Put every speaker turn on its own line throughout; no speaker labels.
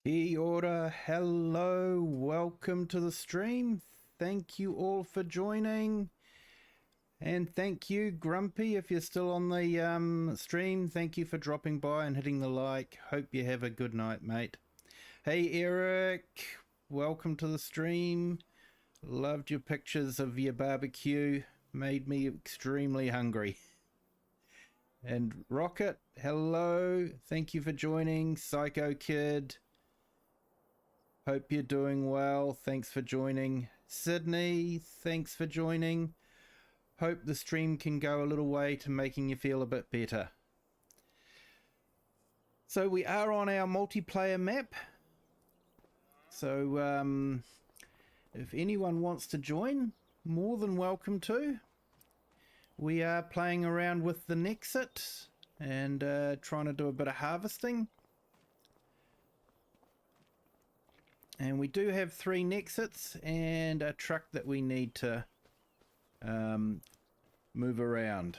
Kia ora, hello, welcome to the stream. Thank you all for joining. And thank you, Grumpy, if you're still on the stream. Thank you for dropping by and hitting the like. Hope you have a good night, mate. Hey, Eric, welcome to the stream. Loved your pictures of your barbecue. Made me extremely hungry. And Rocket, hello. Thank you for joining. Psycho Kid. Hope you're doing well. Thanks for joining. Sydney, thanks for joining. Hope the stream can go a little way to making you feel a bit better. So we are on our multiplayer map. So if anyone wants to join, more than welcome to. We are playing around with the NEXAT and trying to do a bit of harvesting. And we do have 3 NEXATs and a truck that we need to move around.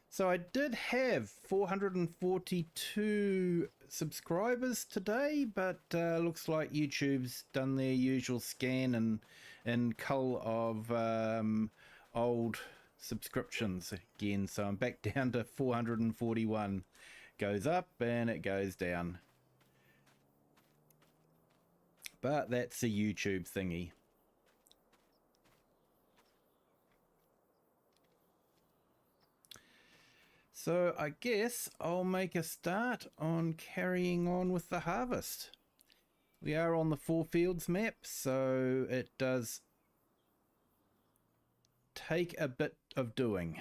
So I did have 442 subscribers today, but looks like YouTube's done their usual scan and cull of old subscriptions again. So I'm back down to 441. Goes up and it goes down. But that's a YouTube thingy. So I guess I'll make a start on carrying on with the harvest. We are on the FourFields map, so it does take a bit of doing.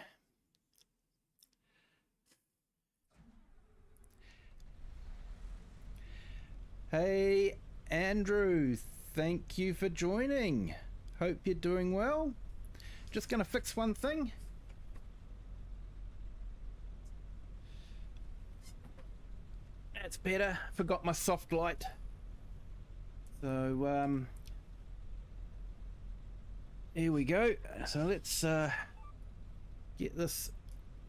Hey, Andrew, thank you for joining. Hope you're doing well. Just going to fix one thing. That's better. Forgot my soft light. So, here we go. So let's get this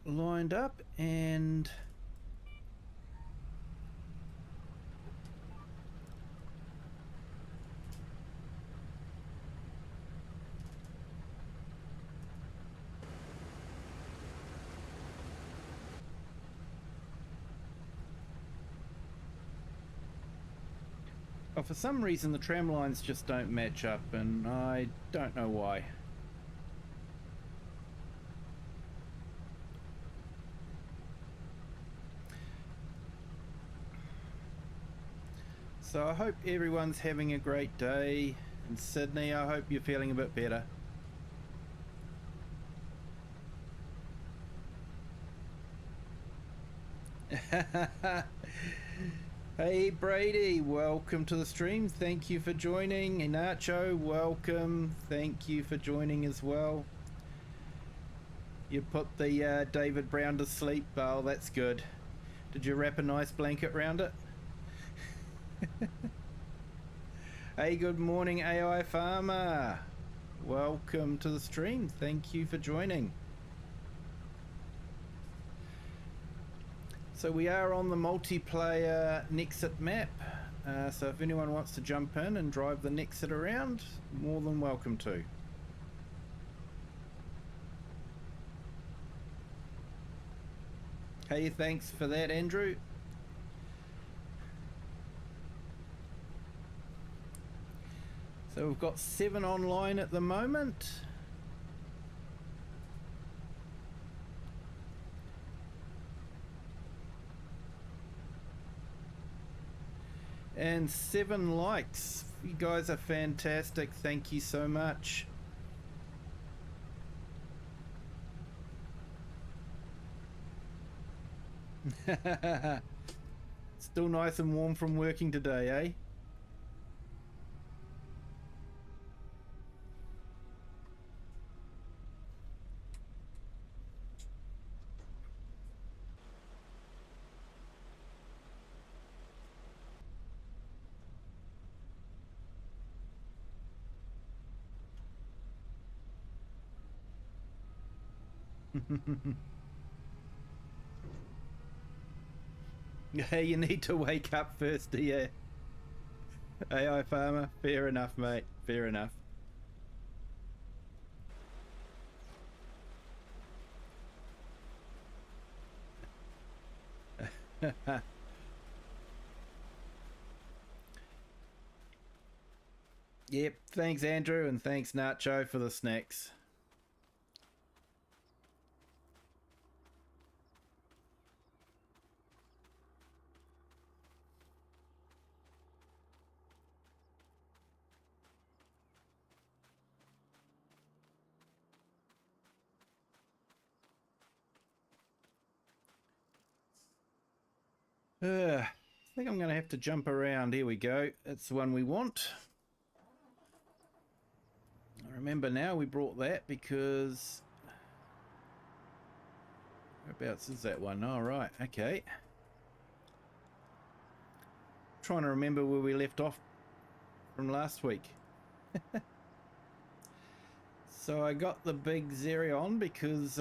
lined up and... Oh, for some reason the tram lines just don't match up, and I don't know why. So I hope everyone's having a great day. In Sydney, I hope you're feeling a bit better. Hey Brady, welcome to the stream. Thank you for joining. Inacho, welcome. Thank you for joining as well. You put the David Brown to sleep. Oh, that's good. Did you wrap a nice blanket around it? Hey, good morning AI Farmer. Welcome to the stream. Thank you for joining. So we are on the multiplayer NEXAT map, so if anyone wants to jump in and drive the NEXAT around, more than welcome to. Hey, thanks for that, Andrew. So we've got 7 online at the moment. And 7 likes. You guys are fantastic. Thank you so much. Still nice and warm from working today, eh? Hey, you need to wake up first, do you? AI farmer, fair enough, mate. Fair enough. Yep, thanks Andrew, and thanks Nacho for the snacks. I think I'm going to have to jump around. Here we go. That's the one we want. I remember now we brought that because... Whereabouts is that one? Oh, right. Okay. Trying to remember where we left off from last week. So I got the big Xerion because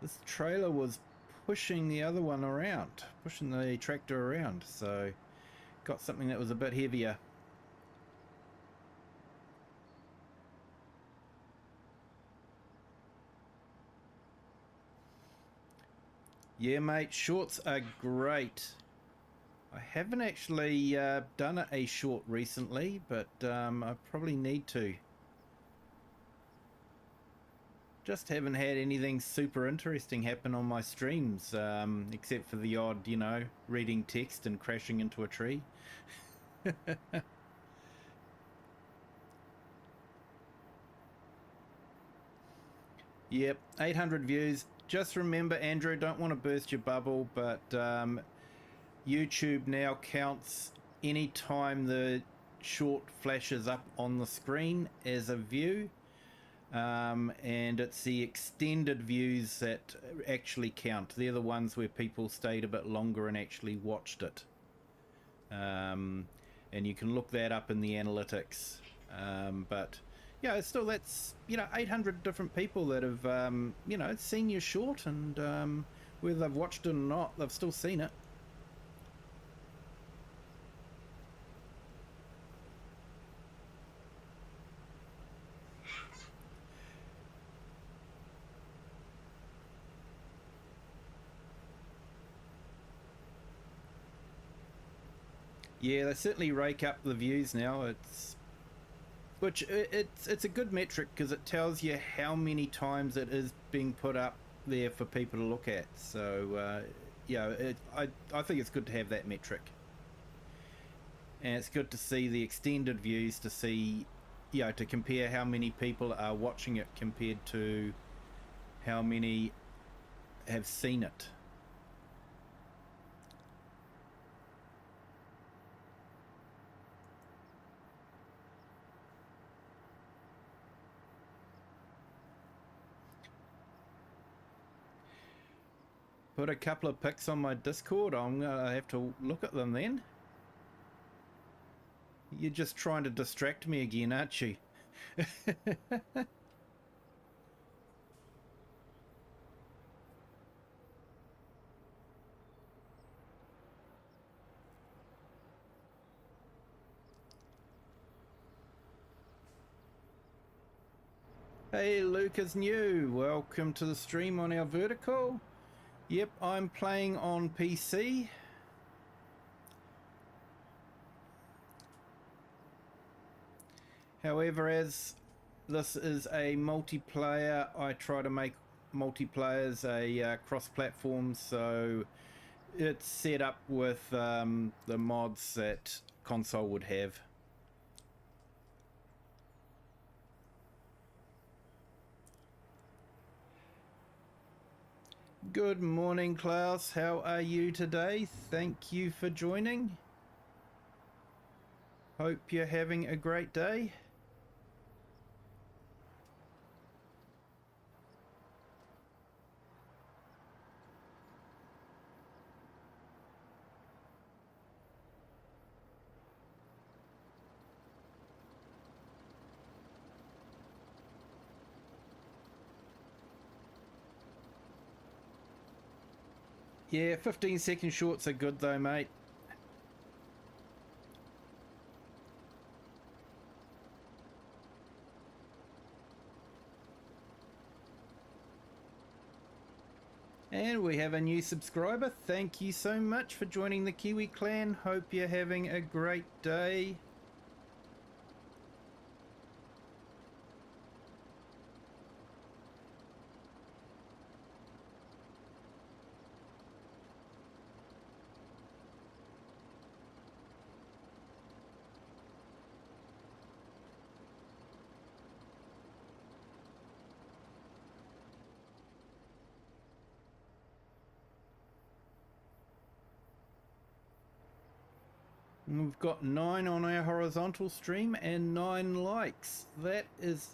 this trailer was pushing the other one around, pushing the tractor around, so got something that was a bit heavier. Yeah, mate, shorts are great. I haven't actually done a short recently, but I probably need to. Just haven't had anything super interesting happen on my streams, except for the odd, you know, reading text and crashing into a tree. Yep, 800 views. Just remember, Andrew, don't want to burst your bubble, but YouTube now counts any time the short flashes up on the screen as a view. And it's the extended views that actually count. They're the ones where people stayed a bit longer and actually watched it. And you can look that up in the analytics. But yeah, still that's, you know, 800 different people that have, you know, seen your short, and whether they've watched it or not, they've still seen it. Yeah, they certainly rake up the views now. It's a good metric because it tells you how many times it is being put up there for people to look at. So yeah, I think it's good to have that metric, and it's good to see the extended views to see, you know, to compare how many people are watching it compared to how many have seen it. Put a couple of pics on my Discord. I'm gonna have to look at them then. You're just trying to distract me again, aren't you? Hey, Lucas New, welcome to the stream on our vertical. Yep, I'm playing on PC. However, as this is a multiplayer, I try to make multiplayers a cross-platform, so it's set up with the mods that console would have. Good morning, Klaus. How are you today? Thank you for joining. Hope you're having a great day. Yeah, 15-second shorts are good though, mate. And we have a new subscriber. Thank you so much for joining the Kiwi clan. Hope you're having a great day. And we've got 9 on our horizontal stream and 9 likes. That is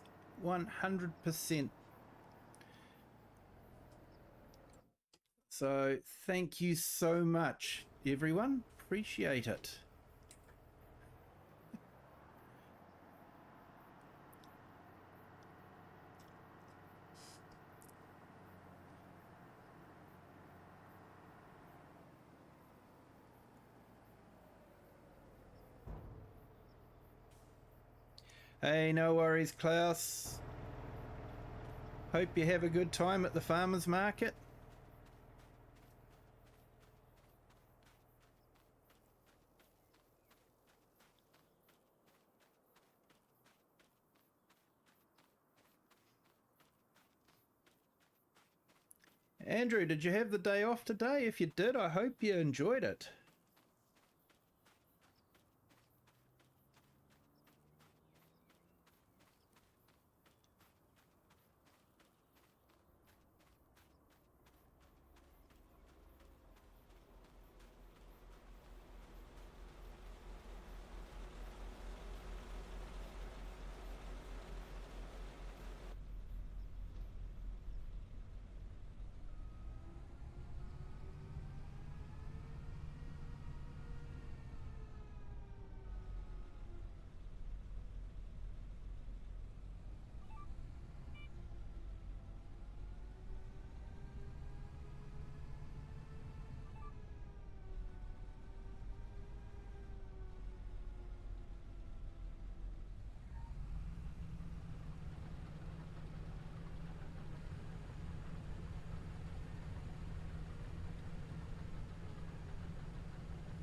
100%. So thank you so much, everyone. Appreciate it. Hey, no worries, Klaus. Hope you have a good time at the farmers market. Andrew, did you have the day off today? If you did, I hope you enjoyed it.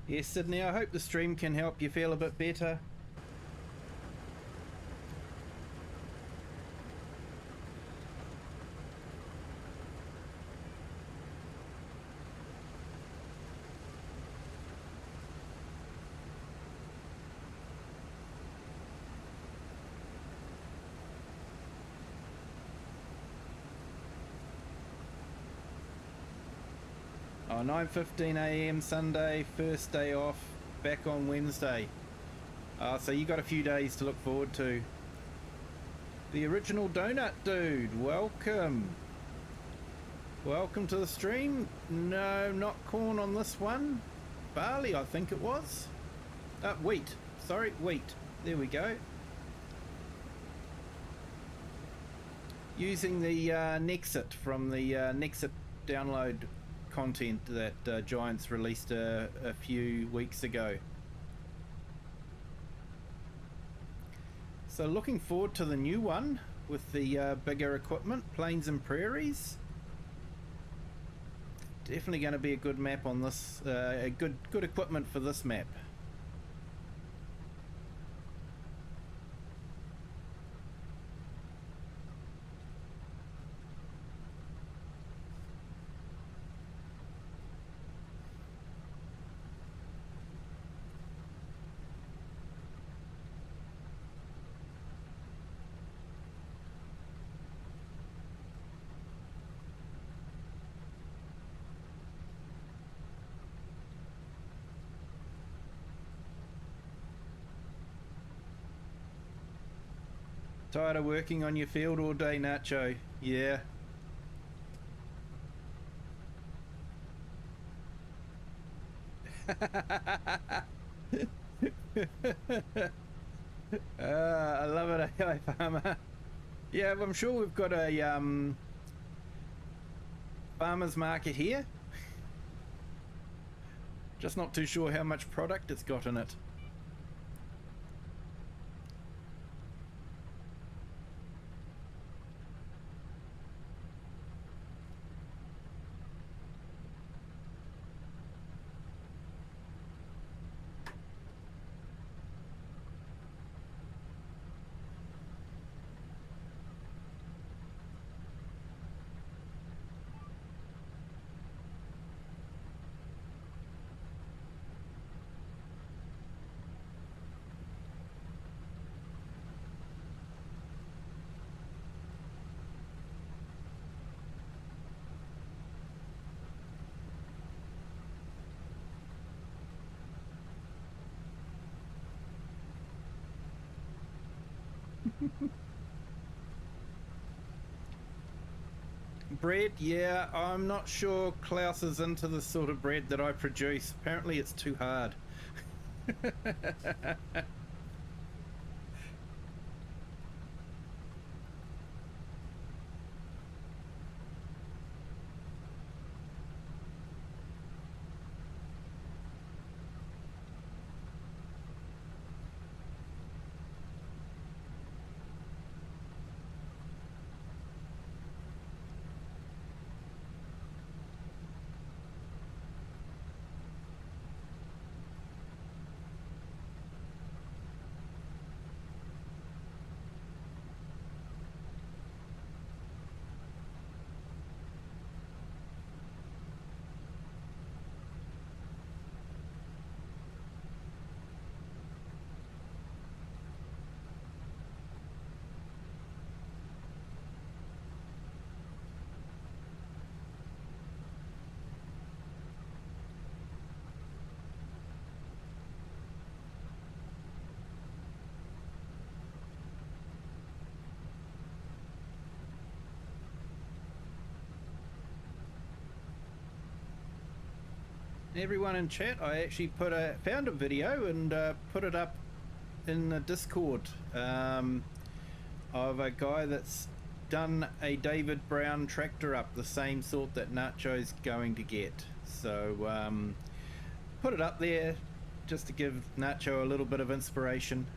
Yes, Sydney, I hope the stream can help you feel a bit better. Oh, 9:15 a.m. Sunday, first day off, back on Wednesday. So you got a few days to look forward to. The original donut dude, welcome. Welcome to the stream. No, not corn on this one. Barley, I think it was. Wheat. Sorry, wheat. There we go. Using the NEXAT from the NEXAT download content that Giants released a few weeks ago. So looking forward to the new one with the bigger equipment, Plains and Prairies. Definitely going to be a good map on this, a good equipment for this map. Tired of working on your field all day, Nacho? Yeah. I love it, AI Farmer. Yeah, I'm sure we've got a farmer's market here. Just not too sure how much product it's got in it. Bread, yeah, I'm not sure Klaus is into the sort of bread that I produce. Apparently it's too hard. Everyone in chat, I actually found a video and put it up in the Discord of a guy that's done a David Brown tractor up, the same sort that Nacho's going to get. So put it up there just to give Nacho a little bit of inspiration.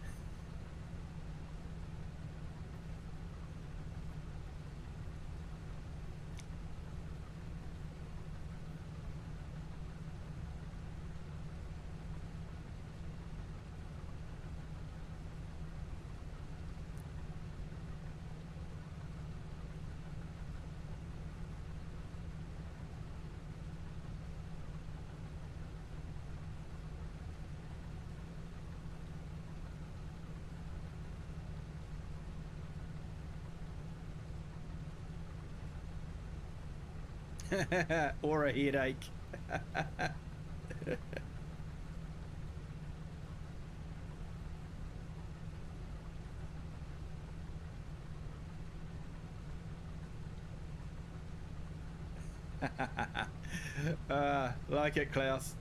Or a headache. Like it, Klaus.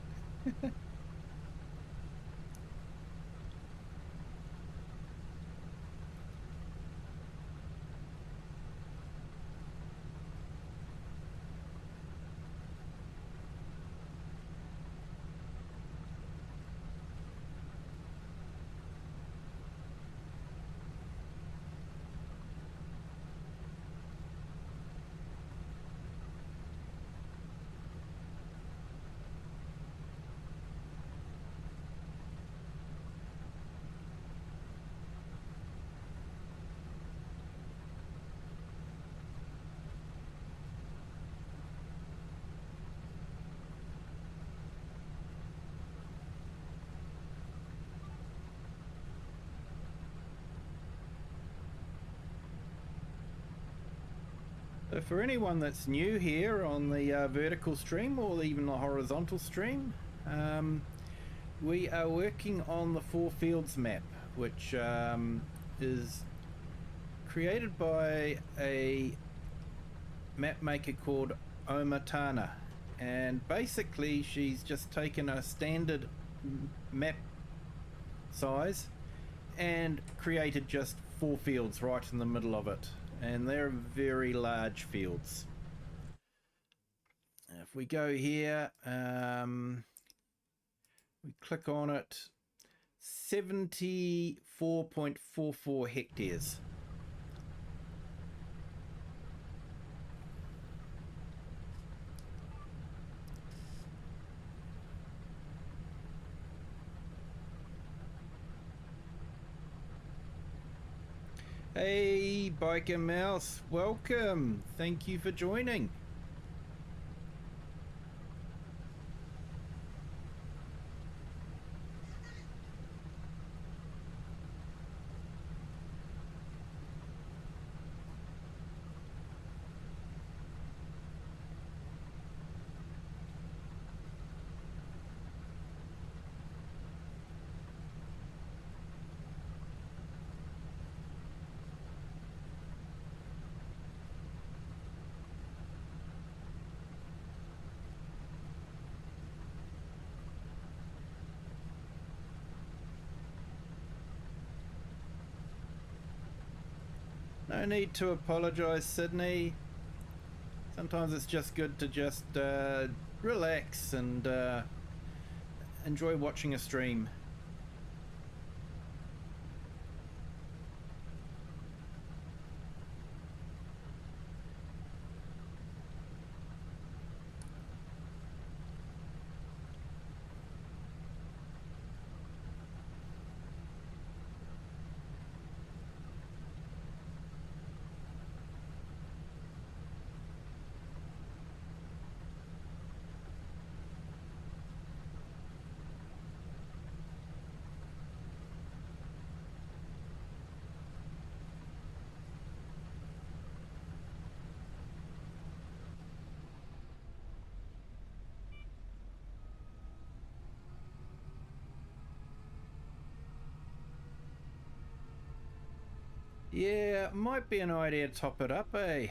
So for anyone that's new here on the vertical stream or even the horizontal stream, we are working on the FourFields map, which is created by a map maker called OmaTana, and basically she's just taken a standard map size and created just 4 fields right in the middle of it, and they're very large fields. If we go here, We click on it. 74.44 hectares. Hey, Biker Mouse, welcome. Thank you for joining. No need to apologize, Sydney. Sometimes it's just good to just relax and enjoy watching a stream. Yeah, might be an idea to top it up, eh?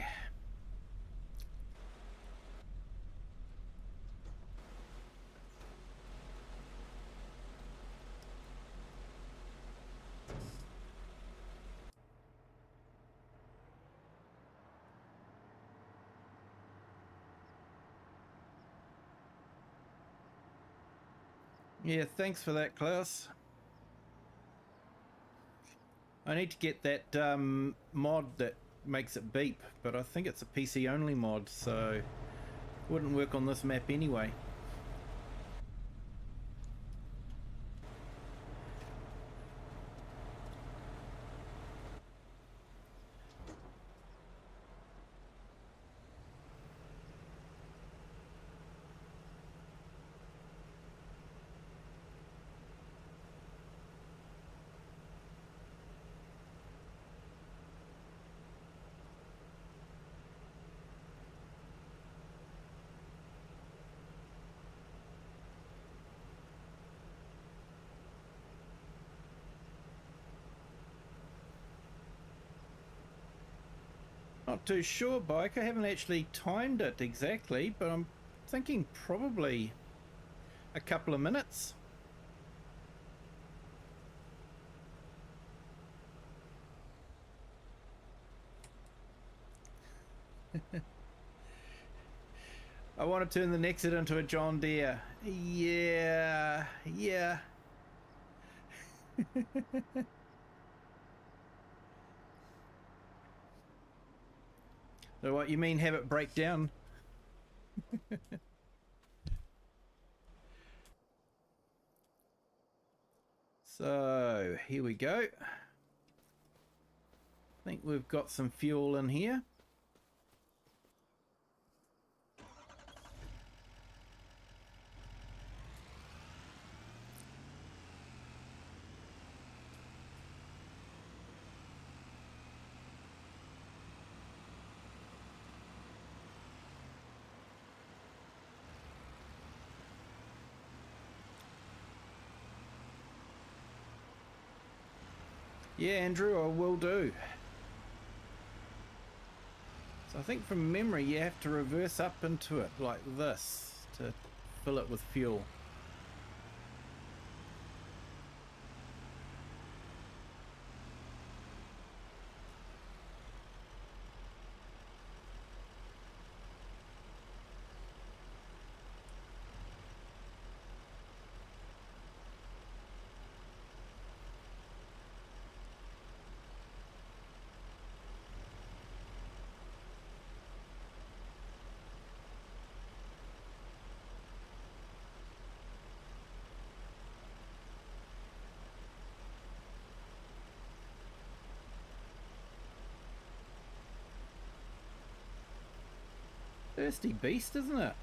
Yeah, thanks for that, Klaus. I need to get that mod that makes it beep, but I think it's a PC only mod, so it wouldn't work on this map anyway. Not too sure, Bike. I haven't actually timed it exactly, but I'm thinking probably a couple of minutes. I want to turn the NEXAT into a John Deere. Yeah, yeah. So what you mean, have it break down? So here we go. I think we've got some fuel in here. Yeah, Andrew, I will do. So I think from memory you have to reverse up into it like this to fill it with fuel. Thirsty beast, isn't it?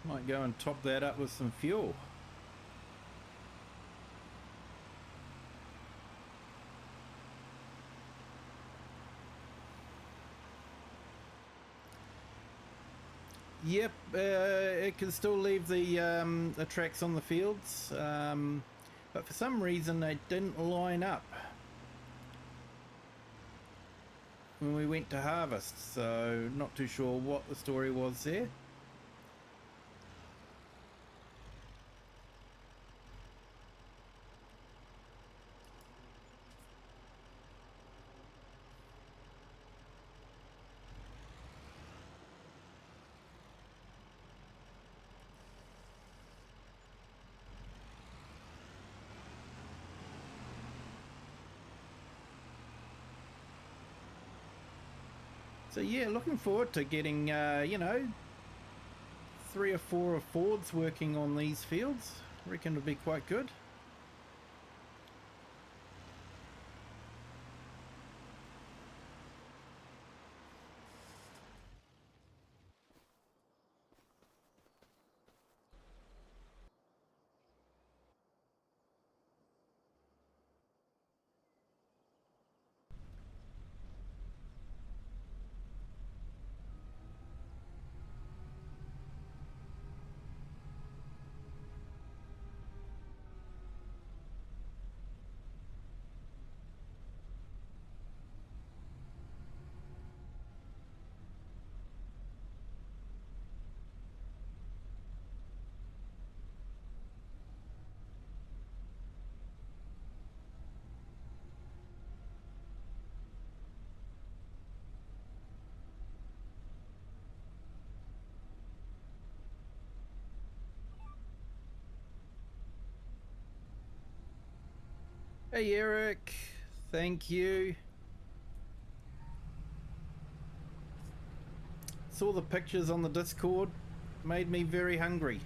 Might go and top that up with some fuel. Yep, it can still leave the tracks on the fields, but for some reason they didn't line up when we went to harvest, so not too sure what the story was there. So yeah, looking forward to getting, you know, 3 or 4 of Fords working on these fields. I reckon it'll be quite good. Hey Eric, thank you. Saw the pictures on the Discord, made me very hungry.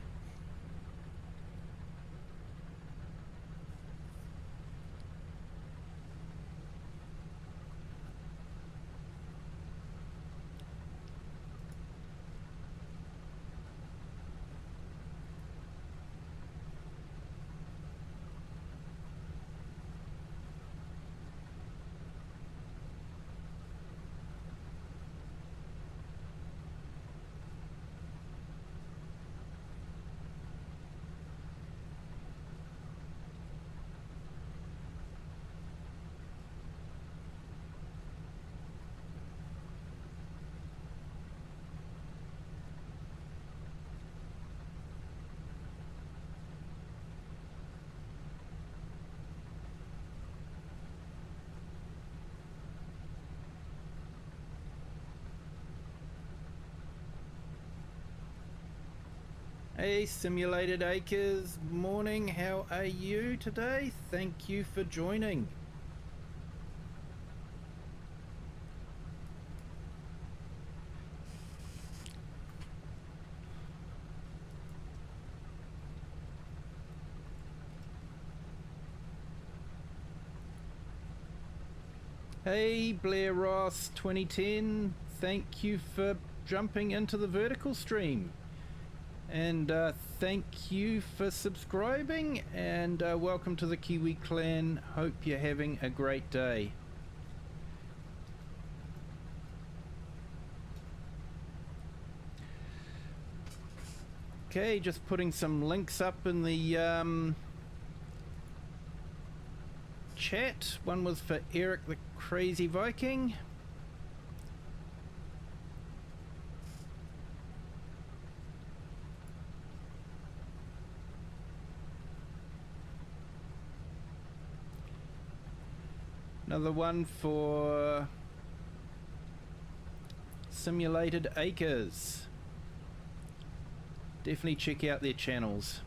Hey Simulated Acres, morning, how are you today? Thank you for joining. Hey Blair Ross 2010, thank you for jumping into the vertical stream. And thank you for subscribing, and welcome to the Kiwi clan. Hope you're having a great day. Okay, just putting some links up in the chat. One was for Eric the Crazy Viking. Another one for Simulated Acres. Definitely check out their channels.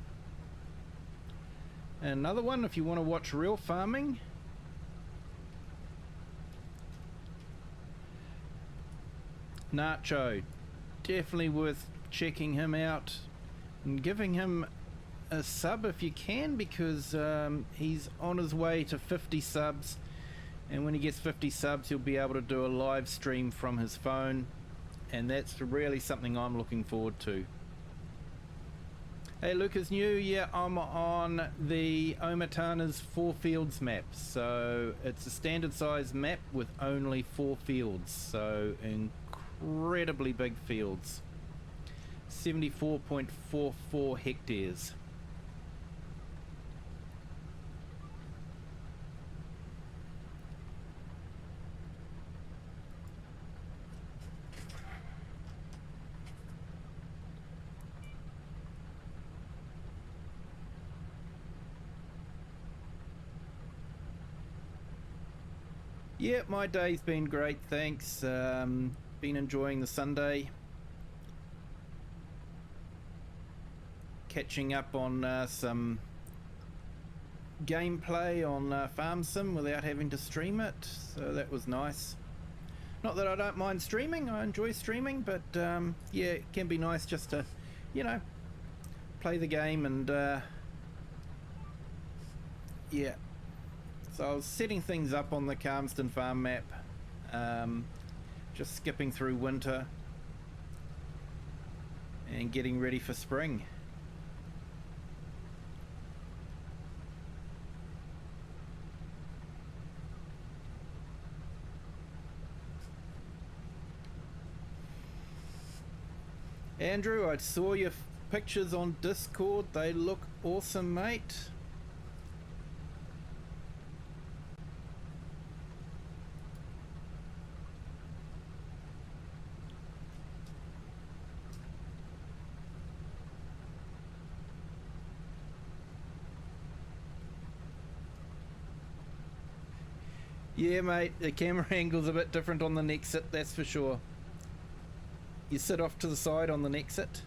And another one if you want to watch real farming. Nacho. Definitely worth checking him out and giving him a sub if you can, because he's on his way to 50 subs, and when he gets 50 subs he'll be able to do a live stream from his phone, and that's really something I'm looking forward to. Hey, Lucas New, yeah, I'm on the OmaTana's FourFields map, so it's a standard size map with only 4 fields, so incredibly big fields. 74.44 hectares. Yeah, my day's been great, thanks. Been enjoying the Sunday. Catching up on some gameplay on Farm Sim without having to stream it, so that was nice. Not that I don't mind streaming, I enjoy streaming, but yeah, it can be nice just to, you know, play the game and yeah. So I was setting things up on the Calmston farm map, just skipping through winter and getting ready for spring. Andrew, I saw your pictures on Discord, they look awesome, mate. Yeah, mate, the camera angle's a bit different on the NEXAT, that's for sure. You sit off to the side on the NEXAT.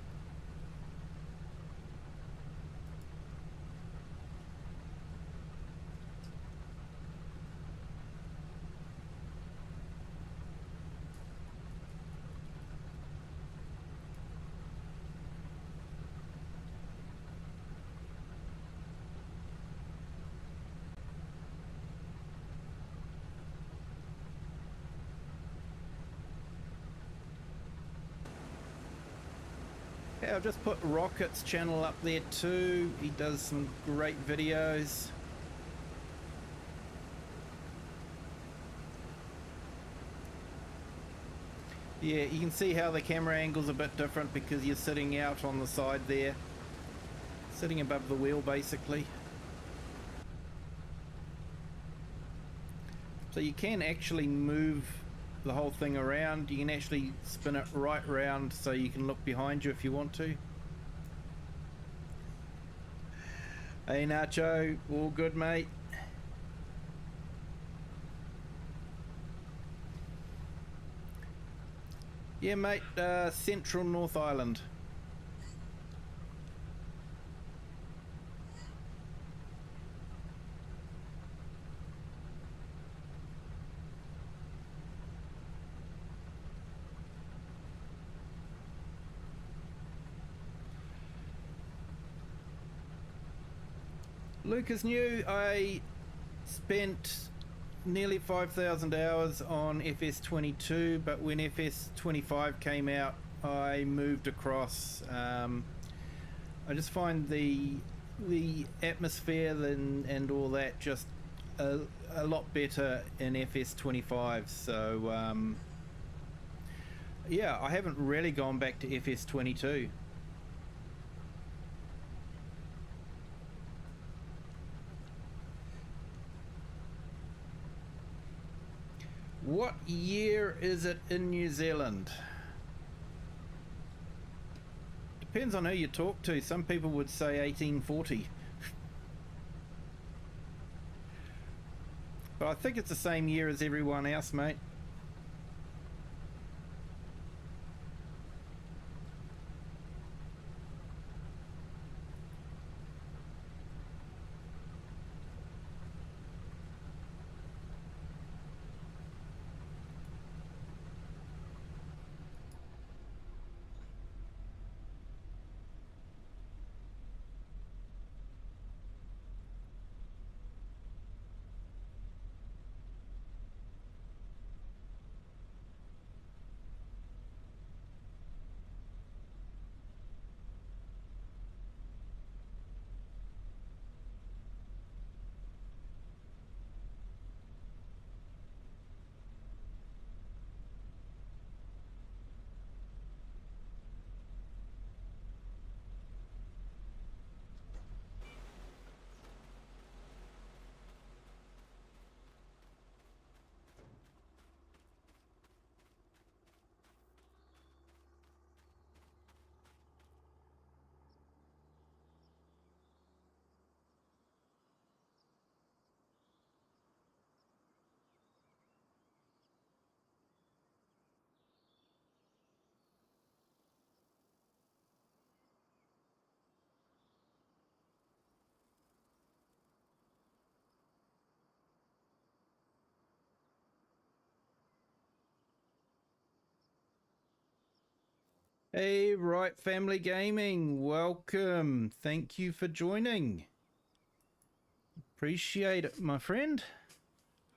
Yeah, I've just put Rocket's channel up there too. He does some great videos. Yeah, you can see how the camera angle's a bit different because you're sitting out on the side there. Sitting above the wheel basically. So you can actually move the whole thing around. You can actually spin it right round so you can look behind you if you want to. Hey Nacho, all good mate? Yeah mate, Central North Island. Lucas New, I spent nearly 5,000 hours on FS22, but when FS25 came out, I moved across. I just find the atmosphere and all that just a lot better in FS25. So yeah, I haven't really gone back to FS22. What year is it in New Zealand? Depends on who you talk to. Some people would say 1840. But I think it's the same year as everyone else, mate. Hey, Right Family Gaming, welcome. Thank you for joining. Appreciate it, my friend.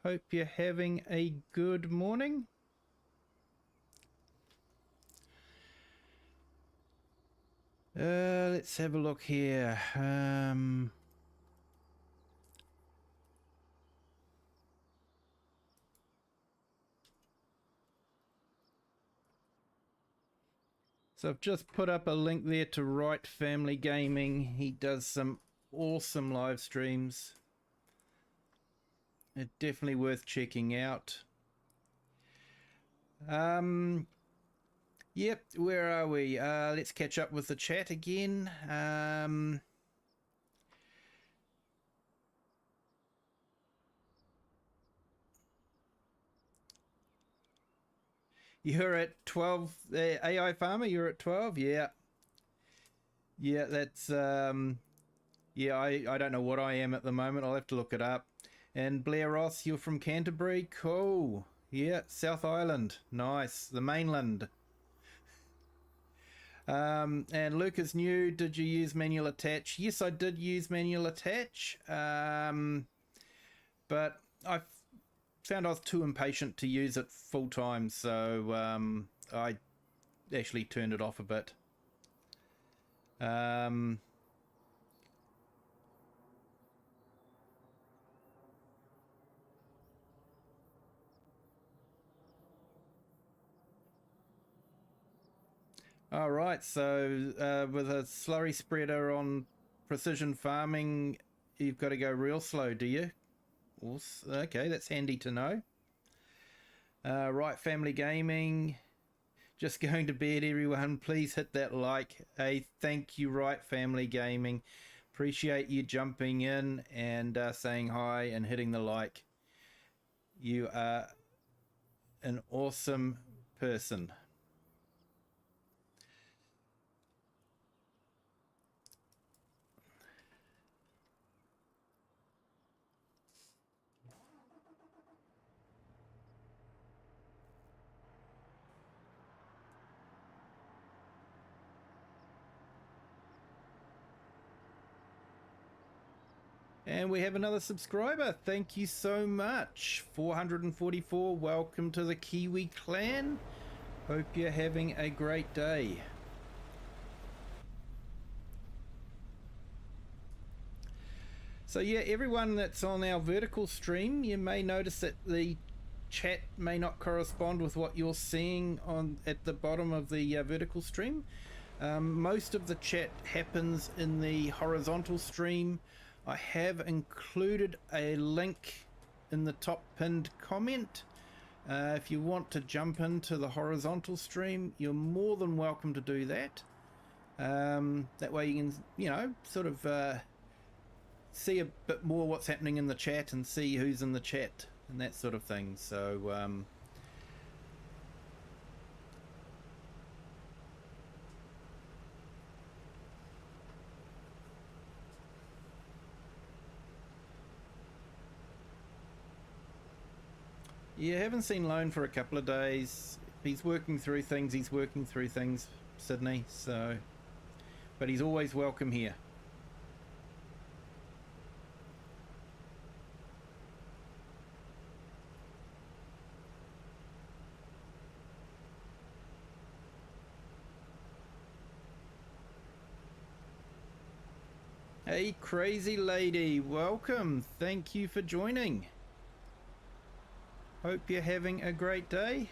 Hope you're having a good morning. Let's have a look here. So I've just put up a link there to Right Family Gaming. He does some awesome live streams. It's definitely worth checking out. Yep, where are we? Let's catch up with the chat again. You're at 12, AI Farmer, you're at 12? Yeah. Yeah, that's, yeah, I don't know what I am at the moment. I'll have to look it up. And Blair Ross, you're from Canterbury? Cool. Yeah, South Island. Nice. The mainland. And Lucas New, did you use manual attach? Yes, I did use manual attach. But I found I was too impatient to use it full time, so I actually turned it off a bit. All right, so with a slurry spreader on precision farming, you've got to go real slow, do you? Okay, that's handy to know. Right Family Gaming, just going to bed, everyone. Please hit that like. Hey, thank you, Right Family Gaming. Appreciate you jumping in and saying hi and hitting the like. You are an awesome person. And we have another subscriber. Thank you so much. 444. Welcome to the Kiwi clan. Hope you're having a great day. So yeah, everyone that's on our vertical stream, you may notice that the chat may not correspond with what you're seeing on at the bottom of the vertical stream. Most of the chat happens in the horizontal stream. I have included a link in the top pinned comment. If you want to jump into the horizontal stream, you're more than welcome to do that. That way you can, you know, sort of see a bit more what's happening in the chat and see who's in the chat and that sort of thing. So yeah, haven't seen Lone for a couple of days. He's working through things. Sydney. So, but he's always welcome here. Hey, crazy lady, welcome. Thank you for joining. Hope you're having a great day.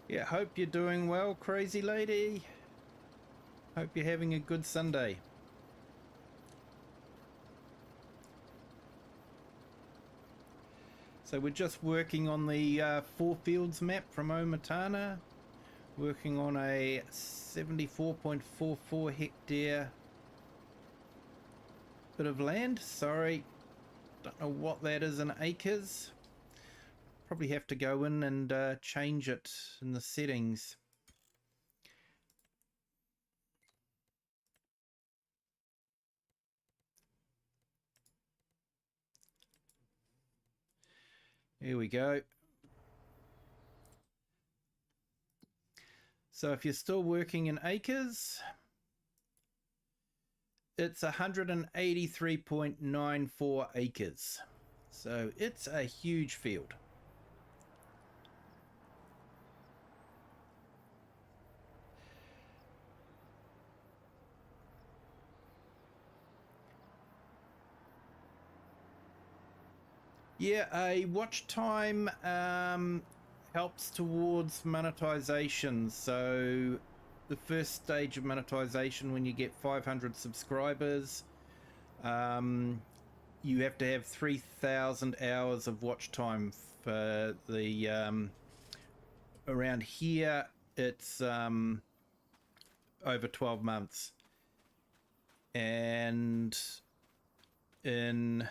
Yeah, hope you're doing well, crazy lady. Hope you're having a good Sunday. So we're just working on the FourFields map from OmaTana, working on a 74.44 hectare bit of land. Sorry, don't know what that is in acres. Probably have to go in and change it in the settings. Here we go. So if you're still working in acres, it's 183.94 acres. So it's a huge field. Yeah, a watch time helps towards monetization. So the first stage of monetization, when you get 500 subscribers, you have to have 3,000 hours of watch time. For the around here, it's over 12 months, and in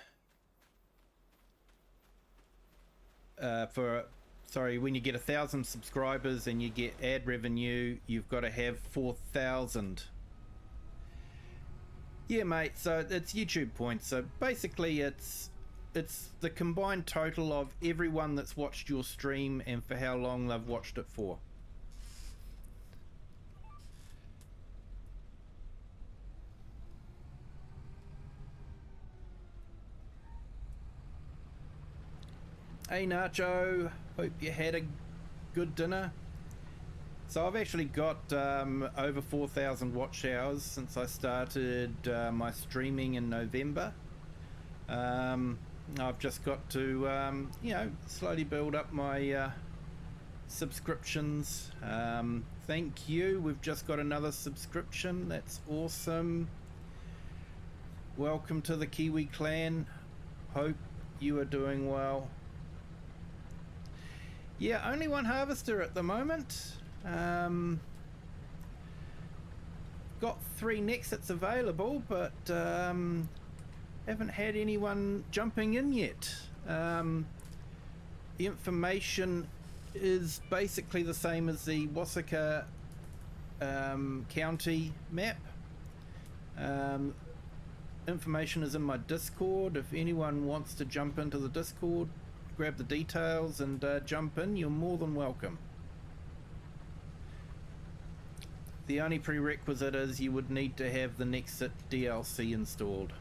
when you get 1,000 subscribers and you get ad revenue, you've got to have 4,000. Yeah, mate. So it's YouTube points. So basically, it's the combined total of everyone that's watched your stream and for how long they've watched it for. Hey Nacho, hope you had a good dinner. So I've actually got over 4,000 watch hours since I started my streaming in November. I've just got to slowly build up my subscriptions. Thank you. We've just got another subscription. That's awesome. Welcome to the Kiwi clan. Hope you are doing well. Yeah, only one harvester at the moment. Got 3 NEXATs available, but haven't had anyone jumping in yet. The information is basically the same as the Wasaka County map. information is in my Discord. If anyone wants to jump into the Discord, grab the details and jump in, you're more than welcome. The only prerequisite is you would need to have the NEXAT DLC installed.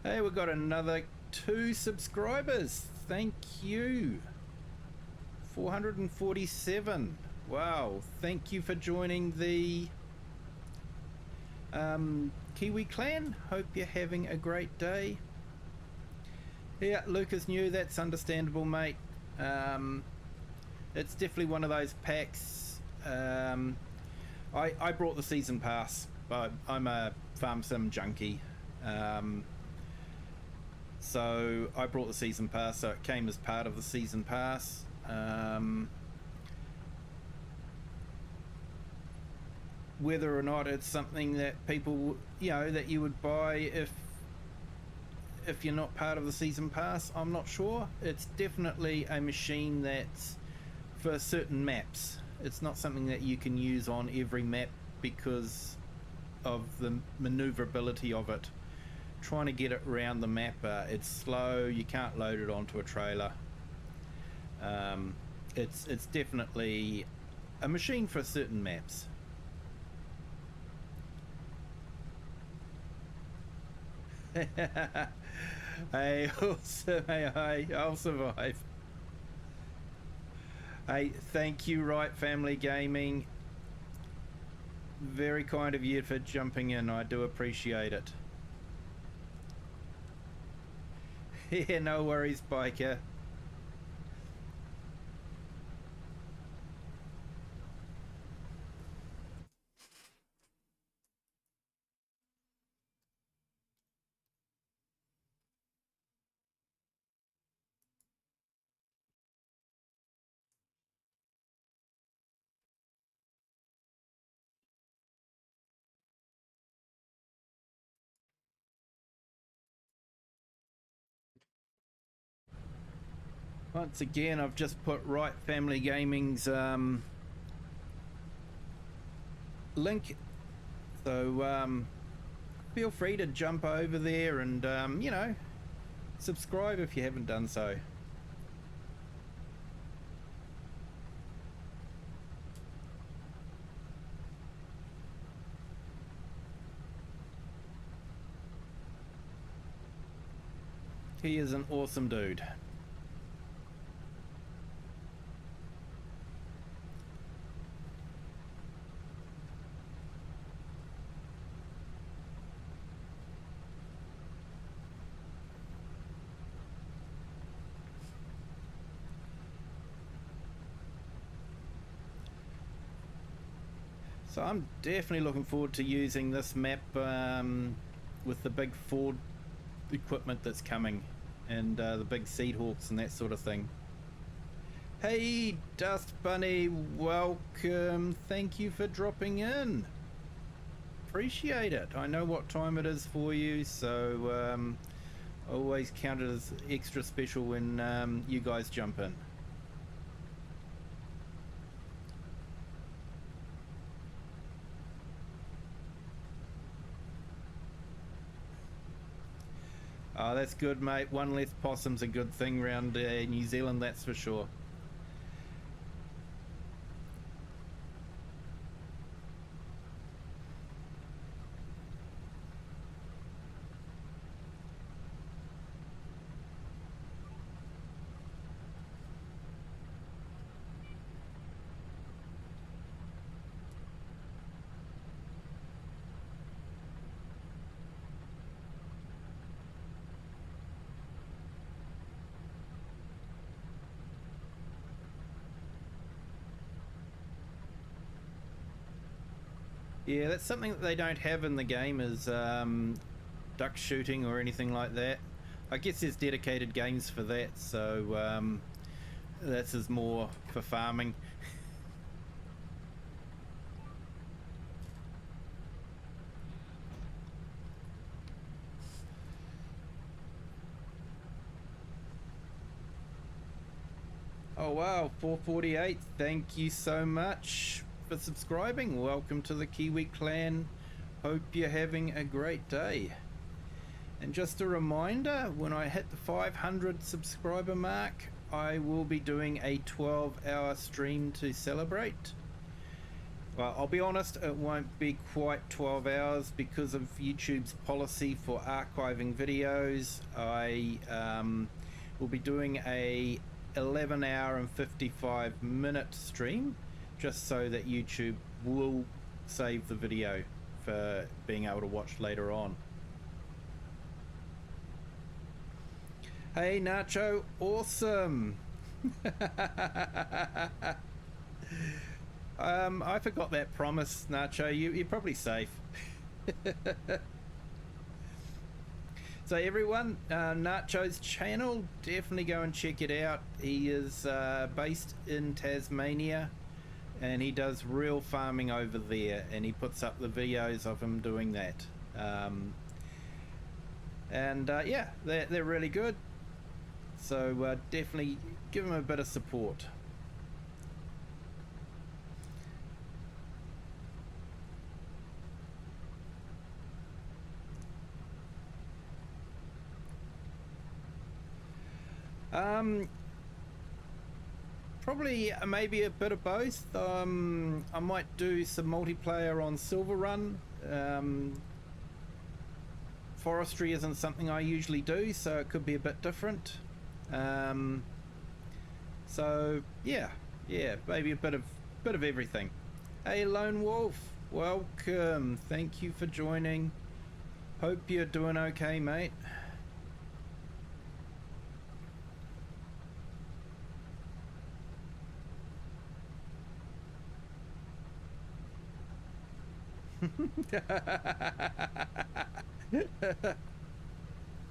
Hey, we've got another 2 subscribers. Thank you. 447. Wow. Thank you for joining the Kiwi clan. Hope you're having a great day. Yeah, Lucas new. That's understandable, mate. It's definitely one of those packs. I brought the season pass, but I'm a farm sim junkie. So I brought the season pass, so it came as part of the season pass. Whether or not it's something that people, you know, that you would buy if you're not part of the season pass, I'm not sure. It's definitely a machine that's for certain maps. It's not something that you can use on every map because of the maneuverability of it. Trying to get it around the map, it's slow. You can't load it onto a trailer. It's definitely a machine for certain maps. Hey, I'll survive. Hey, thank you, Right Family Gaming. Very kind of you for jumping in. I do appreciate it. Yeah, no worries, Biker. Once again, I've just put Right Family Gaming's link, so feel free to jump over there and you know, subscribe if you haven't done so. He is an awesome dude. So I'm definitely looking forward to using this map with the big Ford equipment that's coming and the big Seed Hawks and that sort of thing. Hey Dust Bunny, welcome. Thank you for dropping in. Appreciate it. I know what time it is for you, so I always count it as extra special when you guys jump in. Oh, that's good, mate. One less possum's a good thing around New Zealand, that's for sure. Yeah, that's something that they don't have in the game is duck shooting or anything like that. I guess there's dedicated games for that, so that's is more for farming. Oh wow, 448. Thank you so much for subscribing. Welcome to the Kiwi clan. Hope you're having a great day. And just a reminder, when I hit the 500 subscriber mark, I will be doing a 12-hour stream to celebrate. Well, I'll be honest, it won't be quite 12 hours because of YouTube's policy for archiving videos. I will be doing a 11-hour and 55-minute stream just so that YouTube will save the video for being able to watch later on. Hey Nacho, awesome. I forgot that promise, Nacho. You're probably safe. So everyone, Nacho's channel, definitely go and check it out. He is based in Tasmania and he does real farming over there, and he puts up the videos of him doing that. Yeah, they're really good. So definitely give him a bit of support. Probably maybe a bit of both. I might do some multiplayer on Silver Run. Forestry isn't something I usually do, so it could be a bit different. So yeah, maybe a bit of everything. Hey Lone Wolf, welcome. Thank you for joining. Hope you're doing okay, mate.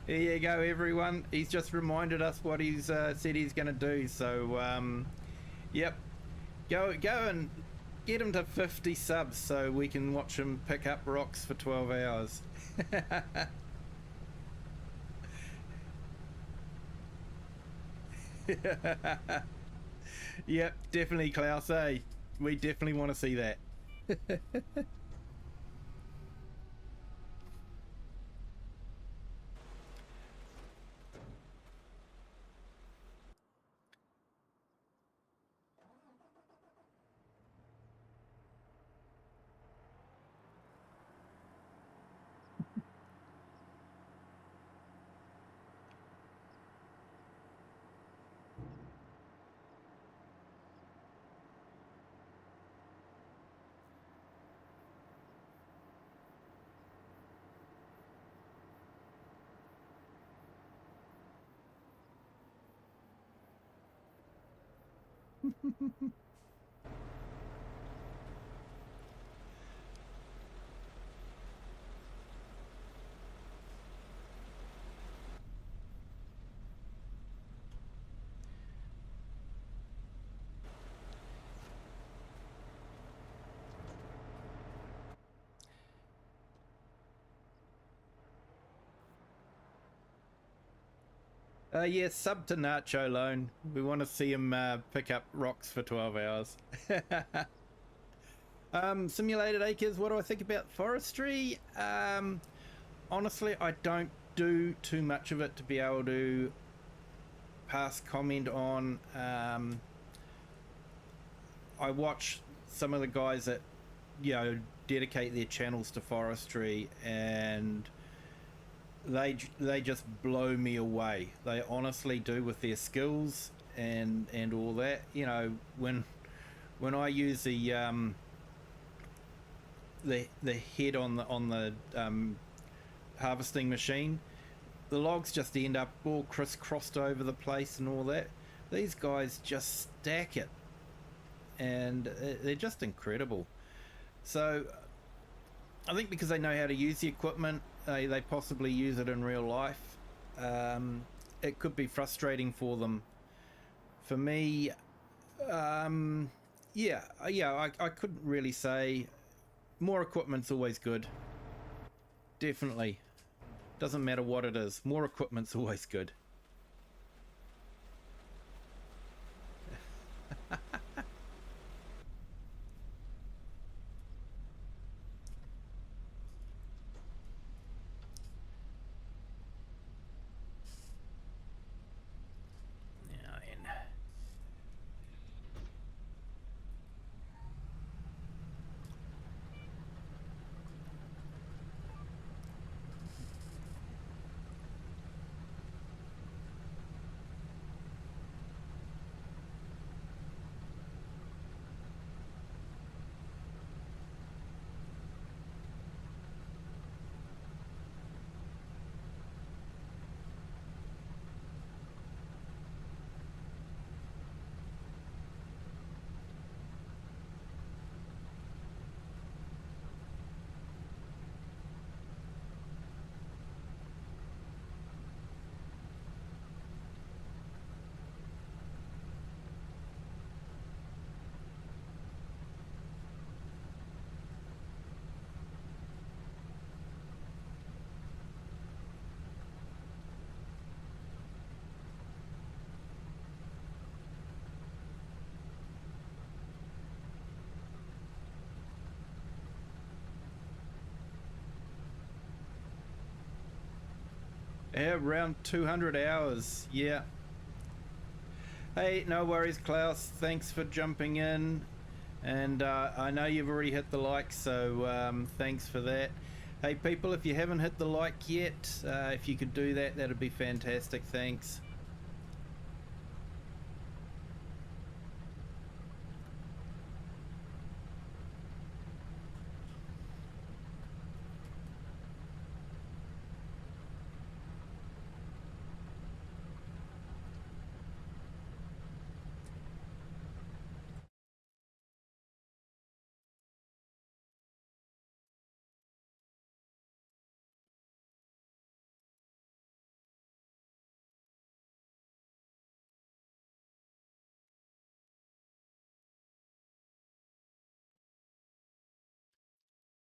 Here you go, everyone. He's just reminded us what he's said he's going to do. So, yep, go and get him to 50 subs so we can watch him pick up rocks for 12 hours. Yep, definitely, Klaus. Eh? We definitely want to see that. Yeah, sub to Nacho Lone. We want to see him pick up rocks for 12 hours. Simulated acres, what do I think about forestry? Honestly, I don't do too much of it to be able to pass comment on. I watch some of the guys that, you know, dedicate their channels to forestry, and they just blow me away. They honestly do, with their skills and all that. You know, when I use the head on the harvesting machine, the logs just end up all crisscrossed over the place and all that. These guys just stack it, and they're just incredible. So I think because they know how to use the equipment, they possibly use it in real life. It could be frustrating for them. For me, yeah, I couldn't really say. More equipment's always good. Definitely. Doesn't matter what it is. More equipment's always good. Yeah, around 200 hours. Yeah. Hey, no worries, Klaus. Thanks for jumping in. And I know you've already hit the like, so thanks for that. Hey, people, if you haven't hit the like yet, if you could do that, that'd be fantastic. Thanks.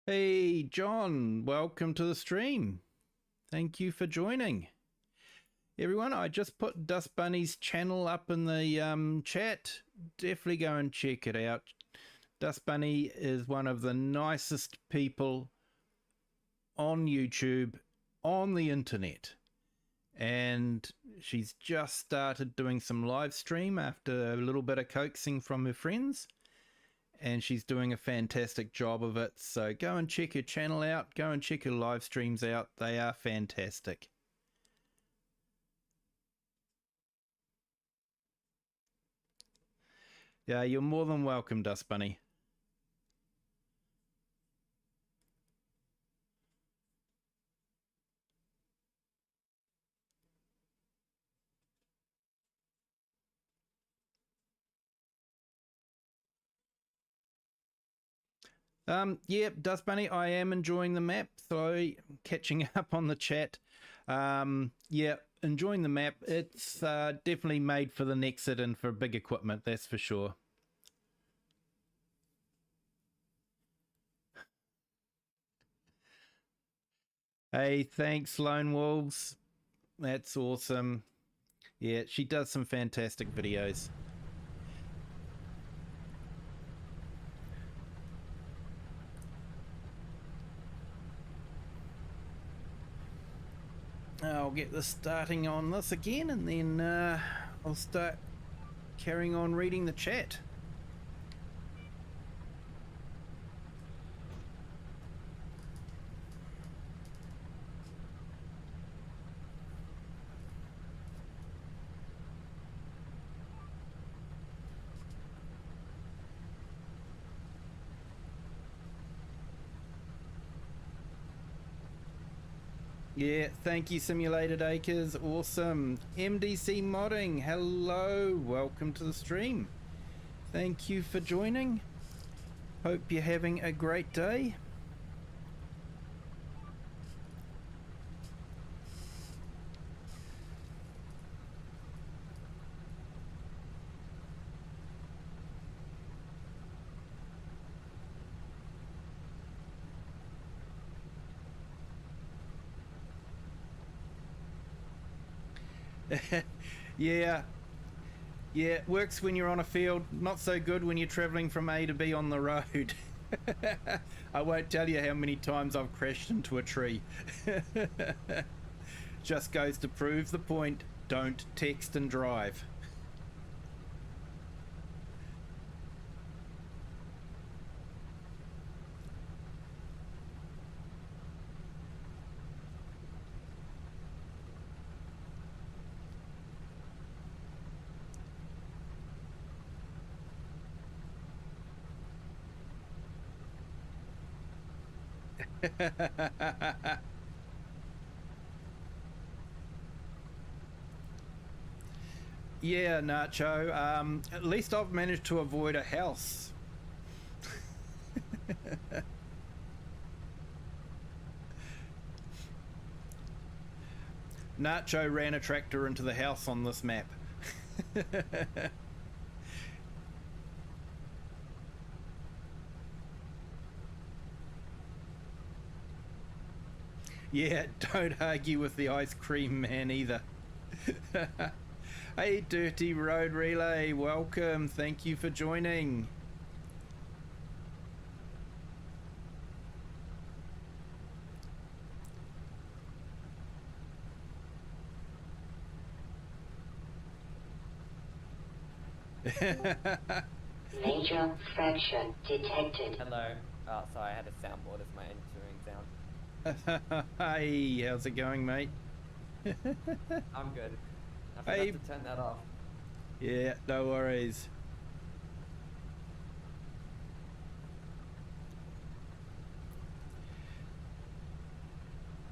Hey, John, welcome to the stream. Thank you for joining. Everyone, I just put Dust Bunny's channel up in the chat. Definitely go and check it out. Dust Bunny is one of the nicest people on YouTube, on the internet. And she's just started doing some live stream after a little bit of coaxing from her friends. And she's doing a fantastic job of it. So go and check her channel out. Go and check her live streams out. They are fantastic. Yeah, you're more than welcome, Dust Bunny. Yeah, Dust Bunny, I am enjoying the map. So catching up on the chat. Yeah, enjoying the map. It's definitely made for the NEXAT and for big equipment, that's for sure. Hey, thanks, Lone Wolves. That's awesome. Yeah, she does some fantastic videos. I'll get this starting on this again, and then I'll start carrying on reading the chat. Yeah, thank you, Simulated Acres. Awesome. MDC Modding, hello. Welcome to the stream. Thank you for joining. Hope you're having a great day. Yeah, it works when you're on a field, not so good when you're traveling from A to B on the road. I won't tell you how many times I've crashed into a tree. Just goes to prove the point, don't text and drive. Yeah, Nacho. At least I've managed to avoid a house. Nacho ran a tractor into the house on this map. Yeah, don't argue with the ice cream man either. Hey, Dirty Road Relay, welcome. Thank you for joining.
Major fracture detected.
Hello. Oh, sorry, I had a soundboard as my entering sound.
Hey, how's it going, mate?
I'm good. I forgot
Hey.
to turn that off.
Yeah, no worries.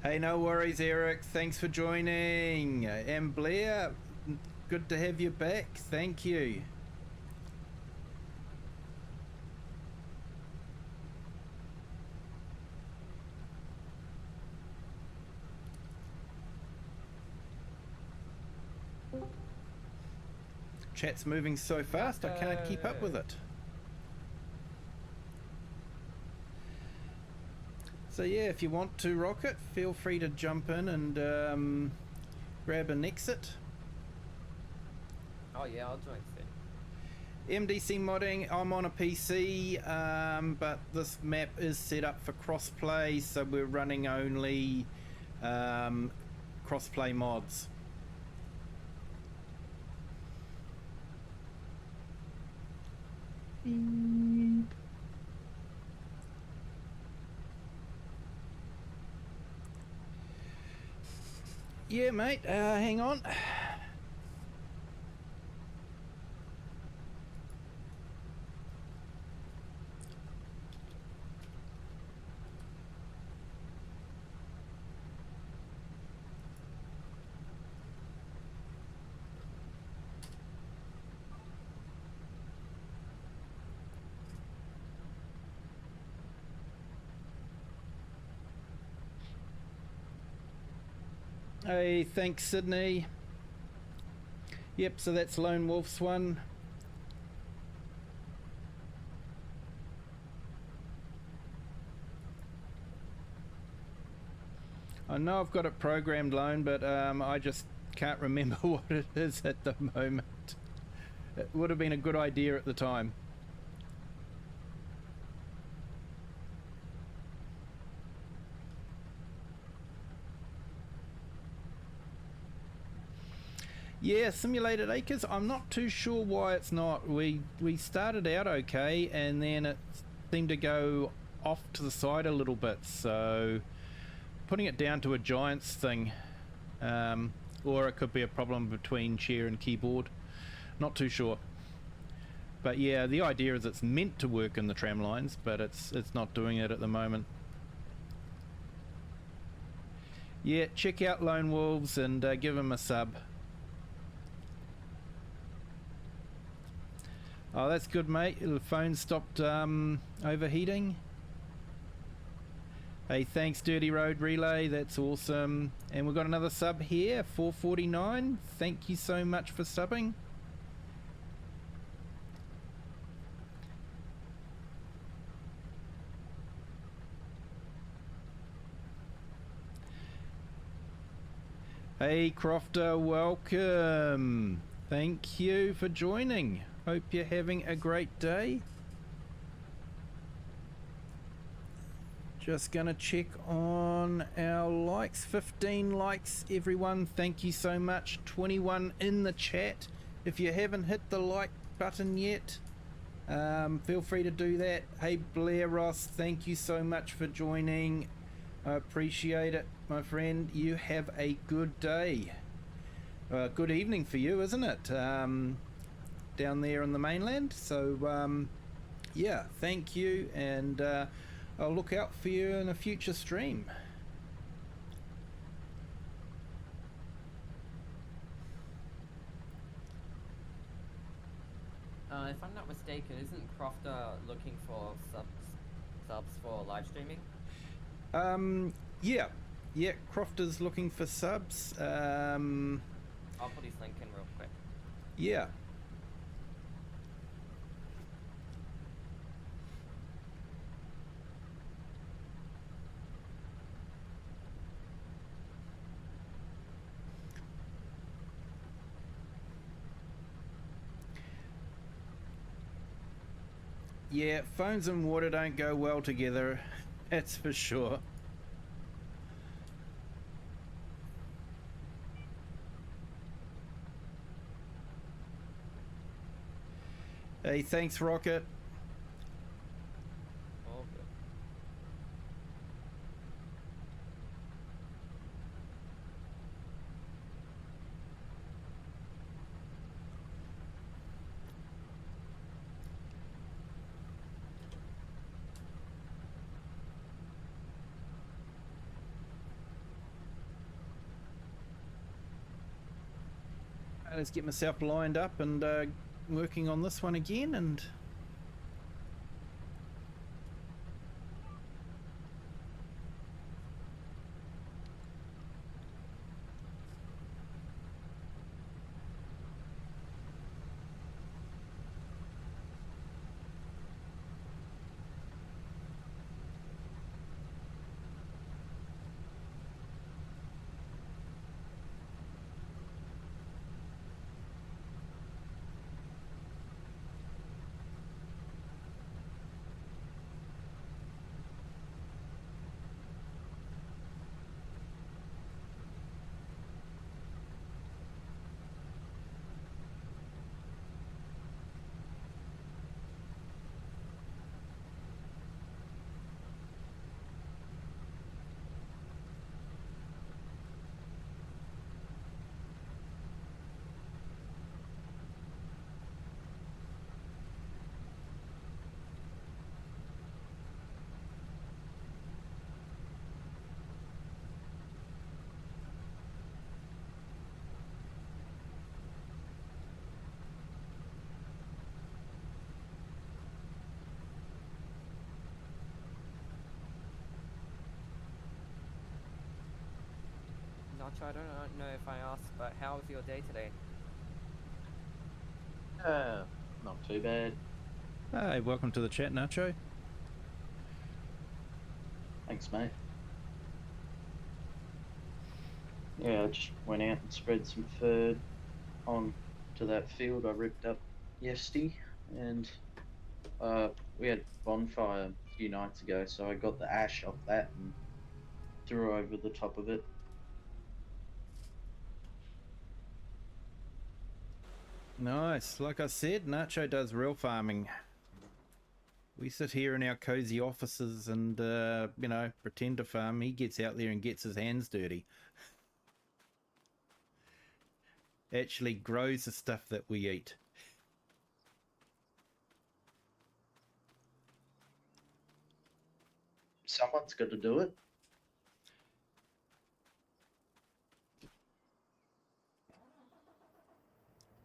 Hey, no worries, Eric. Thanks for joining. And Blair, good to have you back. Thank you. Chat's moving so fast, I can't keep up with it. So yeah, if you want to rock it, feel free to jump in and grab a NEXAT.
Oh yeah, I'll join soon.
MDC modding, I'm on a PC, but this map is set up for crossplay, so we're running only crossplay mods. Yeah, mate, hang on. Hey, thanks, Sydney. Yep, so that's Lone Wolf's one. I know I've got it programmed, Lone, but I just can't remember what it is at the moment. It would have been a good idea at the time. Yeah, Simulated Acres, I'm not too sure why it's not. We started out okay, and then it seemed to go off to the side a little bit, so putting it down to a Giants thing, or it could be a problem between chair and keyboard, not too sure. But yeah, the idea is it's meant to work in the tram lines, but it's not doing it at the moment. Yeah, check out Lone Wolves and give them a sub. Oh, that's good, mate. The phone stopped overheating. Hey, thanks, Dirty Road Relay. That's awesome. And we've got another sub here, 449. Thank you so much for subbing. Hey, Crofter, welcome. Thank you for joining. Hope you're having a great day. Just gonna check on our likes. 15 likes, everyone. Thank you so much. 21 in the chat. If you haven't hit the like button yet, feel free to do that. Hey, Blair Ross, thank you so much for joining. I appreciate it, my friend. You have a good day. Good evening for you, isn't it? Down there on the mainland. So, yeah, thank you, and I'll look out for you in a future stream.
If I'm not mistaken, isn't Crofter looking for subs for live streaming?
Yeah, Crofter's looking for subs.
I'll put his link in real quick.
Yeah. Yeah, phones and water don't go well together, that's for sure. Hey, thanks, Rocket.
All good.
Let's get myself lined up and working on this one again. And
Nacho, I don't know if I asked, but how was your day today?
Not too bad.
hey, welcome to the chat, Nacho.
Thanks, mate. Yeah, I just went out and spread some fur on to that field I ripped up yesterday, and we had a bonfire a few nights ago, so I got the ash off that and threw over the top of it.
Nice. Like I said, Nacho does real farming. We sit here in our cozy offices and, you know, pretend to farm. He gets out there and gets his hands dirty. Actually grows the stuff that we eat.
Someone's got to do it.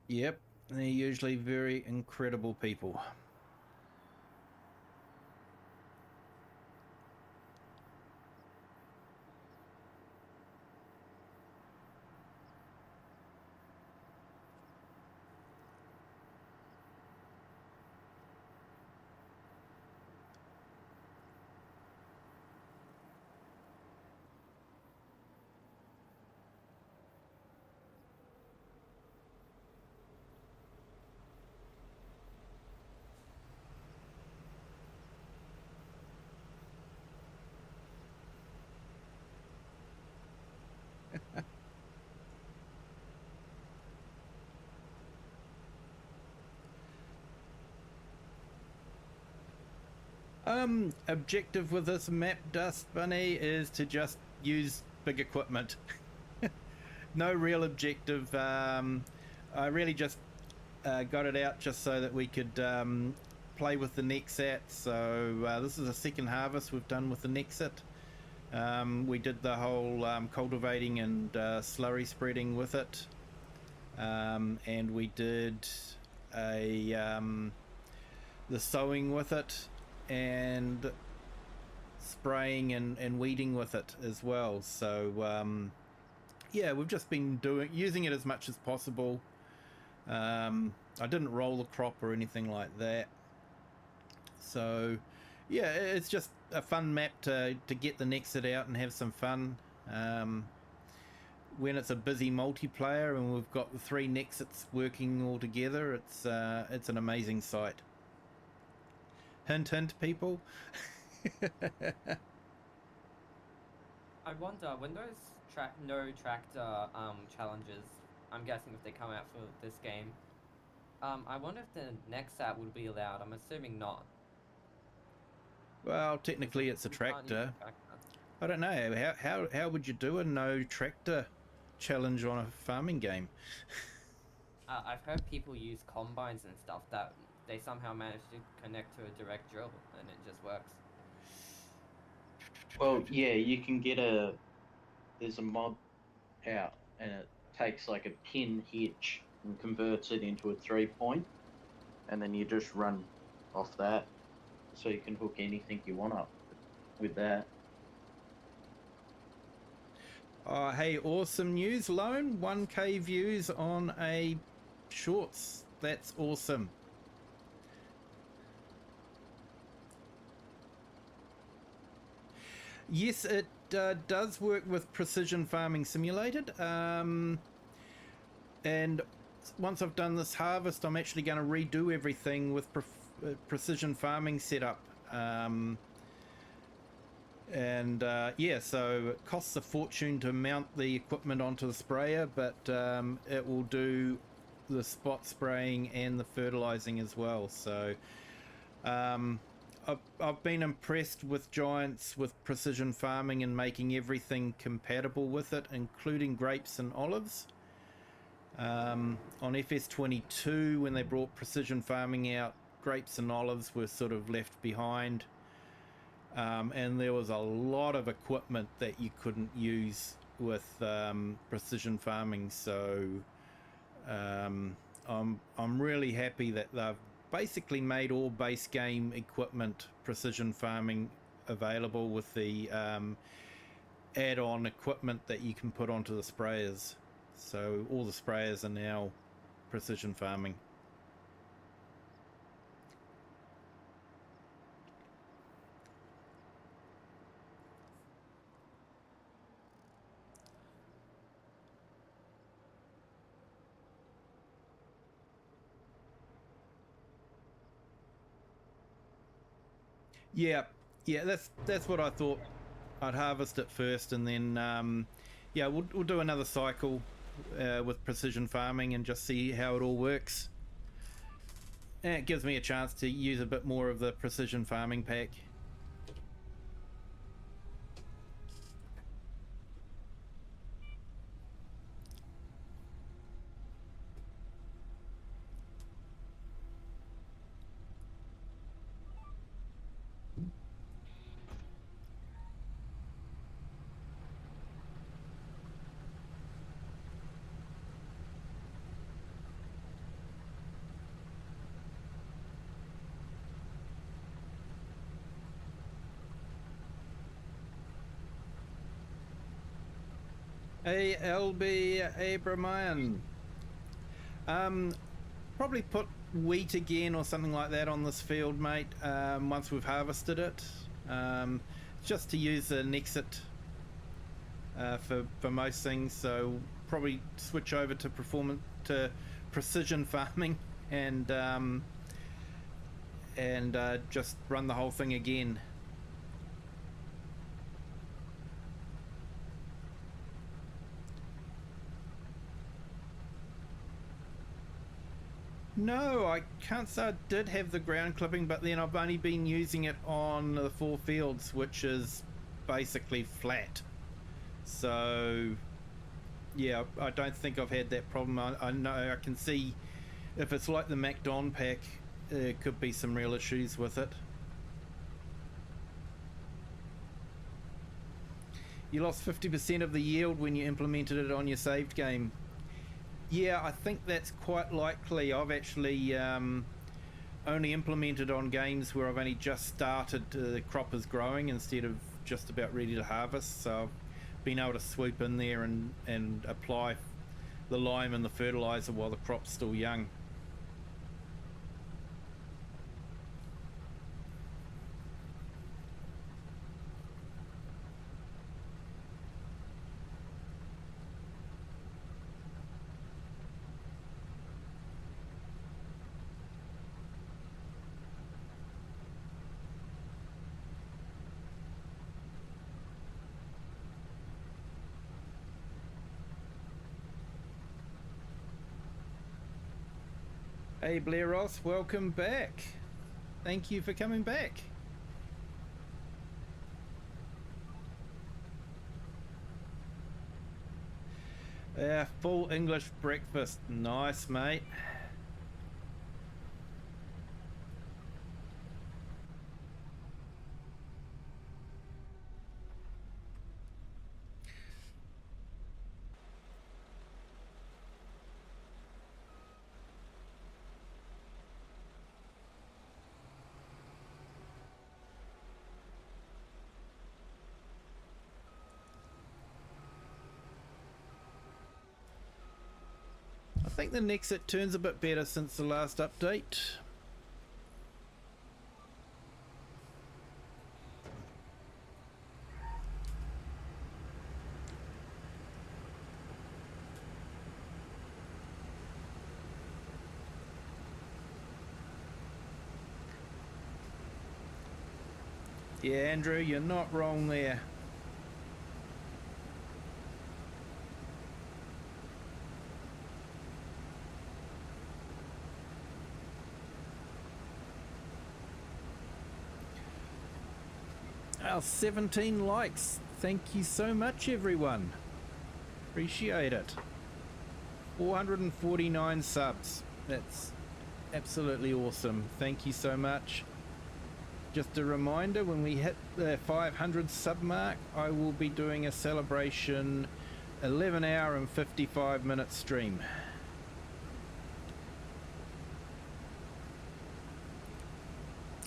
Yep, they're usually very incredible people. Objective with this map, Dust Bunny, is to just use big equipment. No real objective. I really just got it out just so that we could play with the NEXAT. So this is the second harvest we've done with the NEXAT. We did the whole cultivating and slurry spreading with it. And we did the sowing with it, and spraying and weeding with it as well. So yeah, we've just been using it as much as possible. I didn't roll the crop or anything like that. So yeah, it's just a fun map to get the NEXAT out and have some fun. When it's a busy multiplayer and we've got the 3 NEXATs working all together, it's an amazing sight. Hint, hint, people.
I wonder, when those no tractor challenges, I'm guessing if they come out for this game, I wonder if the NEXAT would be allowed. I'm assuming not.
Well, technically it's a
You can't use
tractor.
a tractor.
I don't know. How would you do a no tractor challenge on a farming game?
I've heard people use combines and stuff that they somehow manage to connect to a direct drill and it just works.
Well, yeah, you can get there's a mod out and it takes like a pin hitch and converts it into a 3-point, and then you just run off that, so you can hook anything you want up with that.
Hey, awesome news, Lone. 1K views on a shorts. That's awesome. Yes, it does work with Precision Farming Simulated. And once I've done this harvest, I'm actually going to redo everything with Precision Farming setup. Yeah, so it costs a fortune to mount the equipment onto the sprayer, but it will do the spot spraying and the fertilizing as well. So I've been impressed with Giants with precision farming and making everything compatible with it, including grapes and olives. On FS22, when they brought precision farming out, grapes and olives were sort of left behind. And there was a lot of equipment that you couldn't use with precision farming. So I'm really happy that they've basically made all base game equipment precision farming available with the add-on equipment that you can put onto the sprayers. So all the sprayers are now precision farming. Yeah, that's what I thought. I'd harvest it first, and then yeah, we'll do another cycle with precision farming and just see how it all works. And it gives me a chance to use a bit more of the precision farming pack. LB Abramian. Probably put wheat again or something like that on this field, mate, once we've harvested it. Just to use the NEXAT for most things, so probably switch over to precision farming and just run the whole thing again. No, I can't say I did have the ground clipping, but then I've only been using it on the FourFields, which is basically flat. So yeah, I don't think I've had that problem. I know I can see if it's like the MacDon pack, there could be some real issues with it. You lost 50% of the yield when you implemented it on your saved game. Yeah, I think that's quite likely. I've actually only implemented on games where I've only just started, the crop is growing instead of just about ready to harvest. So I've been able to swoop in there and apply the lime and the fertilizer while the crop's still young. Hey Blair Ross, welcome back. Thank you for coming back. Full English breakfast. Nice, mate. I think the NEXAT turns a bit better since the last update. Yeah, Andrew, you're not wrong there. Our 17 likes. Thank you so much, everyone. Appreciate it. 449 subs. That's absolutely awesome. Thank you so much. Just a reminder, when we hit the 500 sub mark, I will be doing a celebration 11 hour and 55 minute stream.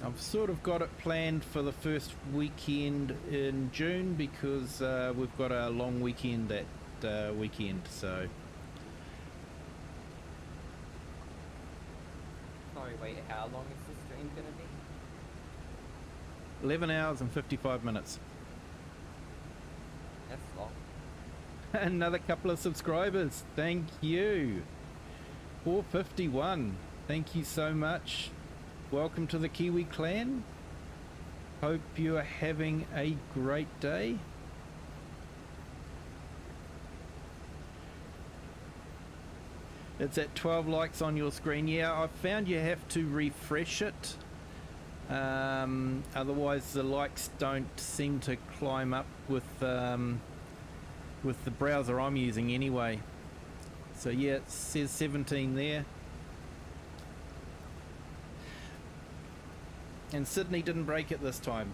I've sort of got it planned for the first weekend in June because we've got a long weekend that weekend, so.
Sorry, wait, how long is the stream gonna be?
11 hours and 55 minutes.
That's long.
Another couple of subscribers. Thank you. 451. Thank you so much. Welcome to the Kiwi clan. Hope you are having a great day. It's at 12 likes on your screen. Yeah, I've found you have to refresh it. Otherwise the likes don't seem to climb up with the browser I'm using anyway. So yeah, it says 17 there. And Sydney didn't break it this time.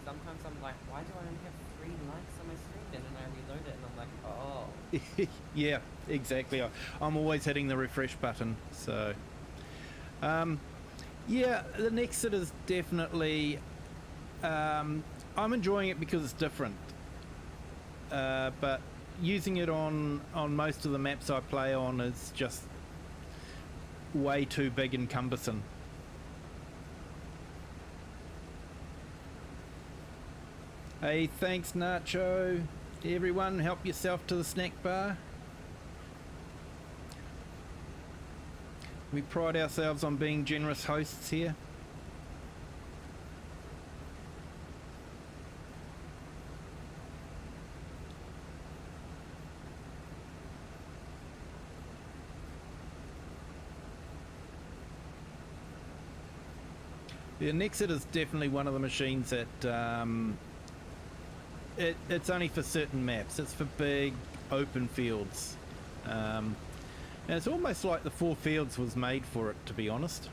Sometimes I'm like, why do I only have 3 likes on my stream? And then I reload it and I'm like, oh.
Yeah, exactly. I'm always hitting the refresh button. So, yeah, the NEXAT is definitely. I'm enjoying it because it's different. But using it on most of the maps I play on is just way too big and cumbersome. Hey, thanks Nacho. Everyone, help yourself to the snack bar. We pride ourselves on being generous hosts here. The NEXAT is definitely one of the machines that it's only for certain maps. It's for big open fields, and it's almost like the FourFields was made for it, to be honest.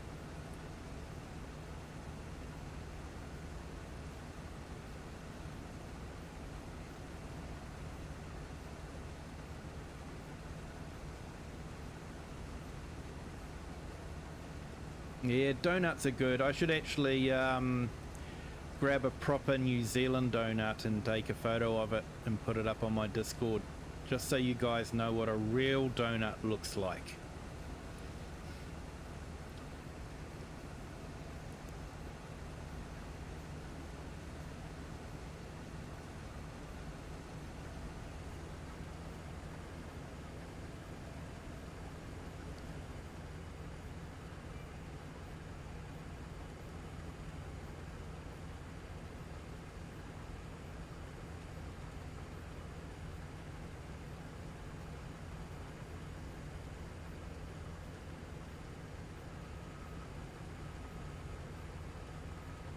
Yeah, donuts are good. I should actually grab a proper New Zealand donut and take a photo of it and put it up on my Discord, just so you guys know what a real donut looks like.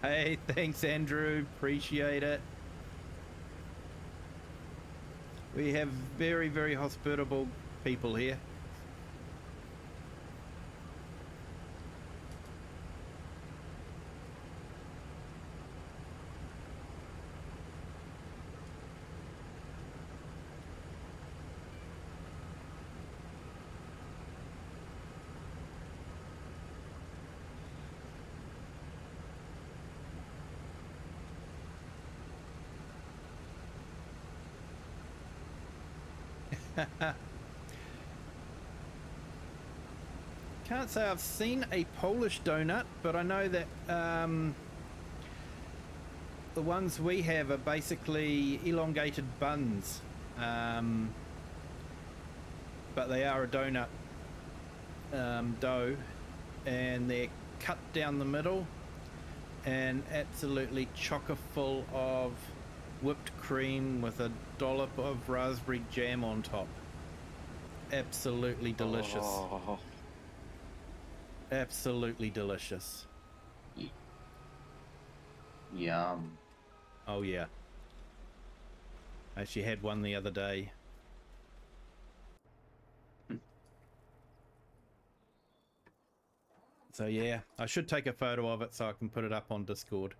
Hey, thanks, Andrew. Appreciate it. We have very, very hospitable people here. Can't say I've seen a Polish donut, but I know that the ones we have are basically elongated buns, but they are a donut dough, and they're cut down the middle and absolutely chocker full of whipped cream with a dollop of raspberry jam on top. Absolutely delicious.
Oh,
Absolutely delicious.
yum.
Oh yeah. I actually had one the other day. So yeah, I should take a photo of it so I can put it up on Discord.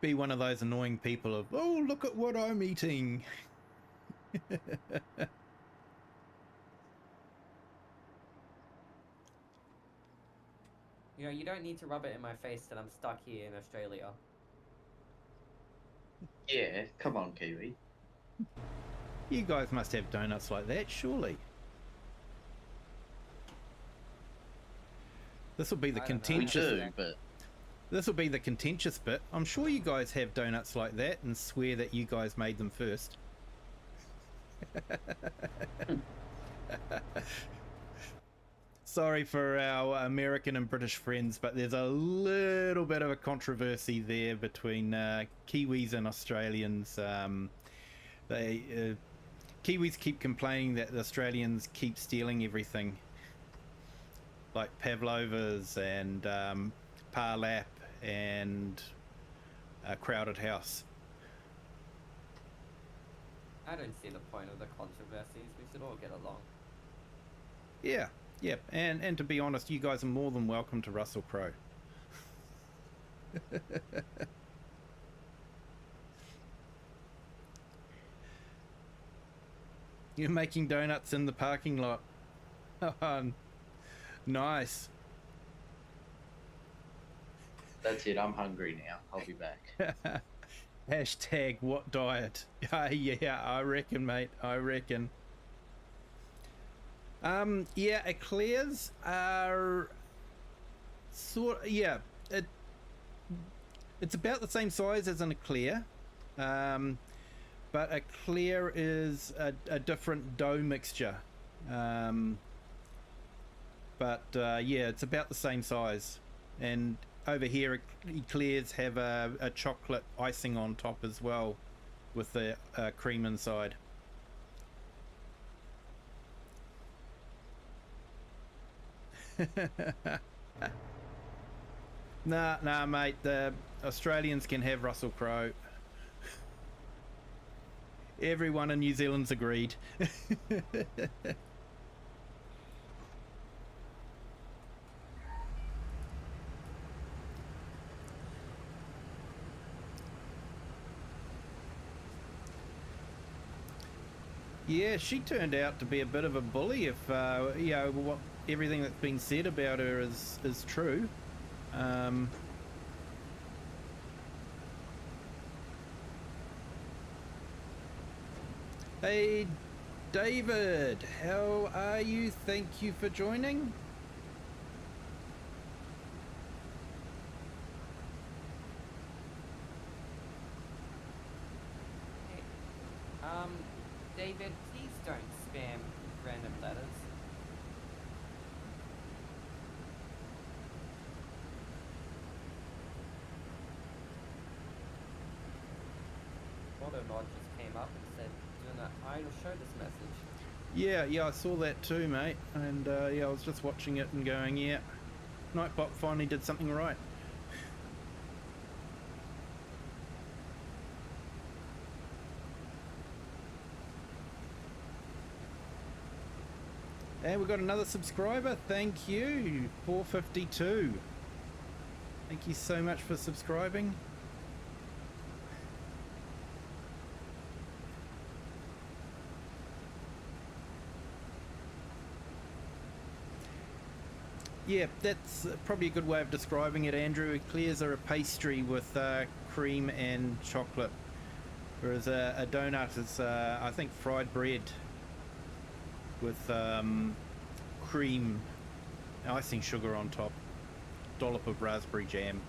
Be one of those annoying people of, oh, look at what I'm eating.
You know, you don't need to rub it in my face that I'm stuck here in Australia.
Yeah, come on, Kiwi.
You guys must have donuts like that, surely. This will be the
I don't know.
We
contentious.
do, but
This will be the contentious bit. I'm sure you guys have donuts like that and swear that you guys made them first. Sorry for our American and British friends, but there's a little bit of a controversy there between Kiwis and Australians. Kiwis keep complaining that the Australians keep stealing everything, like pavlovas and parlap and a crowded house.
I don't see the point of the controversies. We should all get along.
Yeah, yeah, and to be honest, you guys are more than welcome to Russell Crowe. You're making donuts in the parking lot. Nice.
that's it. I'm hungry now. I'll be back.
Hashtag what diet? Yeah, I reckon, mate. I reckon. Yeah, eclairs are yeah. It's about the same size as an eclair, but eclair is a different dough mixture. But yeah, it's about the same size, and over here eclairs have a chocolate icing on top as well with the cream inside. Nah, mate, the Australians can have Russell Crowe. Everyone in New Zealand's agreed. Yeah, she turned out to be a bit of a bully. If you know, what everything that's been said about her is true. Hey, David, how are you? Thank you for joining.
Hey, David, please don't spam random letters. Autolog just came up and said, do not idle show this message.
Yeah, I saw that too, mate. And yeah, I was just watching it and going, yeah. Nightbot finally did something right. And we've got another subscriber. Thank you, 452. Thank you so much for subscribing. Yeah, that's probably a good way of describing it, Andrew. Eclairs are a pastry with cream and chocolate, whereas a donut is, I think, fried bread with cream, icing sugar on top, dollop of raspberry jam.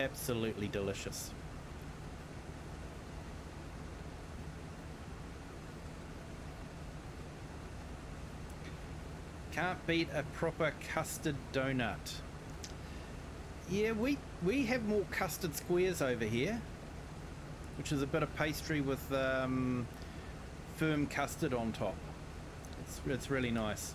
Absolutely delicious. Can't beat a proper custard donut. Yeah, we have more custard squares over here, which is a bit of pastry with firm custard on top. It's really nice.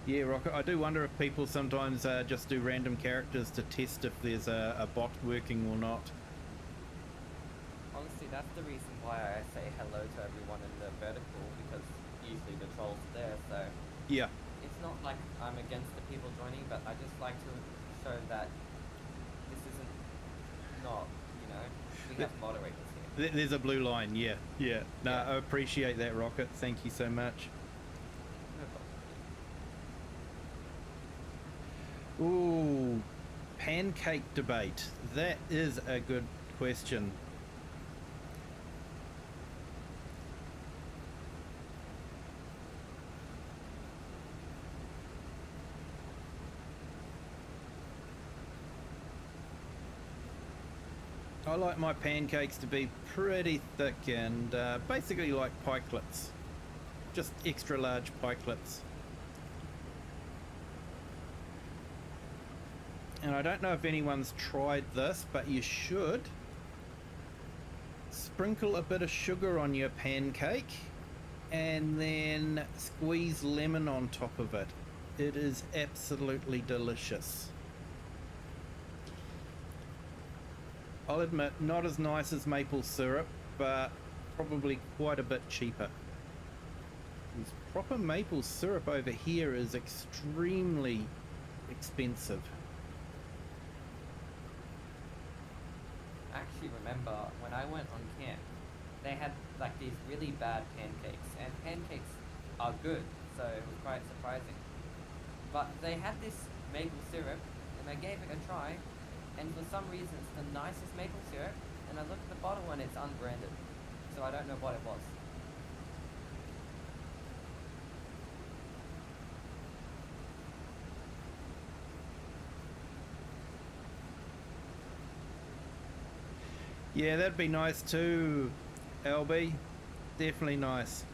Yeah, Rocket, I do wonder if people sometimes just do random characters to test if there's a bot working or not.
Honestly, that's the reason why I say hello to everyone in the vertical, because usually the troll's there, so...
Yeah.
It's not like I'm against the people joining, but I just like to show that this isn't not, you know, we have moderators here.
There's a blue line, yeah. Yeah. No,
Yeah.
I appreciate that, Rocket. Thank you so much.
No problem.
Ooh, pancake debate. That is a good question. I like my pancakes to be pretty thick and basically like pikelets. Just extra large pikelets. And I don't know if anyone's tried this, but you should. Sprinkle a bit of sugar on your pancake and then squeeze lemon on top of it. It is absolutely delicious. I'll admit, not as nice as maple syrup, but probably quite a bit cheaper. This proper maple syrup over here is extremely expensive.
I actually remember when I went on camp, they had like these really bad pancakes, and pancakes are good, so it was quite surprising. But they had this maple syrup, and I gave it a try, and for some reason it's the nicest maple syrup, and I looked at the bottle and it's unbranded, so I don't know what it was.
Yeah, that'd be nice too, LB. Definitely nice.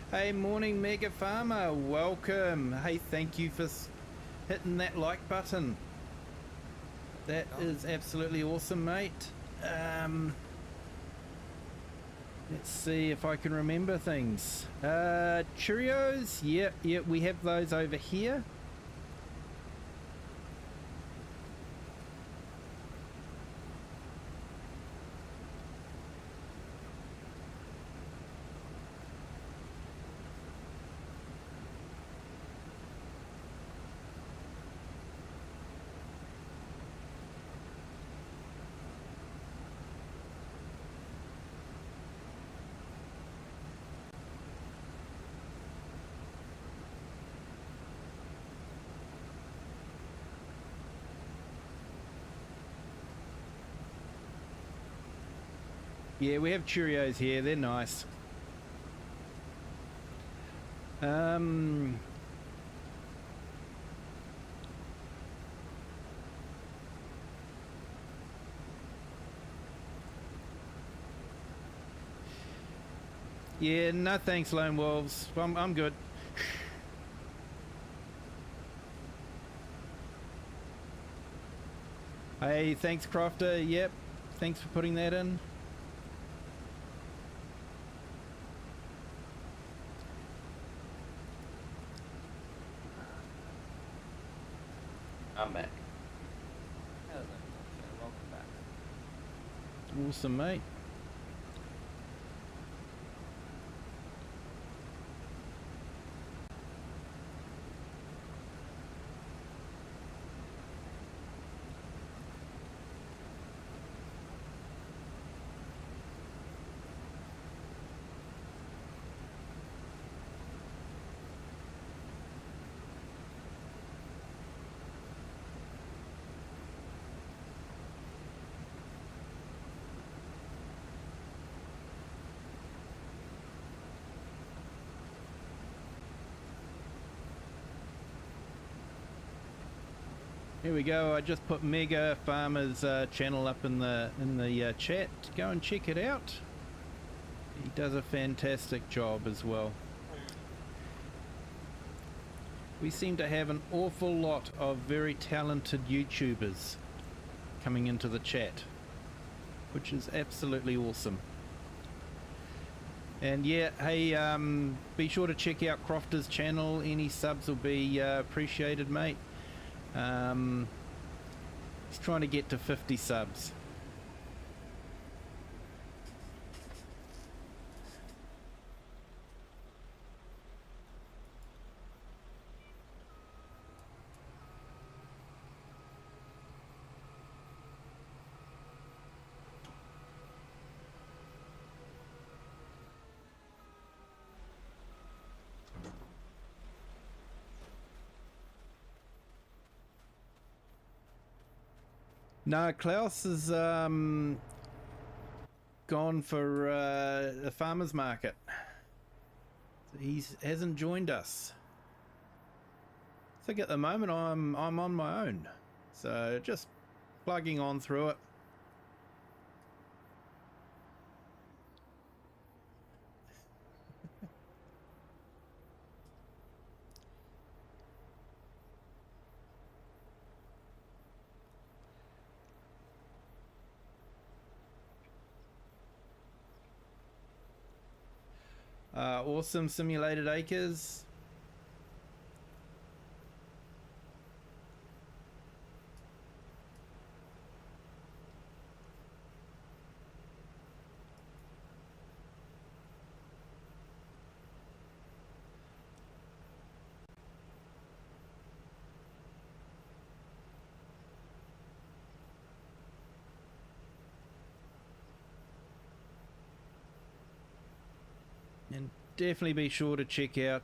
Hey, morning Mega Farmer, welcome. Hey, thank you for hitting that like button. That is absolutely awesome, mate. Let's see if I can remember things. Cheerios, yep, we have those over here. Yeah, we have Cheerios here. They're nice. Yeah, no thanks, Lone Wolves. I'm good. Hey, thanks, Crofter. Yep, thanks for putting that in.
I'm back.
Hello, Crofter. Welcome back.
Awesome, mate. Here we go. I just put Mega Farmer's channel up in the chat. Go and check it out. He does a fantastic job as well. We seem to have an awful lot of very talented YouTubers coming into the chat, which is absolutely awesome. And yeah, hey, be sure to check out Crofter's channel. Any subs will be appreciated, mate. He's trying to get to 50 subs. No, Klaus is gone for the farmers market. He hasn't joined us. I think at the moment I'm on my own, so just plugging on through it. Awesome Simulated Acres. And definitely be sure to check out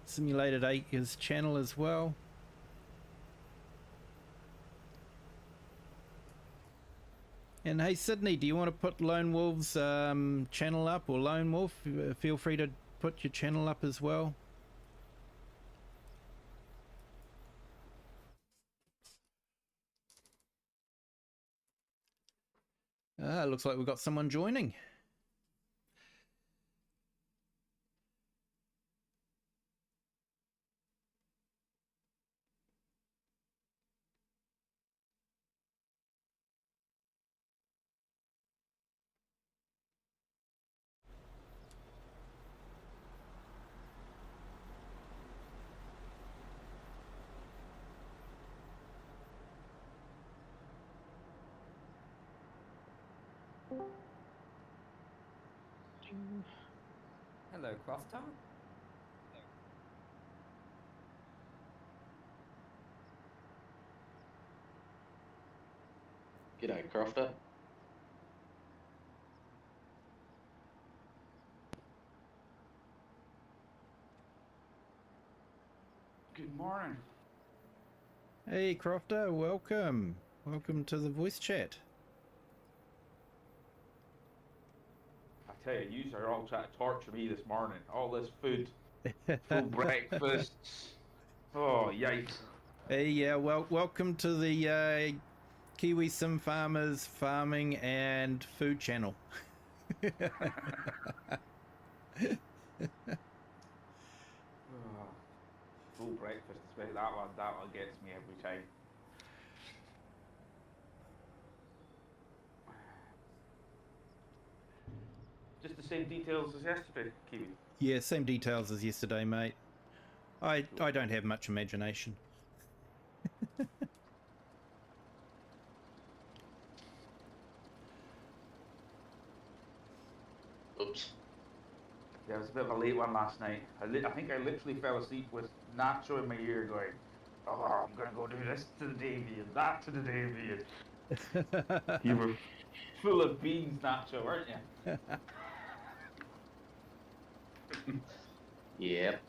Simulated Acres channel as well. And hey Sydney, do you want to put Lone Wolf's channel up, or Lone Wolf? Feel free to put your channel up as well. Looks like we've got someone joining.
Hello, Crofter.
G'day, Crofter.
Good morning.
Hey Crofter, welcome. Welcome to the voice chat.
I tell you, you are all trying to torture me this morning. All this food, full breakfasts. Oh, yikes.
Hey, yeah, well, welcome to the Kiwi Sim Farmers Farming and Food Channel.
Full breakfast. It's honestly, that one gets me every time. Just the same details as yesterday, Kiwi.
Yeah, same details as yesterday, mate. I don't have much imagination.
Oops.
Yeah, it was a bit of a late one last night. I think I literally fell asleep with Nacho in my ear going, oh, I'm gonna go do this to the Davy and that to the Davy. And you were full of beans, Nacho, weren't you?
Yep.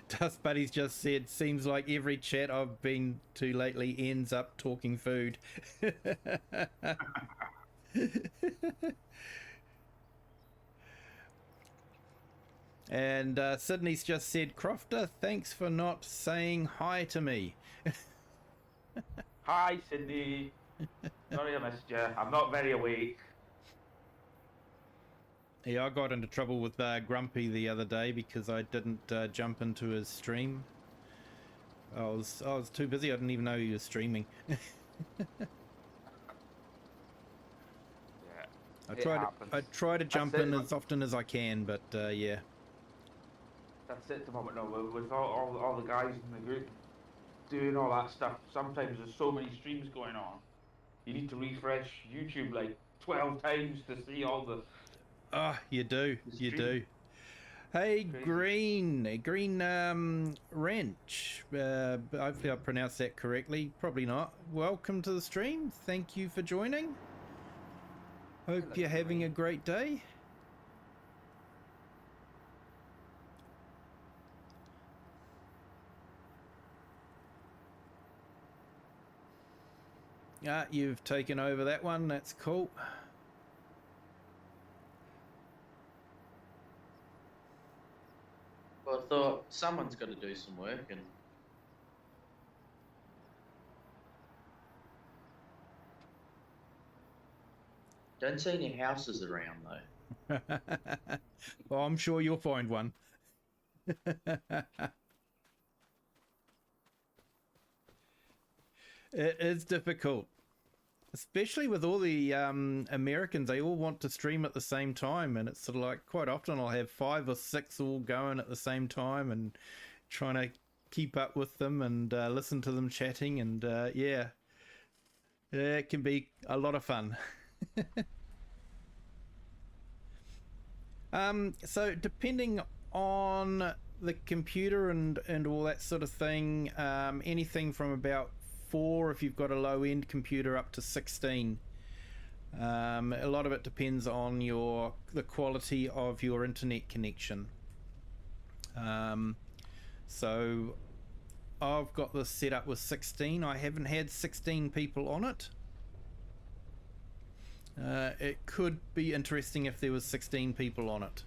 Dust Buddies just said, seems like every chat I've been to lately ends up talking food. And Sydney's just said, Crofter, thanks for not saying hi to me.
Hi, Sydney. Sorry I missed you. I'm not very awake.
Yeah, I got into trouble with Grumpy the other day because I didn't jump into his stream. I was too busy. I didn't even know he was streaming.
Yeah.
I try to jump
That's
in
it.
as often as I can, but yeah.
That's it at the moment, no. With all the guys in the group doing all that stuff, sometimes there's so many streams going on. You need to refresh YouTube like 12 times to see all the...
Oh, you do.
The
You
stream.
do. Hey,
Crazy.
Green Wrench. Hopefully I pronounced that correctly. Probably not. Welcome to the stream. Thank you for joining. Hope
Hello,
you're having
Green.
a great day. You've taken over that one. That's cool.
Well, I thought someone's got to do some work, and don't see any houses around though.
Well, I'm sure you'll find one. It is difficult, especially with all the Americans. They all want to stream at the same time, and it's sort of like quite often I'll have 5 or 6 all going at the same time and trying to keep up with them and listen to them chatting, and yeah, it can be a lot of fun. So depending on the computer and all that sort of thing, anything from about 4 if you've got a low end computer up to 16. A lot of it depends on the quality of your internet connection. So I've got this set up with 16. I haven't had 16 people on it. It could be interesting if there was 16 people on it.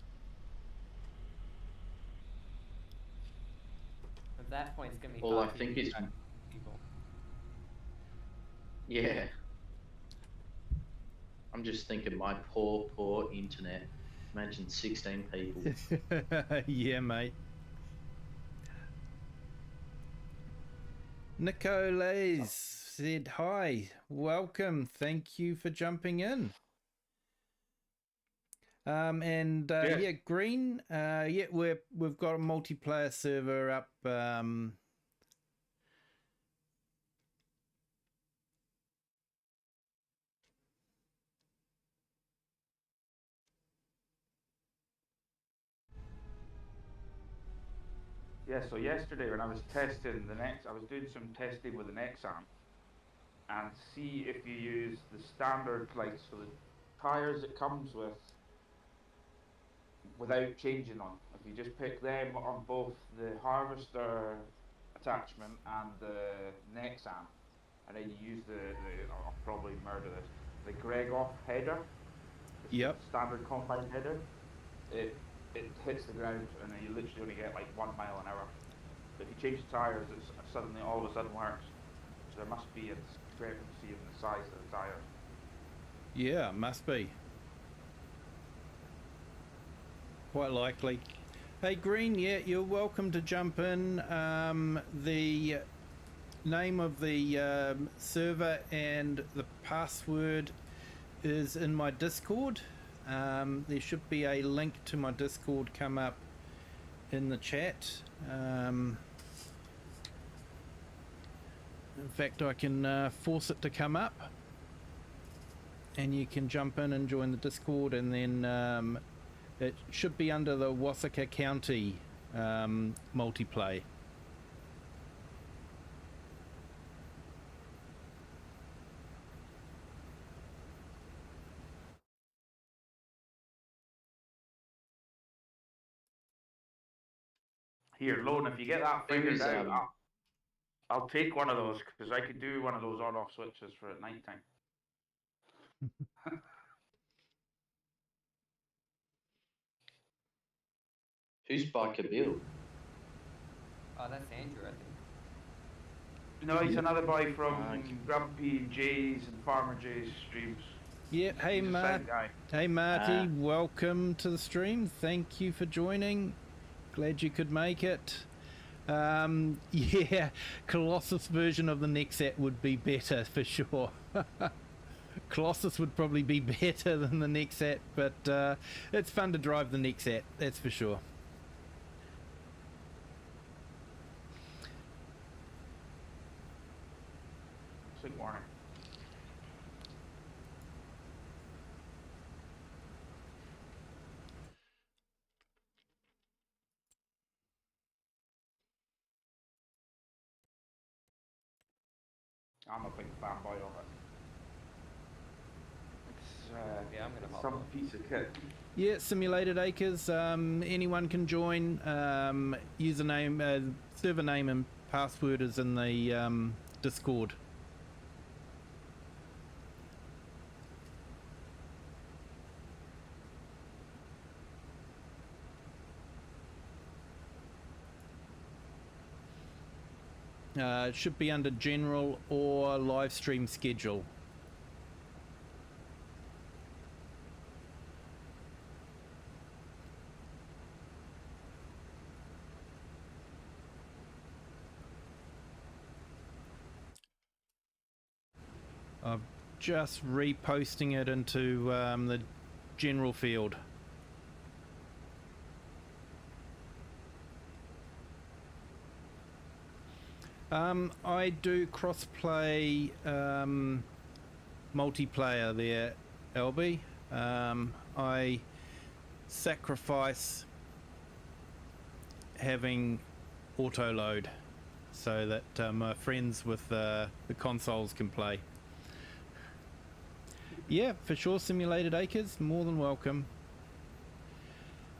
At that point, it's gonna be
All I
hard for
think
you to
is-
track people.
Yeah. I'm just thinking my poor internet. Imagine 16 people.
Yeah, mate. Nicolas said hi, welcome, thank you for jumping in. And
Yes.
yeah, Green, yeah, we've got a multiplayer server up.
Yeah, so yesterday when I was testing I was doing some testing with the NEXAT and see if you use the standard, like, so the tires it comes with without changing them. If you just pick them on both the harvester attachment and the NEXAT, and then you use I'll probably murder this, the Gregoff header, the
Yep.
standard combine header, it hits the ground and then you literally only get like 1 mile an hour. But if you change the tires, it suddenly all of a sudden works. So there must be a discrepancy in the size of the tires.
Yeah, must be. quite likely. Hey, Green, yeah, you're welcome to jump in. The name of the server and the password is in my Discord. There should be a link to my Discord come up in the chat. In fact, I can force it to come up, and you can jump in and join the Discord, and then it should be under the Wasaka County multiplay.
Here, Lone, if you get that
There
figured
is,
out, I'll take one of those because I could do one of those on-off switches for at night time.
Who's Biker Bill?
Oh, that's Andrew, I think.
No, he's another boy from
Okay.
Grumpy and Jay's and Farmer Jay's streams.
Yeah, hey
He's a
Mart.
sound guy.
Hey Marty, welcome to the stream. Thank you for joining. Glad you could make it. Yeah, Colossus version of the NEXAT would be better for sure. Colossus would probably be better than the NEXAT, but it's fun to drive the NEXAT, that's for sure.
Good morning. I'm a big fanboy of it. It's,
Yeah, I'm gonna
it's
hop
some
on.
piece of kit.
Yeah, Simulated Acres, anyone can join. Username, server name and password is in the Discord. It should be under general or live stream schedule. I'm just reposting it into the general field. I do cross-play multiplayer there, LB. I sacrifice having auto load so that my friends with the consoles can play. Yeah, for sure, Simulated Acres, more than welcome.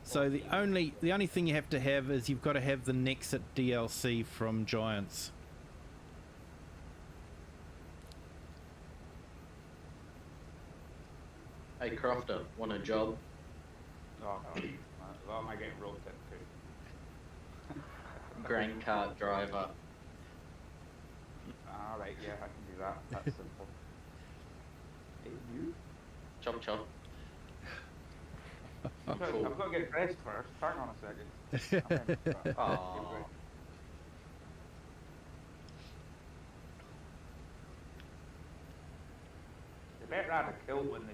So the only thing you have to have is you've got to have the NEXAT DLC from Giants.
Hey Crofter, want a job?
Oh, no. That might get roped into.
Grain cart driver.
Alright, yeah, I can do that. That's simple. Hey, you?
Chop chop.
I've got to get dressed first. Hang on a second.
Aww.
They better add a kilt when they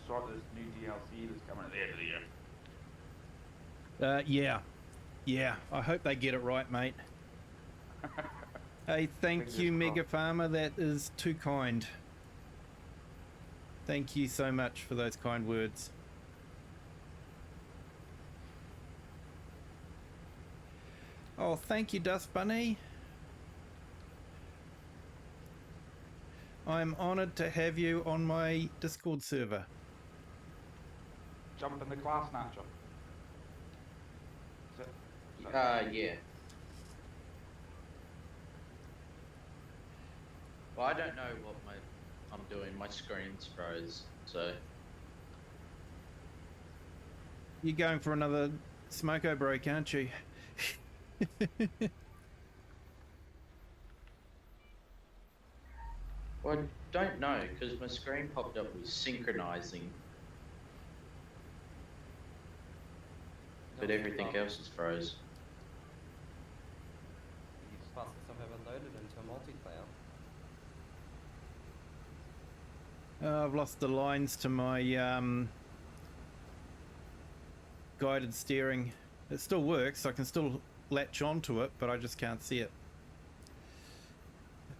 sort this new DLC that's coming at the end of the year.
Yeah, I hope they get it right, mate. Hey, thank
Fingers
you,
crossed.
Mega Farmer. That is too kind. Thank you so much for those kind words. Oh, thank you, Dust Bunny. I'm honored to have you on my Discord server.
Jump in the class, Nacho. Is it?
Yeah. Well, I don't know what I'm doing. My screen's froze, so.
You're going for another smoko break, aren't you?
Well, I don't know, because my screen popped up with synchronizing. but everything else is froze.
It's the fastest I've ever loaded into a multiplayer.
I've lost the lines to my guided steering. It still works. I can still latch onto it, but I just can't see it.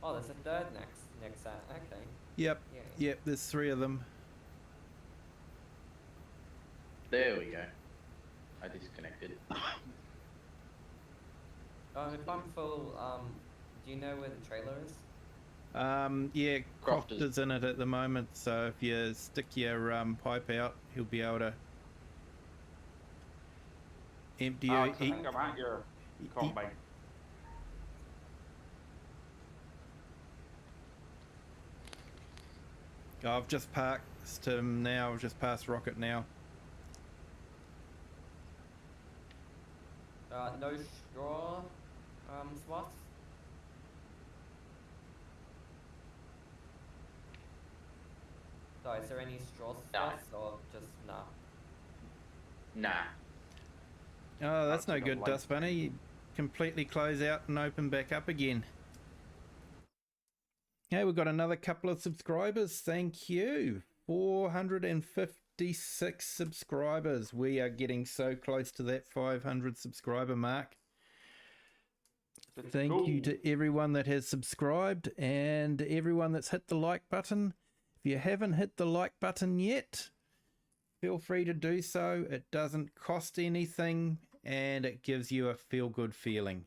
Oh, there's a third NEXAT. Okay.
Yep.
Yeah.
Yep. There's 3 of them.
There we go. I disconnected.
If I'm full, do you know where the trailer is?
Yeah, Croft
Croft
is in it at the moment, so if you stick your pipe out, he'll be able to empty you.
Alex, I think I'm at your combine.
I've just passed him now. I've just passed Rocket now.
No straw, swaths? So is there any straw swaths or just nah?
Nah.
Oh, that's no
Actually,
good,
don't like
Dust Bunny. Completely close out and open back up again. Hey, we've got another couple of subscribers. Thank you. 456 subscribers. We are getting so close to that 500 subscriber mark. Thank you to everyone that has subscribed and everyone that's hit the like button. If you haven't hit the like button yet, feel free to do so. It doesn't cost anything and it gives you a feel-good feeling.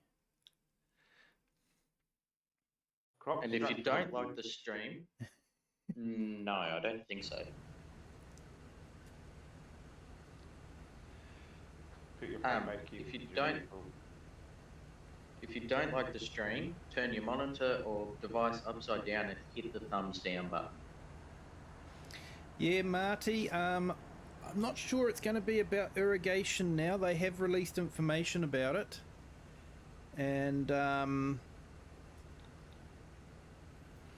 And if you don't like the stream, no, I don't think so.
Put your
If you don't like the stream, turn your monitor or device upside down and hit the thumbs down button.
Yeah, Marty, I'm not sure it's going to be about irrigation now. They have released information about it. And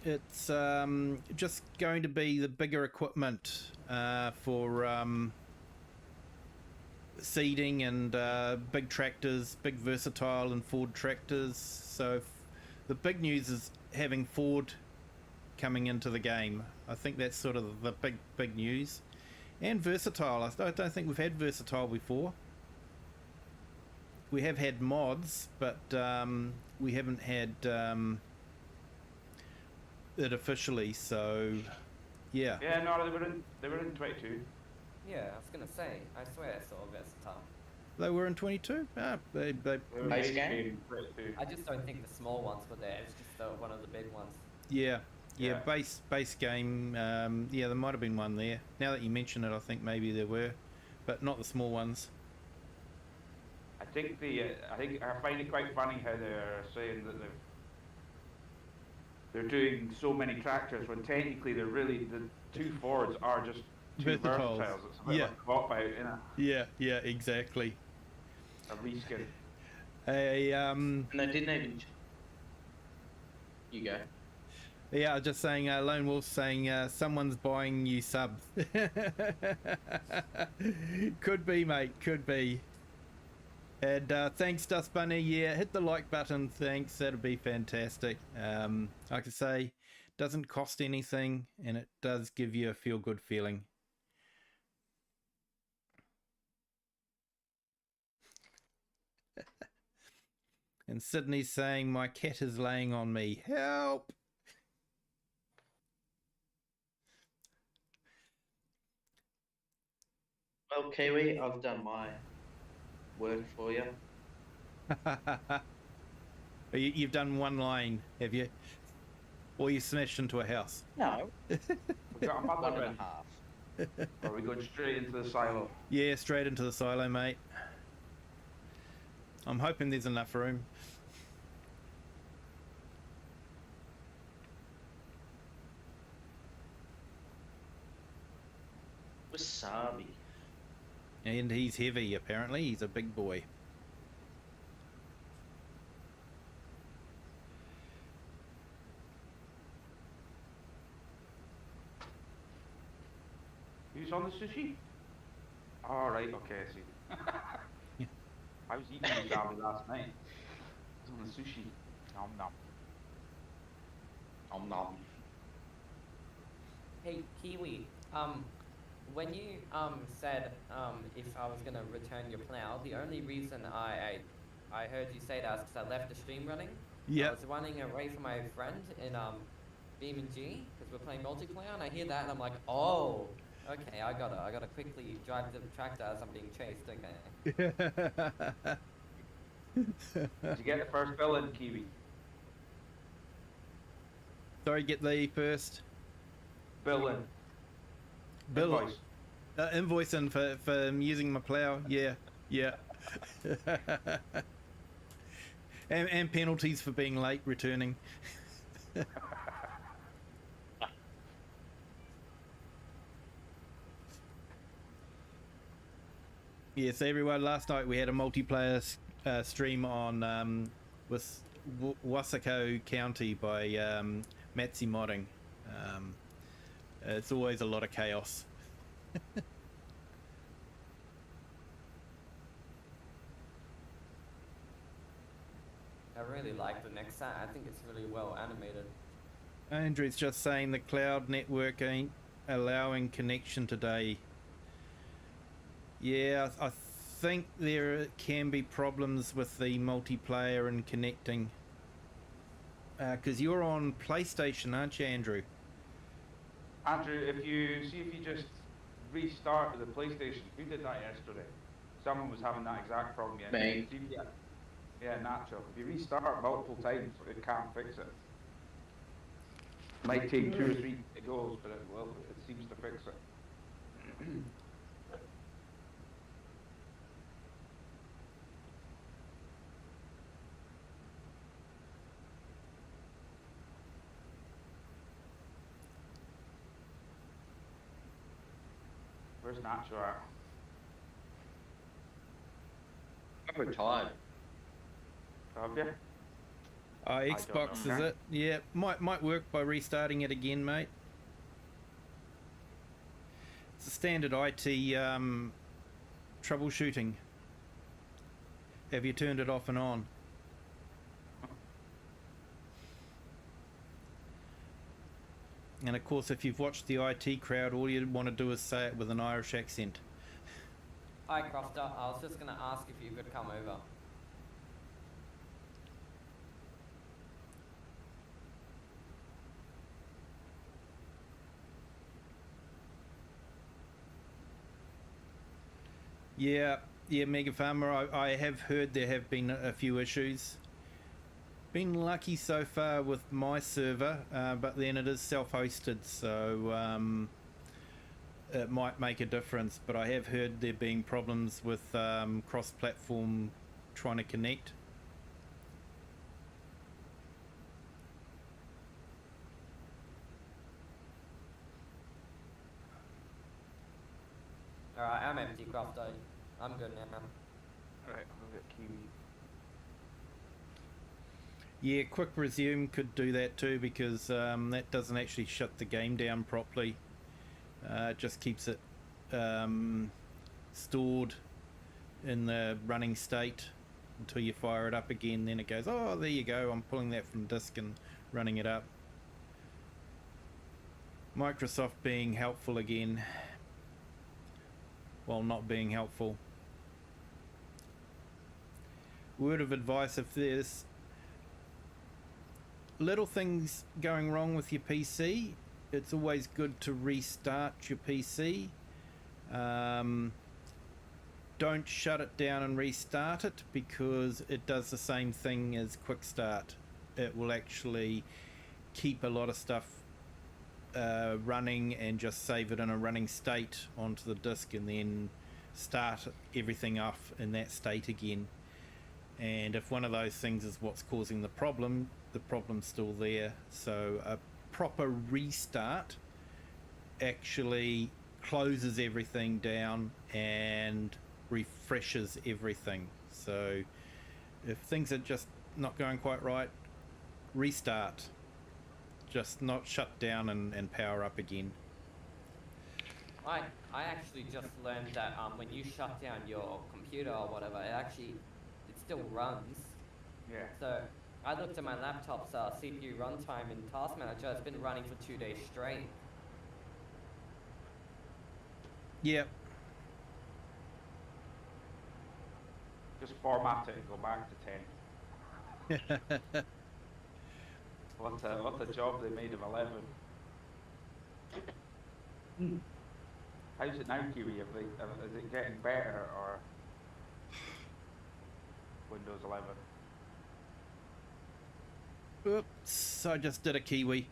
it's just going to be the bigger equipment for seeding and big tractors, big Versatile and Ford tractors. So the big news is having Ford coming into the game. I think that's sort of the big news. And Versatile. I don't think we've had Versatile before. We have had mods, but we haven't had it officially. So yeah.
Yeah, no, they were in 22.
Yeah, I was gonna say, I swear I saw Versatile.
They were in 22. They
They were
Base
in
game?
22.
I just don't think the small ones were there. It's just one of the big ones.
yeah.
Yeah.
Base game. Yeah, there might have been one there. Now that you mention it, I think maybe there were, but not the small ones.
I find it quite funny how they're saying that they're doing so many tractors when technically they're really the 2 Fords are just 2
Versatiles.
Versatiles. It's a bit
Yeah.
of a cop out, you know,
Yeah, exactly.
a reskin.
And they didn't even... You go.
Yeah, just saying, Lone Wolf saying someone's buying you subs. Could be, mate, could be. And thanks, Dust Bunny. Yeah, hit the like button. Thanks, that'd be fantastic. Like I say, doesn't cost anything, and it does give you a feel-good feeling. And Sydney's saying, my cat is laying on me. Help!
Well, Kiwi, I've done my work for you.
You've done one line, have you? Or you smashed into a house?
No,
We've got a mother
1.5.
Or are we going straight into the silo?
Yeah, straight into the silo, mate. I'm hoping there's enough room.
Wasabi.
And he's heavy, apparently. He's a big boy.
Who's on the sushi? All right, okay, I see. I was eating wasabi last night. It was on the sushi. Nom nom. Nom nom.
Hey, Kiwi. When you said if I was gonna return your plow, the only reason I heard you say that is because I left the stream running. I
Yep.
was running away from my friend in Beam and G because we're playing multiplayer, and I hear that and I'm like, oh, okay, I gotta quickly drive the tractor as I'm being chased. Okay.
Did you get the first bill in, Kiwi?
Sorry, get the first
Bill in.
bill.
Invoice.
Invoice in for using my plow. Yeah, yeah. and penalties for being late returning. Yes, everyone. Last night we had a multiplayer stream on with Wasako County by Matsi Modding. It's always a lot of chaos.
I really like the NEXAT. I think it's really well animated.
Andrew's just saying the cloud network ain't allowing connection today. Yeah, I think there can be problems with the multiplayer and connecting. Because you're on PlayStation, aren't you, Andrew?
Andrew, if you just restart the PlayStation, who did that yesterday? Someone was having that exact problem yesterday.
Me.
Yeah, Nacho. If you restart multiple times, it can't fix it. Might take 2 or 3 goes, but it seems to fix it. Where's Nacho at?
I'm retired.
Have you?
Xbox
don't know.
is it? Yeah, might work by restarting it again, mate. It's a standard IT troubleshooting. Have you turned it off and on? And of course, if you've watched the IT crowd, all you want to do is say it with an Irish accent.
Hi, Crofter. I was just gonna ask if you could come over.
Yeah, Mega Farmer, I have heard there have been a few issues. Been lucky so far with my server, but then it is self-hosted, so it might make a difference. But I have heard there being problems with cross-platform trying to connect.
Alright, I'm empty, Crofter. I'm good now.
Right, I'll get Kiwi.
Yeah, quick resume could do that too, because that doesn't actually shut the game down properly. It just keeps it stored in the running state until you fire it up again. Then it goes, oh, there you go, I'm pulling that from disk and running it up. Microsoft being helpful again, while not being helpful. Word of advice: if there's little things going wrong with your PC, it's always good to restart your PC. Don't shut it down and restart it, because it does the same thing as quick start. It will actually keep a lot of stuff running and just save it in a running state onto the disk, and then start everything off in that state again. And if one of those things is what's causing the problem's still there. So a proper restart actually closes everything down and refreshes everything. So if things are just not going quite right, restart. Just not shut down and power up again.
I actually just learned that when you shut down your computer or whatever, it actually still runs.
Yeah.
So I looked at my laptop's CPU runtime in Task Manager. It's been running for 2 days straight.
Yep.
Just format it and go back to 10. What a job they made of 11. How's it now, Kiwi? Is it getting better or Windows 11?
Oops, I just did a Kiwi.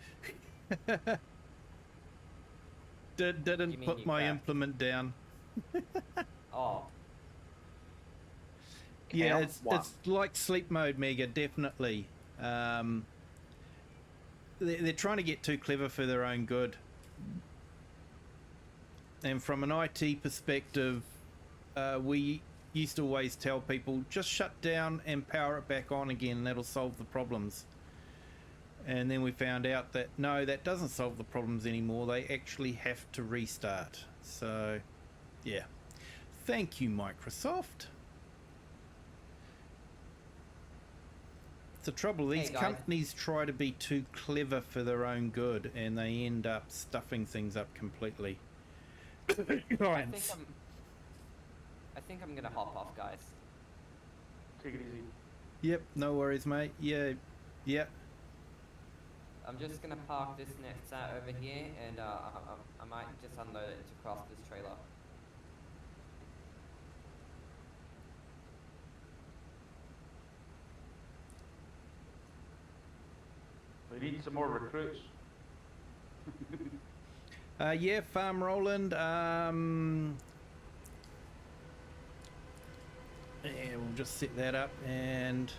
Didn't
You mean
put
you
my
crashed?
implement down.
Oh,
Yeah,
Count
it's
one.
like sleep mode, Mega, definitely. They're trying to get too clever for their own good. And from an IT perspective, we used to always tell people, just shut down and power it back on again, and that'll solve the problems. And then we found out that, no, that doesn't solve the problems anymore. They actually have to restart. So, yeah. Thank you, Microsoft. It's the trouble. These
Hey, guys.
companies try to be too clever for their own good, and they end up stuffing things up completely.
I think I'm gonna hop off, guys.
Take it easy.
Yep, no worries, mate. Yeah, yeah.
I'm just gonna park this NEXAT over here, and I might just unload it to cross this trailer.
We need some more recruits.
Yeah, Farm Roland. Yeah, we'll just set that up, and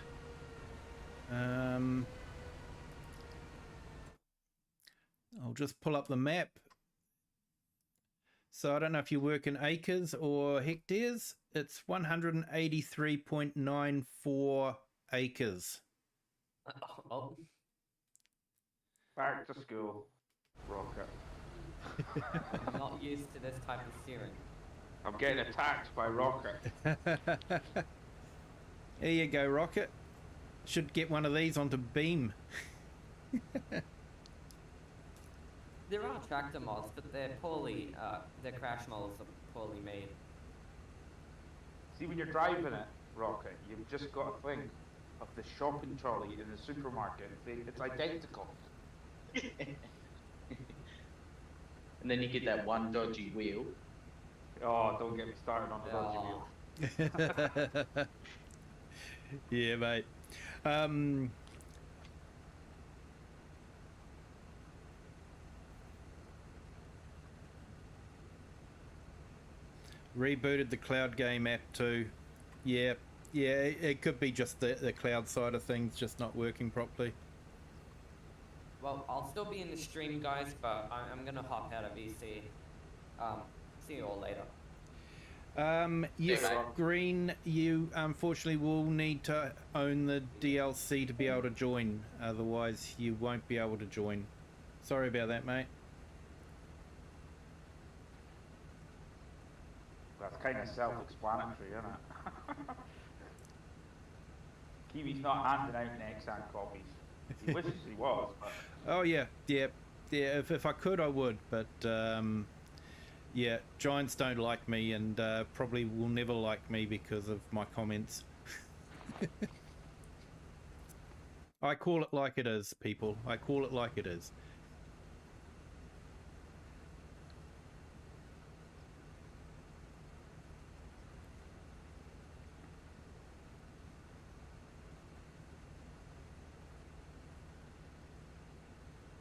I'll just pull up the map. So I don't know if you work in acres or hectares. It's 183.94 acres.
Oh,
Back to school. Rocket.
I'm not used to this type of steering.
I'm getting attacked by Rocket.
There you go, Rocket. Should get one of these onto Beam.
There are tractor mods, but they're poorly, their crash models are poorly made.
See, when you're driving it, Rocket, you've just got to think of the shopping trolley in the supermarket. It's identical.
And then you get that one dodgy wheel.
Oh, don't get me started on the dodgy wheel.
Oh,
Yeah, mate. Rebooted the cloud game app too. Yeah, yeah, it could be just the cloud side of things just not working properly.
well, I'll still be in the stream, guys, but I'm gonna hop out of VC. See you all later.
Yes,
Yeah,
Green, you unfortunately will need to own the DLC to be able to join, otherwise you won't be able to join. Sorry about that, mate.
That's kind of self-explanatory, isn't it? Kiwi's not handing out NEXAT copies. He wishes he was, but
Oh yeah, yeah, yeah. If I could, I would, but yeah, Giants don't like me, and probably will never like me because of my comments. I call it like it is, people. I call it like it is.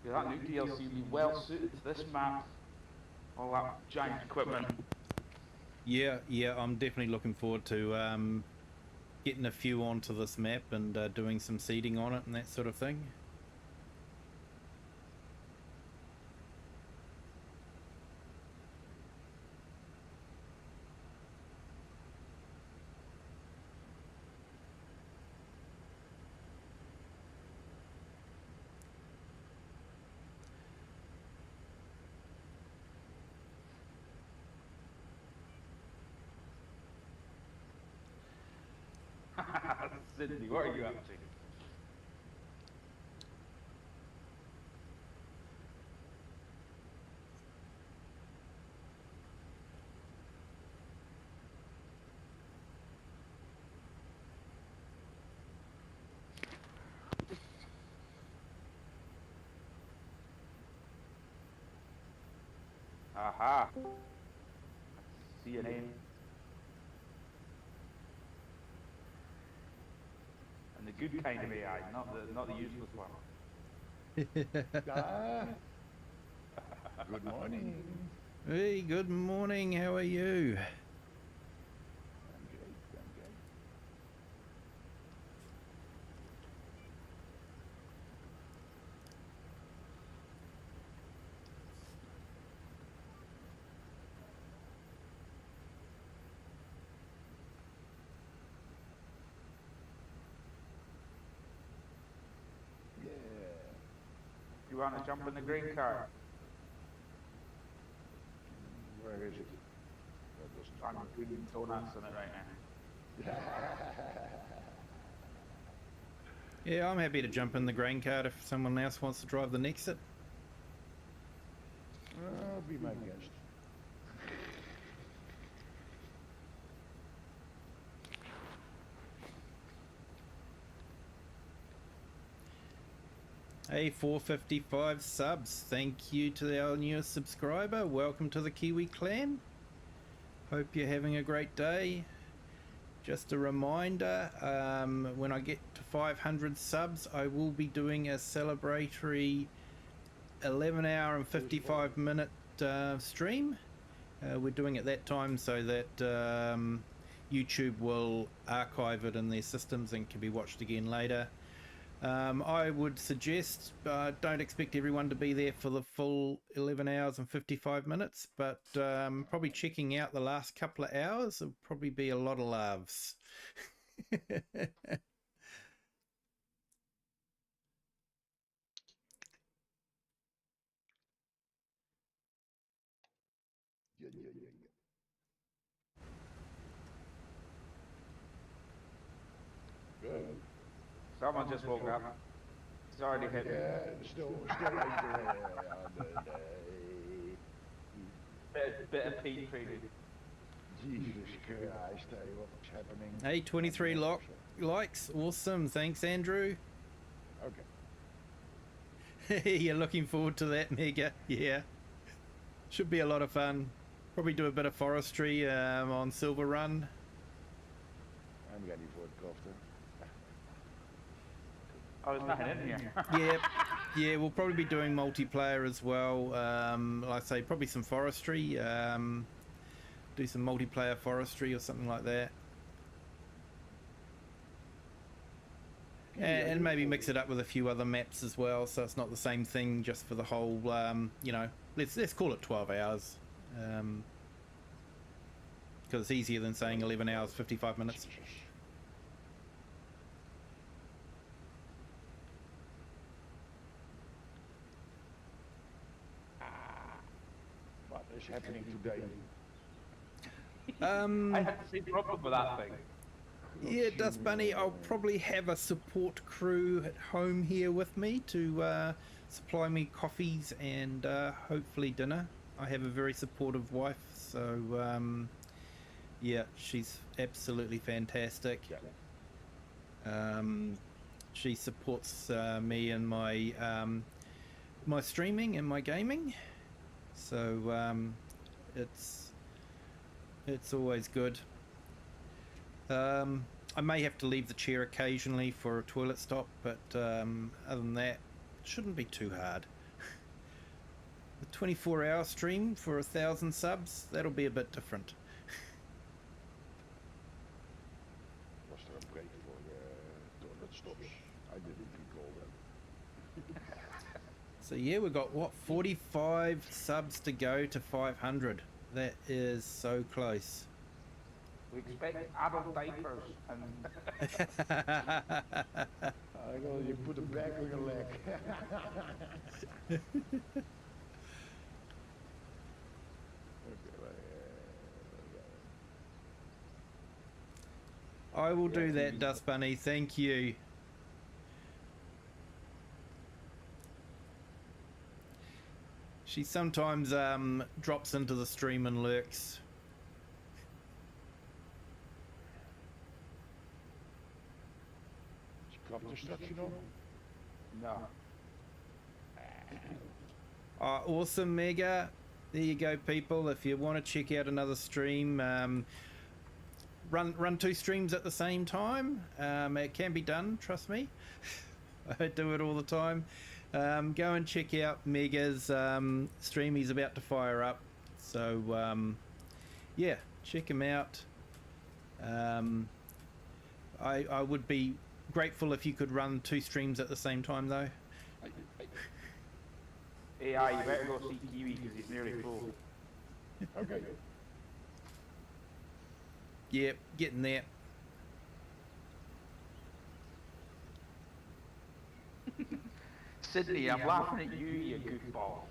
yeah, that new DLC will be well suited to this map. All that giant equipment.
Yeah, yeah, I'm definitely looking forward to getting a few onto this map and doing some seeding on it and that sort of thing.
Sydney, what are you up to? Aha. See your name. And the good kind of AI, not the useless one.
Good morning.
Hey, good morning. How are you?
I'm great. I'm great. Yeah.
You want to jump in the green car?
Where is it? That
I'm
doesn't
putting donuts in it right now.
work.
Yeah, I'm happy to jump in the grain cart if someone else wants to drive the NEXAT.
Be my guest.
Hey, 455 subs. Thank you to our newest subscriber. Welcome to the Kiwi clan. Hope you're having a great day. Just a reminder, when I get to 500 subs, I will be doing a celebratory 11-hour and 55-minute stream. We're doing it that time so that YouTube will archive it in their systems and can be watched again later. I would suggest don't expect everyone to be there for the full 11 hours and 55 minutes, but probably checking out the last couple of hours will probably be a lot of loves.
Yeah. Good.
Someone just woke up. It's already hit me.
Yeah, still like the on the day.
Bit of peak trading.
Jesus Christ, hey, what's happening?
Hey, 23 likes. Awesome. Thanks, Andrew.
Okay.
You're looking forward to that, Mega. Yeah. Should be a lot of fun. Probably do a bit of forestry on Silver Run.
I'm ready for it, Crofter.
Oh, there's nothing in here.
Yeah, we'll probably be doing multiplayer as well. Like I say, probably some forestry. Do some multiplayer forestry or something like that. And maybe mix it up with a few other maps as well, so it's not the same thing just for the whole, you know, let's call it 12 hours. Because it's easier than saying 11 hours, 55 minutes.
What is happening today?
I had the same problem with that thing.
Yeah, Dust Bunny, I'll probably have a support crew at home here with me to supply me coffees and hopefully dinner. I have a very supportive wife, so yeah, she's absolutely fantastic. She supports me in my my streaming and my gaming, so it's always good. I may have to leave the chair occasionally for a toilet stop, but other than that, it shouldn't be too hard. The 24-hour stream for 1,000 subs, that'll be a bit different.
Was there a break for toilet stops? I didn't recall that.
So yeah, we've got, what, 45 subs to go to 500. That is so close.
We expect adult diapers and
I know you put a bag on your leg. Okay,
I will do that,
Kiwi.
Dust Bunny. Thank you. She sometimes drops into the stream and lurks.
Is krap destruction on?
No.
Awesome, Mega. There you go, people. If you want to check out another stream, run 2 streams at the same time. It can be done, trust me. I do it all the time. Go and check out Mega's stream. He's about to fire up. So, yeah, check him out. I would be grateful if you could run 2 streams at the same time, though.
AI, you better go see Kiwi because he's nearly full.
Okay.
Yep, getting there.
Sydney, I'm laughing at you, you goofball.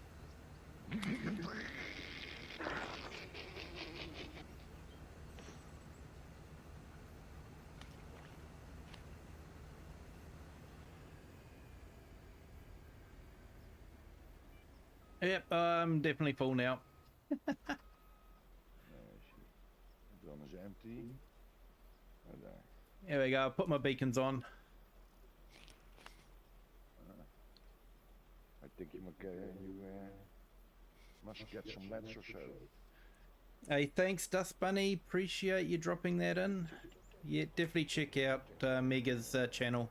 Yep, I'm definitely full now.
That one is empty. Oh, there.
There we go. I'll put my beacons on.
I think you must get some lens or so.
Hey, thanks, Dust Bunny. Appreciate you dropping that in. Yeah, definitely check out Mega's channel.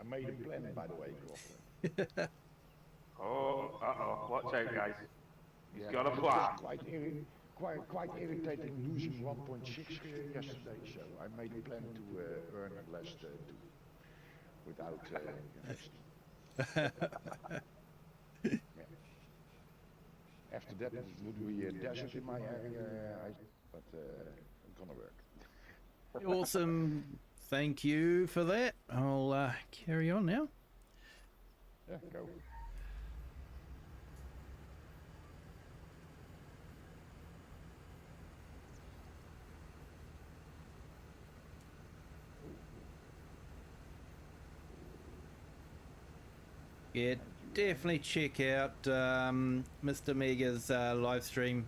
I made a plan, by the way, girlfriend.
Oh, uh-oh, watch out guys. He's
Yeah,
got a
it
plan.
was quite irritating losing 1.6 yesterday, so I made a plan to earn less too, without yeah. After that, it would be a desert in my area, but it's gonna work.
Awesome. Thank you for that. I'll carry on now.
Yeah, go.
Yeah, definitely check out Mr. Mega's live stream.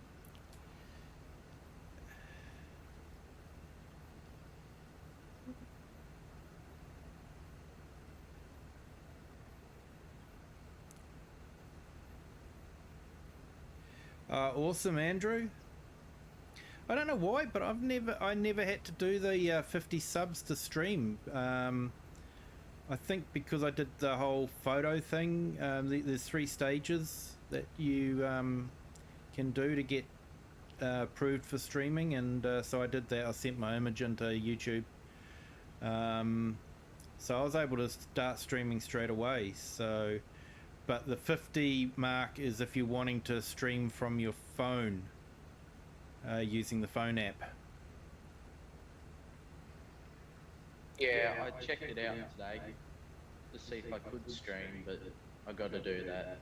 Awesome, Andrew. I don't know why, but I never had to do the 50 subs to stream. I think because I did the whole photo thing. There's 3 stages that you can do to get approved for streaming, and so I did that. I sent my image into YouTube, so I was able to start streaming straight away. So, but the 50 mark is if you're wanting to stream from your phone using the phone app.
Yeah, I checked it out today to see if I could stream, but I got to do that.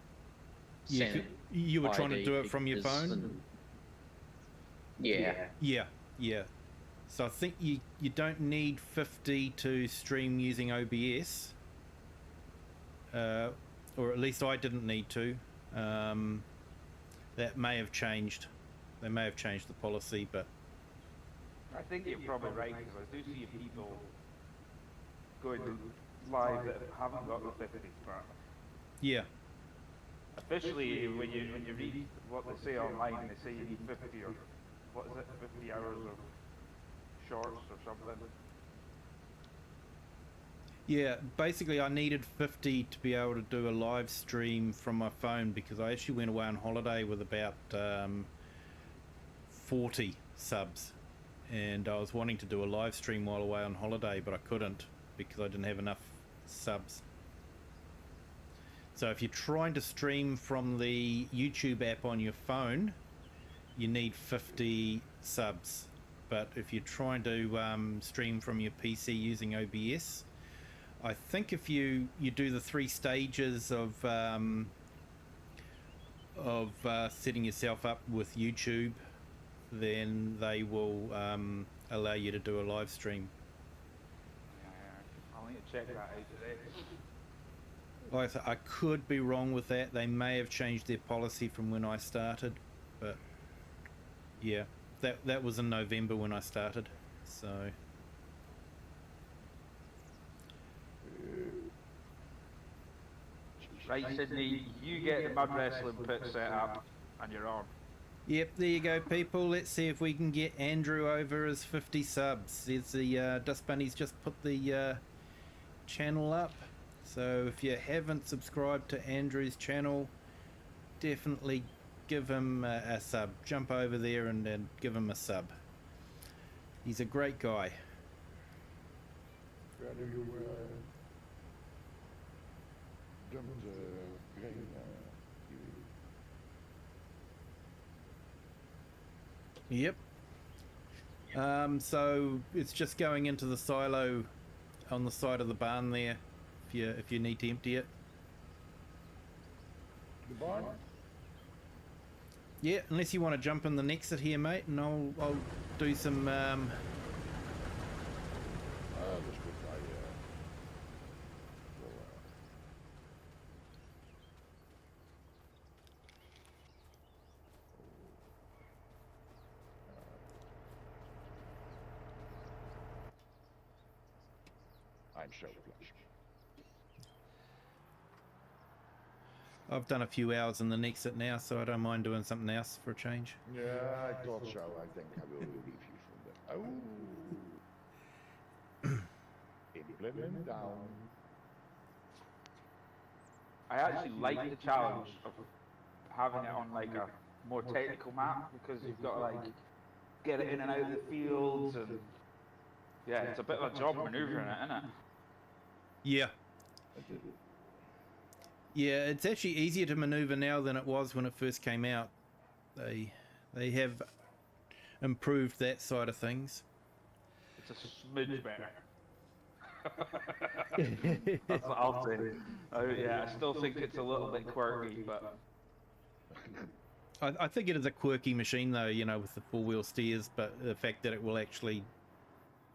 Yeah,
Send
you were trying to
ID
do it from your
pictures
phone?
and- Yeah.
Yeah. So I think you don't need 50 to stream using OBS, or at least I didn't need to. That may have changed. They may have changed the policy, but
I think you're probably right because I do see people going live that haven't got the 50, but
yeah.
officially when you read what they say online, they say you need 50 or what is it, 50 hours of shorts or something.
Yeah, basically I needed 50 to be able to do a live stream from my phone because I actually went away on holiday with about 40 subs, and I was wanting to do a live stream while away on holiday, but I couldn't because I didn't have enough subs. So if you're trying to stream from the YouTube app on your phone, you need 50 subs. But if you're trying to stream from your PC using OBS, I think if you do the 3 stages of setting yourself up with YouTube, then they will allow you to do a live stream.
I'll need to check that out today.
I could be wrong with that. They may have changed their policy from when I started, but yeah, that was in November when I started. So
Right, Sydney, you get the mud wrestling pit set up, and you're on.
yep, there you go, people. Let's see if we can get Andrew over his 50 subs. There's the Dust Bunny's just put the channel up. So if you haven't subscribed to Andrew's channel, definitely give him a sub. Jump over there and give him a sub. He's a great guy.
Where do you dump the grain, Kiwi?
Yep. So it's just going into the silo on the side of the barn there, if you need to empty it.
The barn?
Yeah, unless you want to jump in the NEXAT here, mate, and I'll do some.
That's good. I'm so flush.
I've done a few hours in the NEXAT now, so I don't mind doing something else for a change.
Yeah, I thought so. I think I will relieve you from that. Oh. Implement down.
I actually like the challenge of having it on like a more technical map, because you've got to like get it in and out of the fields, and yeah, it's a bit of a job maneuvering it, isn't it?
Yeah. Yeah, it's actually easier to maneuver now than it was when it first came out. They have improved that side of things.
It's a smidge better. That's what I'll say. Oh yeah, I still think it's a little bit quirky, but
I think it is a quirky machine though, you know, with the 4-wheel steers, but the fact that it will actually,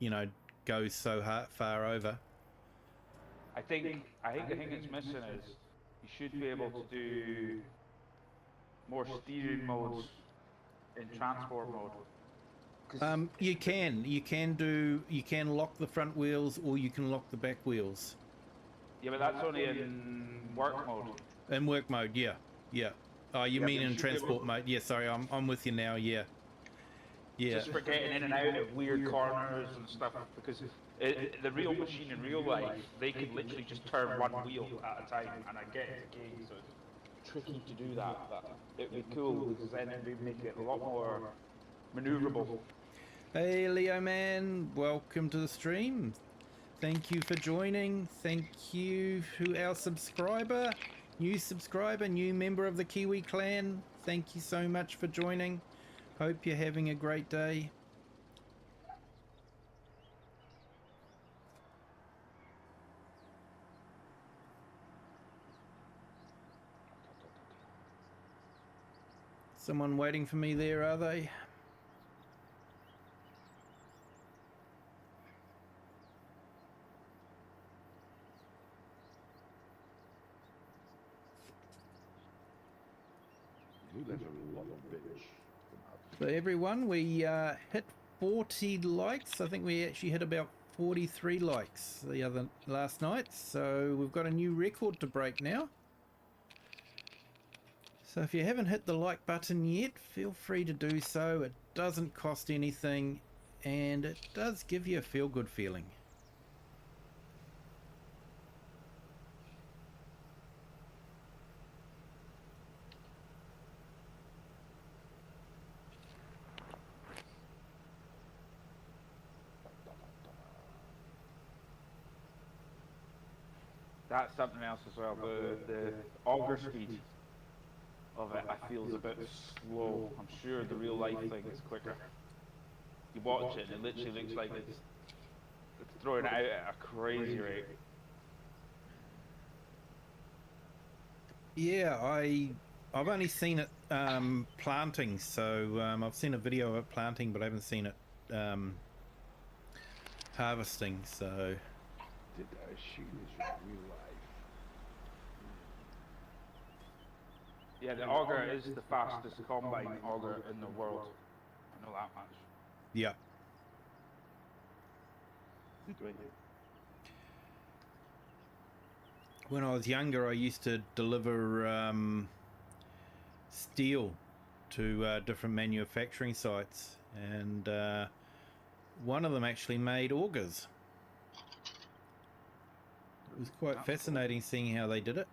you know, go so far over.
I think the thing it's missing is you should be able to do more steering modes in transport mode.
You can lock the front wheels or you can lock the back wheels.
Yeah, but that's only in work mode.
In work mode, yeah. Oh, you
Yeah,
mean
but
in
you should be able-
transport mode? Yeah, sorry, I'm with you now. Yeah.
Just for getting in and out of weird corners and stuff, because the real machine in real life, they could literally just turn one wheel at a time, and I get it's a game, so it's tricky to do that, but it'd be cool, because then it would make it a lot more maneuverable.
Hey, Leo man, welcome to the stream. Thank you for joining. Thank you to our subscriber, new member of the Kiwi clan. Thank you so much for joining. Hope you're having a great day. Someone waiting for me there, are they?
You have a lot of bitch.
So everyone, we hit 40 likes. I think we actually hit about 43 likes last night. So we've got a new record to break now. So if you haven't hit the like button yet, feel free to do so. It doesn't cost anything and it does give you a feel-good feeling.
That's something else as well. The auger speed of it, I feel, is a bit slow. I'm sure the real life thing is quicker. You watch it, and it literally looks like it's throwing it out at a crazy rate.
Yeah, I've only seen it planting, so I've seen a video of it planting, but I haven't seen it harvesting. So
Did I see this in real life?
Yeah, the auger is the fastest combine auger in the world. I know that much.
yeah.
Did we?
When I was younger, I used to deliver steel to different manufacturing sites, and one of them actually made augers. It was quite fascinating seeing how they did it.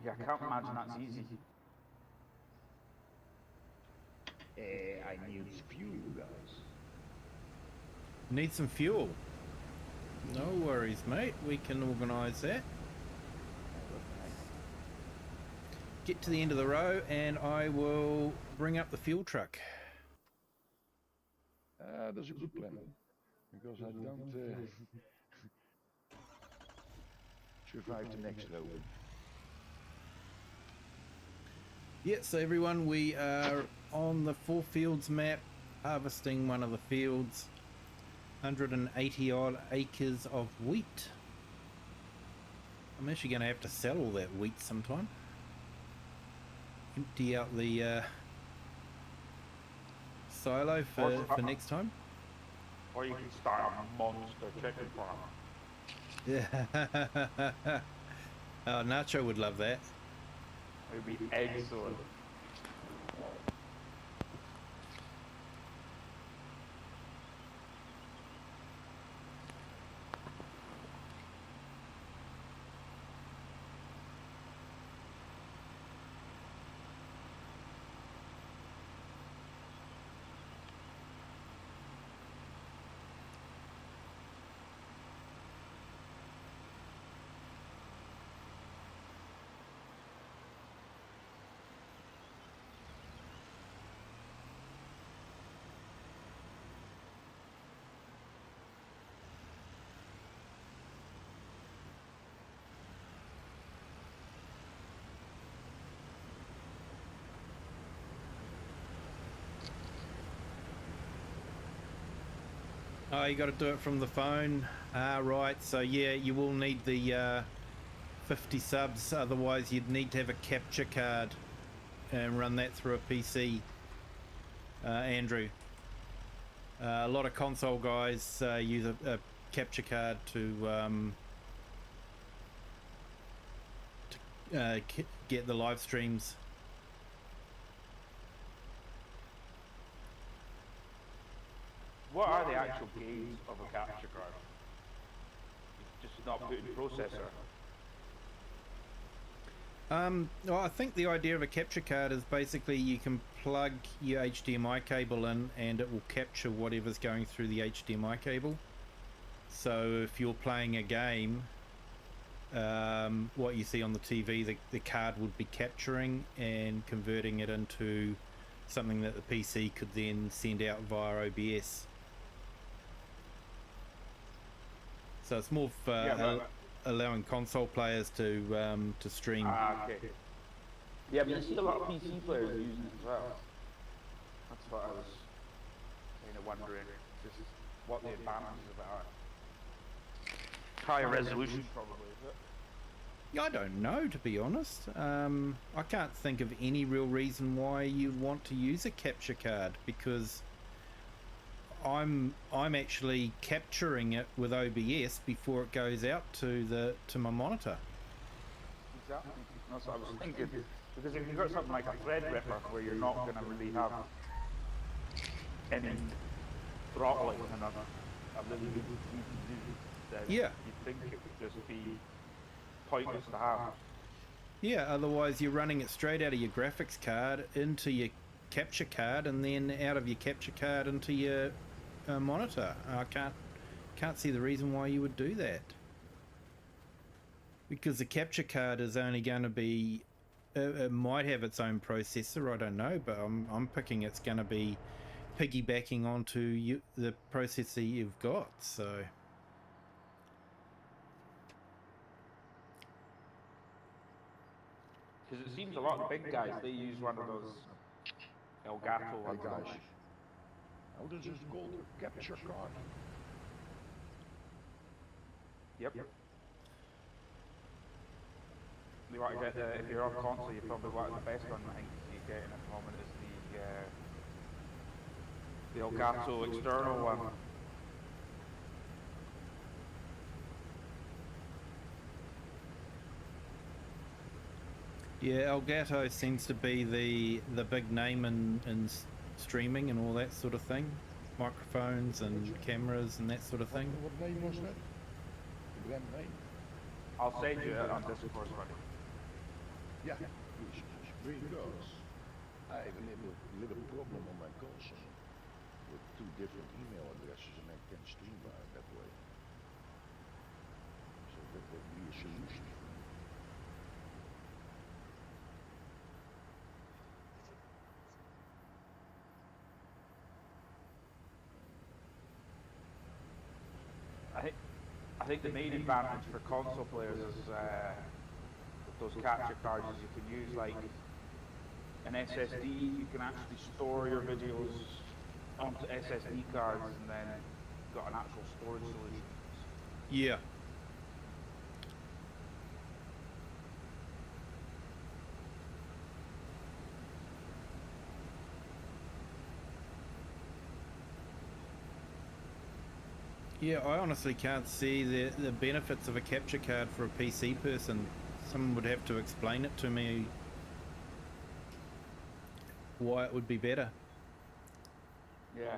Yeah, I can't imagine that's easy.
I need fuel, guys.
Need some fuel. No worries, mate. We can organise that. Get to the end of the row and I will bring up the fuel truck.
That's a good plan. Because I don't survive the next row.
Yeah, so everyone, we are on the FourFields map, harvesting one of the fields. 180 odd acres of wheat. I'm actually going to have to sell all that wheat sometime. Empty out the silo for next time.
Or you can start a monster chicken farm.
Yeah. Oh, Nacho would love that.
It would be excellent.
Oh, you got to do it from the phone. Right. So yeah, you will need the 50 subs. Otherwise, you'd need to have a capture card and run that through a PC. Andrew, a lot of console guys use a capture card to get the live streams.
What are the actual gains of a capture card? Just not put in processor.
Well, I think the idea of a capture card is basically you can plug your HDMI cable in and it will capture whatever's going through the HDMI cable. So if you're playing a game, what you see on the TV, the card would be capturing and converting it into something that the PC could then send out via OBS. So it's more for allowing console players to stream.
Okay. Yeah, but you see a lot of PC players using it as well. That's what I was kind of wondering, just what the advantages of it are. Higher resolution, probably, is it?
I don't know, to be honest. I can't think of any real reason why you'd want to use a capture card, because I'm actually capturing it with OBS before it goes out to my monitor.
Exactly. That's what I was thinking. Because if you've got something like a Threadripper where you're not going to really have any throttling and a really good then
Yeah.
you'd think it would just be pointless to have.
Yeah, otherwise you're running it straight out of your graphics card into your capture card and then out of your capture card into your monitor. I can't can't see the reason why you would do that. Because the capture card is only going to be, it might have its own processor, I don't know, but I'm picking it's going to be piggybacking onto the processor you've got, so...
Because it seems a lot of big guys, they use one of those Elgato
Hey
ones, don't
guys, how does this called a capture card?
they? Yep. You want to get the, if you're on console, you probably want the best one I think you're getting at the moment is the Elgato external one.
Yeah, Elgato seems to be the big name in streaming and all that sort of thing. Microphones and cameras and that sort of thing.
What name was that? The brand name?
I'll send you it on Discord, buddy.
Yeah, please, because I have a little problem on my console with 2 different email addresses and I can stream that way. So that would be a solution.
I think the main advantage for console players is with those capture cards is you can use like an SSD, you can actually store your videos onto SSD cards and then you've got an actual storage solution.
Yeah. Yeah, I honestly can't see the benefits of a capture card for a PC person. Someone would have to explain it to me why it would be better.
Yeah.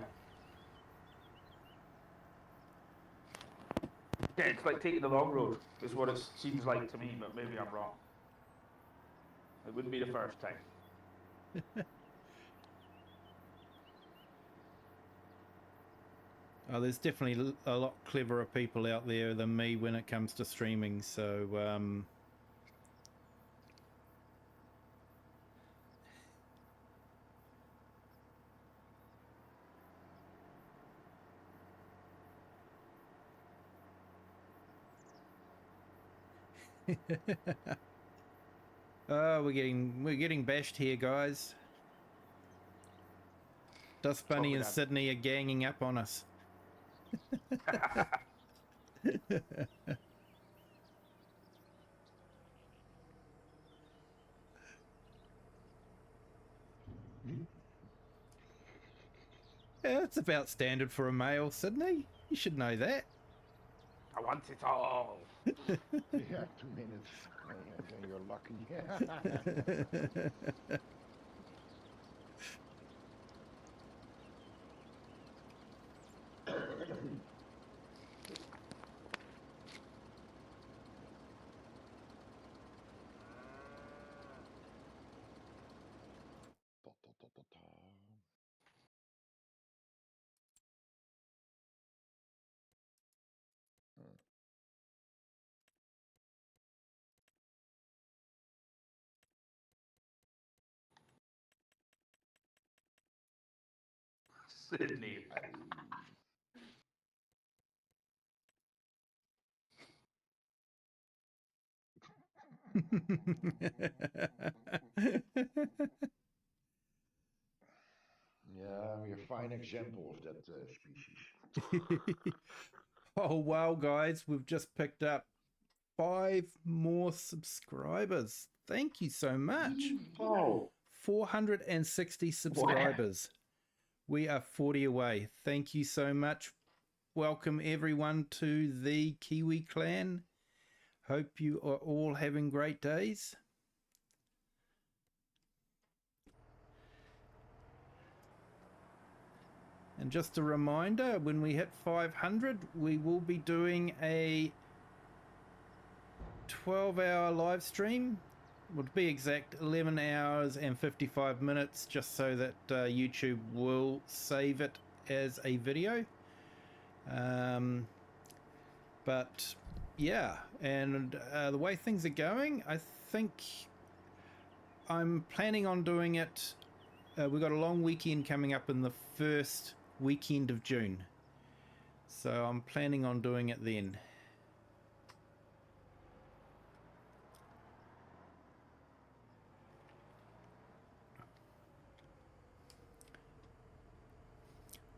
Yeah, it's like taking the long road, is what it seems like to me, but maybe I'm wrong. It wouldn't be the first time.
Oh, there's definitely a lot cleverer people out there than me when it comes to streaming, so oh, we're getting bashed here, guys. Dust Bunny and Sydney are ganging up on us. Yeah, it's about standard for a male, Sydney. You should know that.
I want it all.
Yeah, 2 minutes. And you're lucky.
Sydney.
Yeah, we're a fine example of that species.
Oh wow, guys, we've just picked up 5 more subscribers. Thank you so much.
Oh,
460 subscribers. We are 40 away. Thank you so much. Welcome everyone to the Kiwi clan. Hope you are all having great days. And just a reminder, when we hit 500, we will be doing a 12-hour live stream. Well, to be exact, 11 hours and 55 minutes, just so that YouTube will save it as a video. But yeah, and the way things are going, I think I'm planning on doing it. We've got a long weekend coming up in the first weekend of June, so I'm planning on doing it then.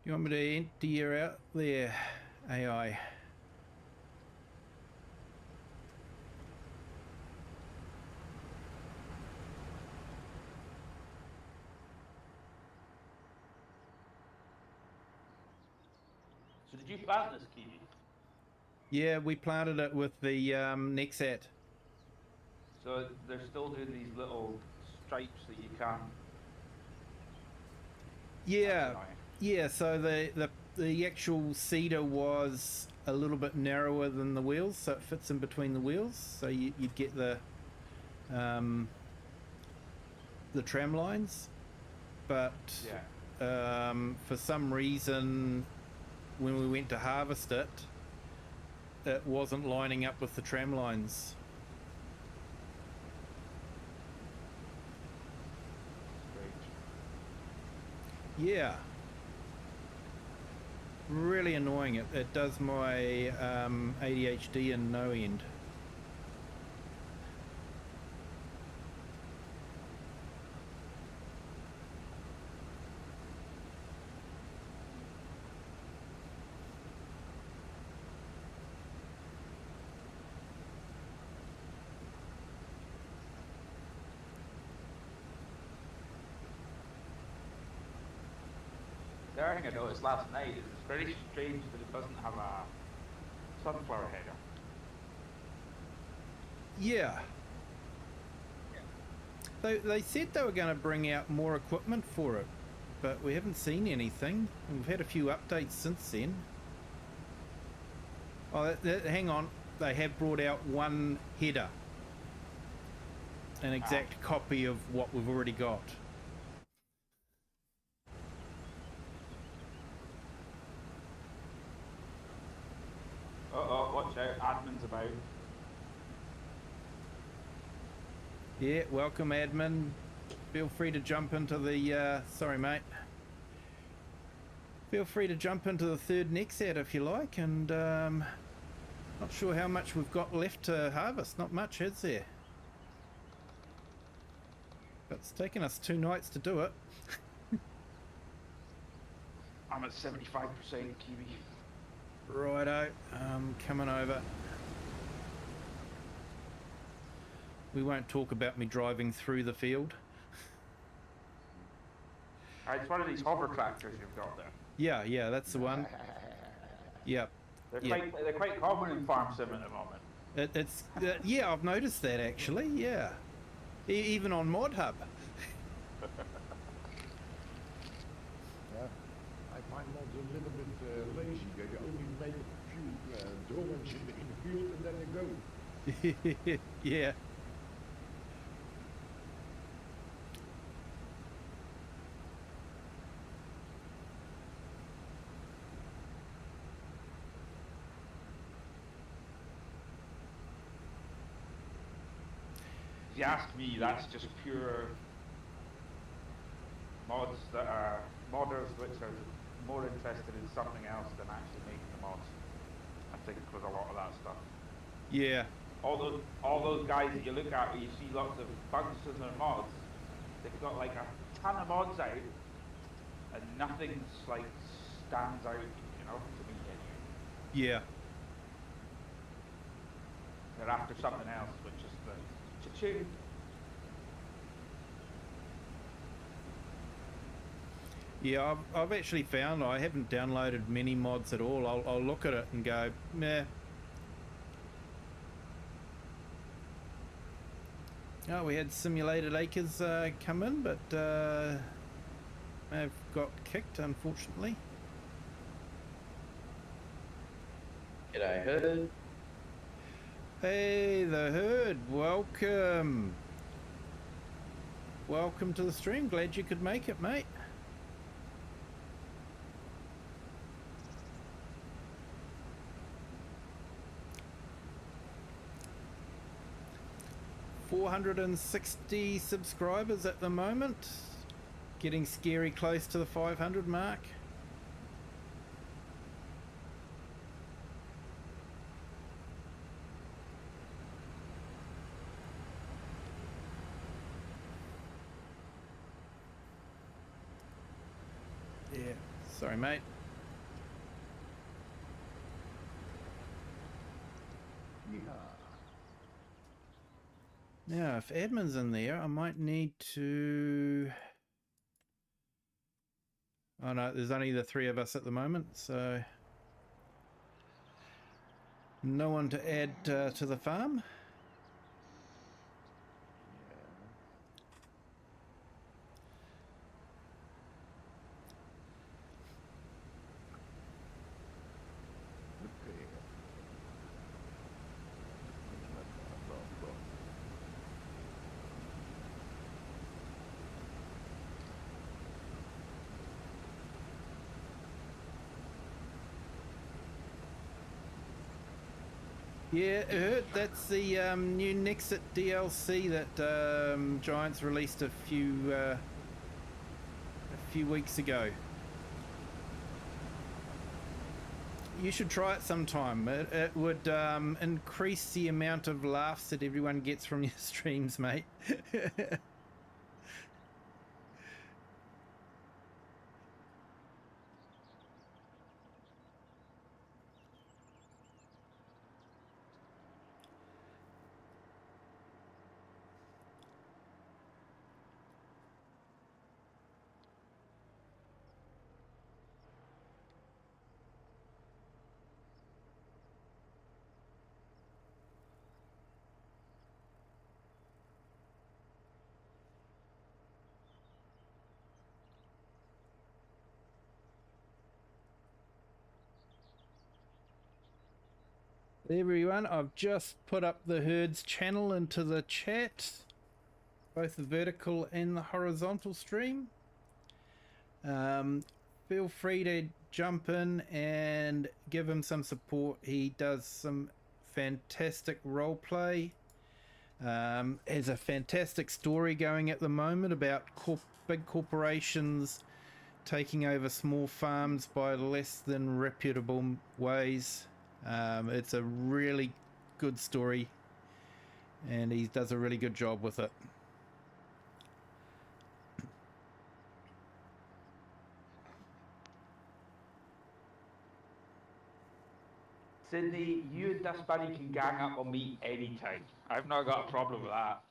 You want me to empty you out there, AI?
So did you plant this kiwi?
Yeah, we planted it with the NEXAT.
So they're still doing these little stripes that you can.
Yeah,
annoying.
yeah. So the actual cedar was a little bit narrower than the wheels, so it fits in between the wheels. So you'd get the tram lines, but
Yeah.
for some reason, when we went to harvest it, it wasn't lining up with the tram lines.
Great.
Yeah. Really annoying. It does my ADHD in no end.
The other thing I noticed last night is it's very strange that it doesn't have a sunflower header.
Yeah. They said they were going to bring out more equipment for it, but we haven't seen anything. We've had a few updates since then. Oh, hang on. They have brought out one header. An exact copy of what we've already got.
Uh-oh, watch out, admin's about.
Yeah, welcome admin. Feel free to jump into the, sorry mate. Feel free to jump into the third NEXAT if you like, and not sure how much we've got left to harvest. Not much, is there? But it's taken us 2 nights to do it.
I'm at 75% Kiwi.
Righto, coming over. We won't talk about me driving through the field.
It's one of these hover tractors you've got there.
Yeah, that's the one. Yep.
They're quite common in farm sim at the moment.
It's yeah, I've noticed that actually. Yeah, even on Mod Hub.
Yeah, I find mods a little bit lazy. They only make a few drawings in the field and then they go.
Yeah.
If you ask me, that's just pure mods that are modders which are more interested in something else than actually making the mods. I think with a lot of that stuff.
Yeah.
All those guys that you look at where you see lots of bugs in their mods, they've got like a ton of mods out and nothing's like stands out, you know, to me anyway.
Yeah.
They're after something else, which is the cha-ching.
Yeah, I've actually found I haven't downloaded many mods at all. I'll look at it and go, meh. Oh, we had Simulated Acres come in, but they've got kicked, unfortunately.
G'day, Herd.
Hey, the herd, welcome. Welcome to the stream. Glad you could make it, mate. 460 subscribers at the moment. Getting scary close to the 500 mark. Yeah, sorry mate.
Yeah.
Now, if admin's in there, I might need to... Oh no, there's only the three of us at the moment, so... No one to add to the farm.
Okay.
Yeah, I heard that's the new NEXAT DLC that Giants released a few weeks ago. You should try it sometime. It would increase the amount of laughs that everyone gets from your streams, mate. Everyone, I've just put up the herds channel into the chat, both the vertical and the horizontal stream. Feel free to jump in and give him some support. He does some fantastic role play. Has a fantastic story going at the moment about big corporations taking over small farms by less than reputable ways. It's a really good story and he does a really good job with it.
Sydney, you and this buddy can gang up on me anytime. I've not got a problem with that.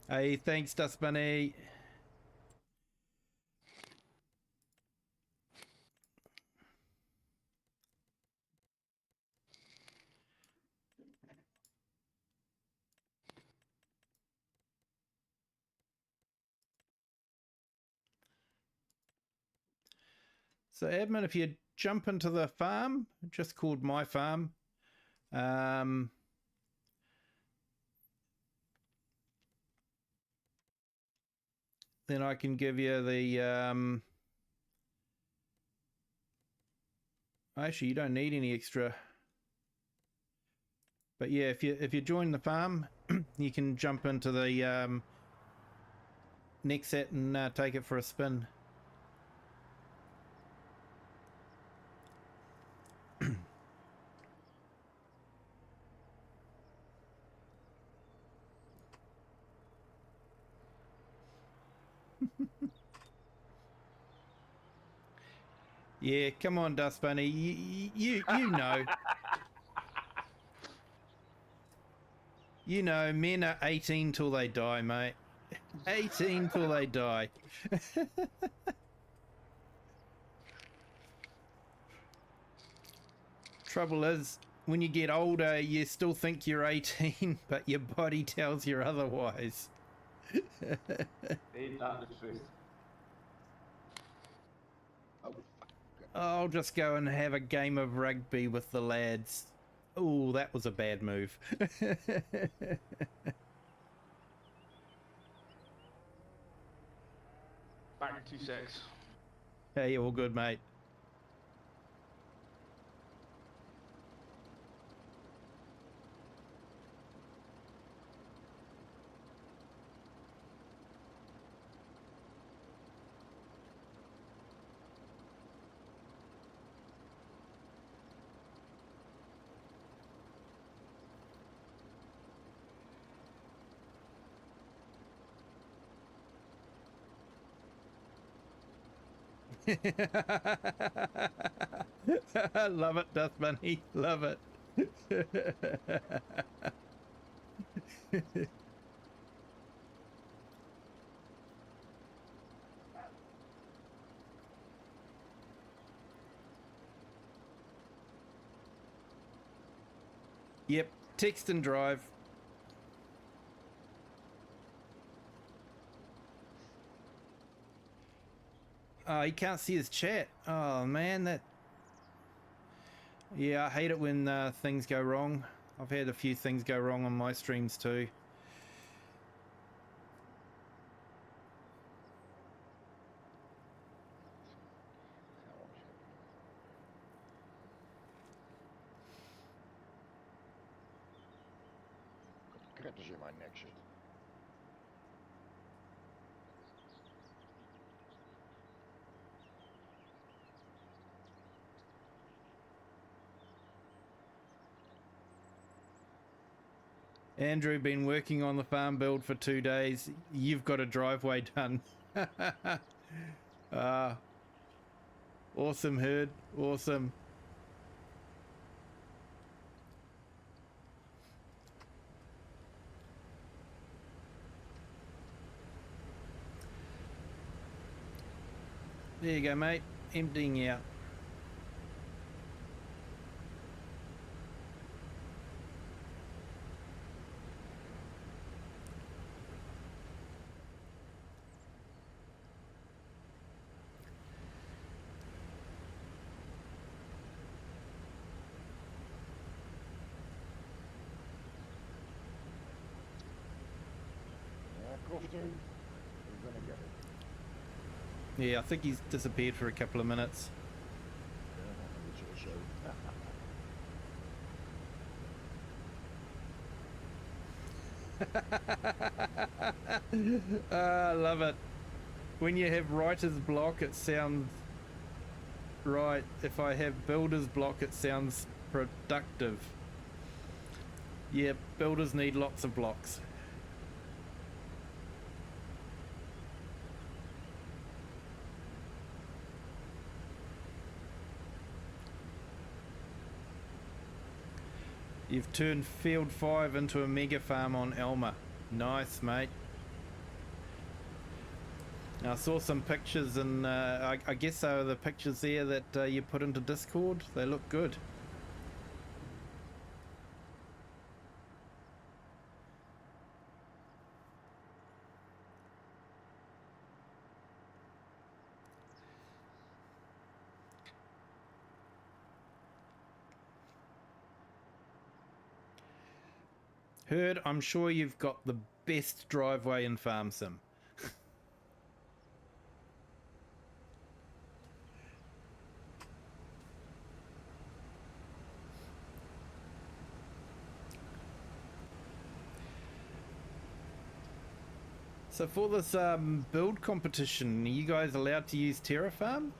Hey, thanks, Dust Bunny. So, admin, if you jump into the farm, just called My Farm, then I can give you the... Actually, you don't need any extra. But yeah, if you join the farm, you can jump into the NEXAT and take it for a spin. Yeah, come on, Dust Bunny. You know. You know, men are 18 till they die, mate. 18 till they die. Trouble is, when you get older, you still think you're 18, but your body tells you otherwise.
Ain't that the truth?
I'll just go and have a game of rugby with the lads. Oh, that was a bad move.
Back in 2-6.
Hey, all good, mate. Love it, Dust Bunny. Love it. Yep, text and drive. Oh, he can't see his chat. Oh man, that. Yeah, I hate it when things go wrong. I've had a few things go wrong on my streams too.
Got critters in my NEXAT.
Andrew, been working on the farm build for 2 days. You've got a driveway done. Awesome, Herd. Awesome. There you go, mate. Emptying out.
Crofton, we're gonna get it.
Yeah, I think he's disappeared for a couple of minutes.
It's also.
I love it. When you have writer's block, it sounds right. If I have builder's block, it sounds productive. Yeah, builders need lots of blocks. You've turned Field 5 into a mega farm on Elmer. Nice, mate. Now, I saw some pictures, and I guess they were the pictures there that you put into Discord. They look good. Heard, I'm sure you've got the best driveway in Farm Sim. So for this build competition, are you guys allowed to use Terrafarm?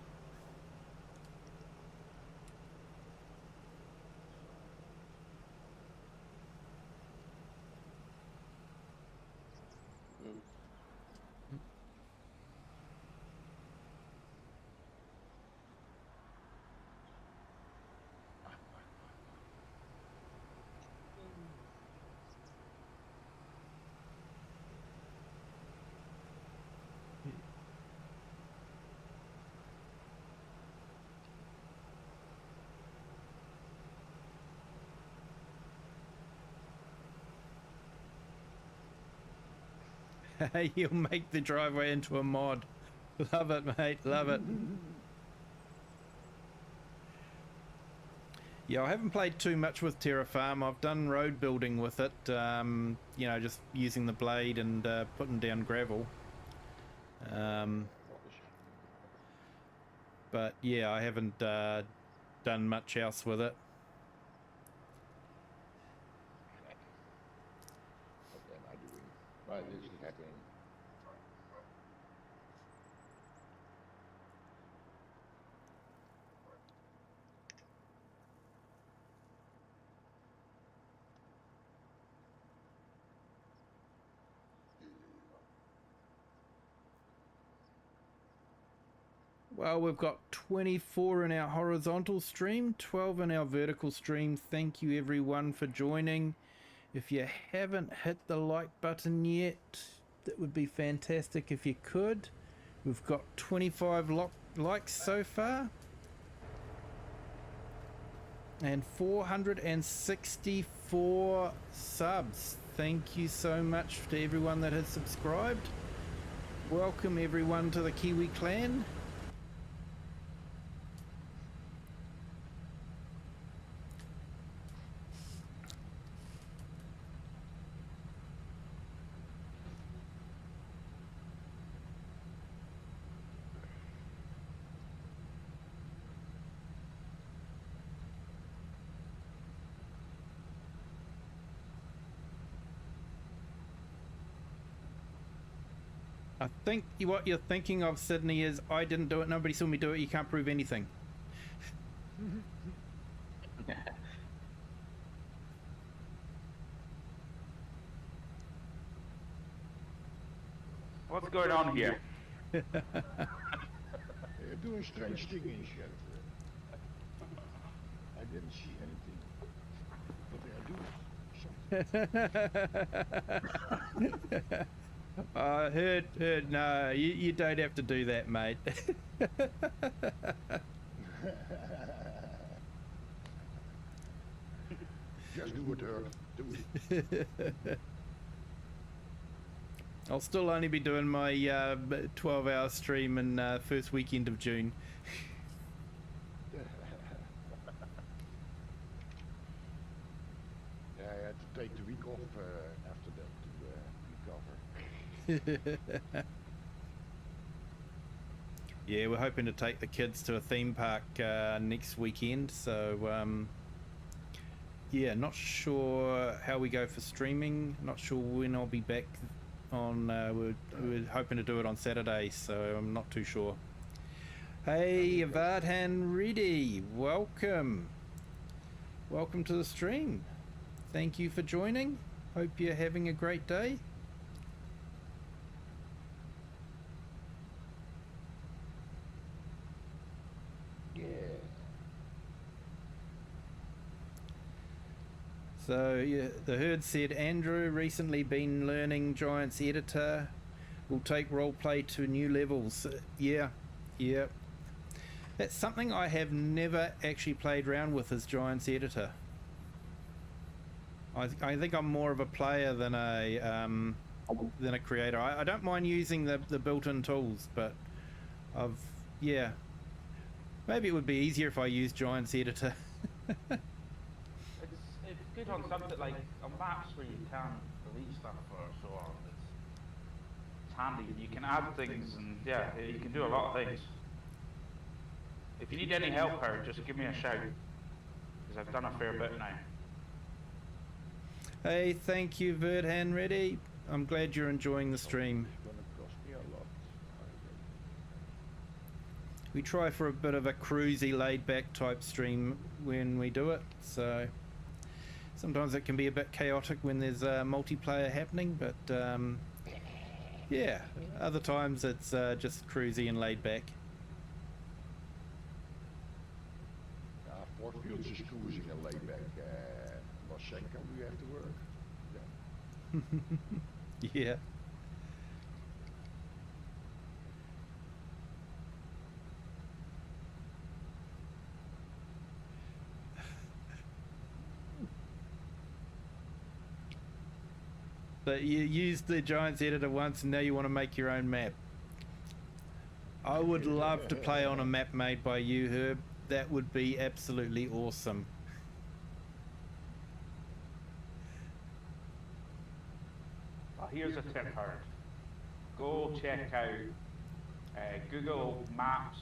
You'll make the driveway into a mod. Love it, mate. Love it. Yeah, I haven't played too much with Terrafarm. I've done road building with it. You know, just using the blade and putting down gravel. But yeah, I haven't done much else with it.
What am I doing? Why is this happening?
Well, we've got 24 in our horizontal stream, 12 in our vertical stream. Thank you everyone for joining. If you haven't hit the like button yet, that would be fantastic if you could. We've got 25 likes so far. And 464 subs. Thank you so much to everyone that has subscribed. Welcome everyone to the Kiwi clan. I think what you're thinking of, Sydney, is I didn't do it, nobody saw me do it, you can't prove anything.
What's going on here?
You're doing strange things, Sheriff. I didn't see anything. But they are doing something.
I heard, no, you don't have to do that, mate.
Just do it, Herb. Do it.
I'll still only be doing my 12-hour stream in first weekend of June.
Yeah, I had to take the week off after that to recover.
Yeah, we're hoping to take the kids to a theme park next weekend, so yeah, not sure how we go for streaming, not sure when I'll be back on, we're hoping to do it on Saturday, so I'm not too sure. Hey, Vardhan Reddy, welcome. Welcome to the stream. Thank you for joining. Hope you're having a great day.
Yeah.
So yeah, the herd said, Andrew, recently been learning Giants Editor. Will take roleplay to new levels. Yeah. That's something I have never actually played around with, is Giants Editor. I think I'm more of a player than a creator. I don't mind using the built-in tools, but yeah. Maybe it would be easier if I used Giants Editor.
It's good on something like on maps where you can delete stuff or so on. It's handy. You can add things and yeah, you can do a lot of things. If you need any help, her, just give me a shout, because I've done a fair bit now.
Hey, thank you, Verdhan Reddy. I'm glad you're enjoying the stream.
It's gonna cost me a lot.
We try for a bit of a cruisy, laid-back type stream when we do it, so sometimes it can be a bit chaotic when there's multiplayer happening, but yeah, other times it's just cruisy and laid back.
FourFields is cruising and laid back. Loshenko, we have to work. Yeah.
Yeah. But you used the Giants Editor once and now you want to make your own map. I would love to play on a map made by you, Herb. That would be absolutely awesome.
Well, here's a tip, Howard. Go check out Google Maps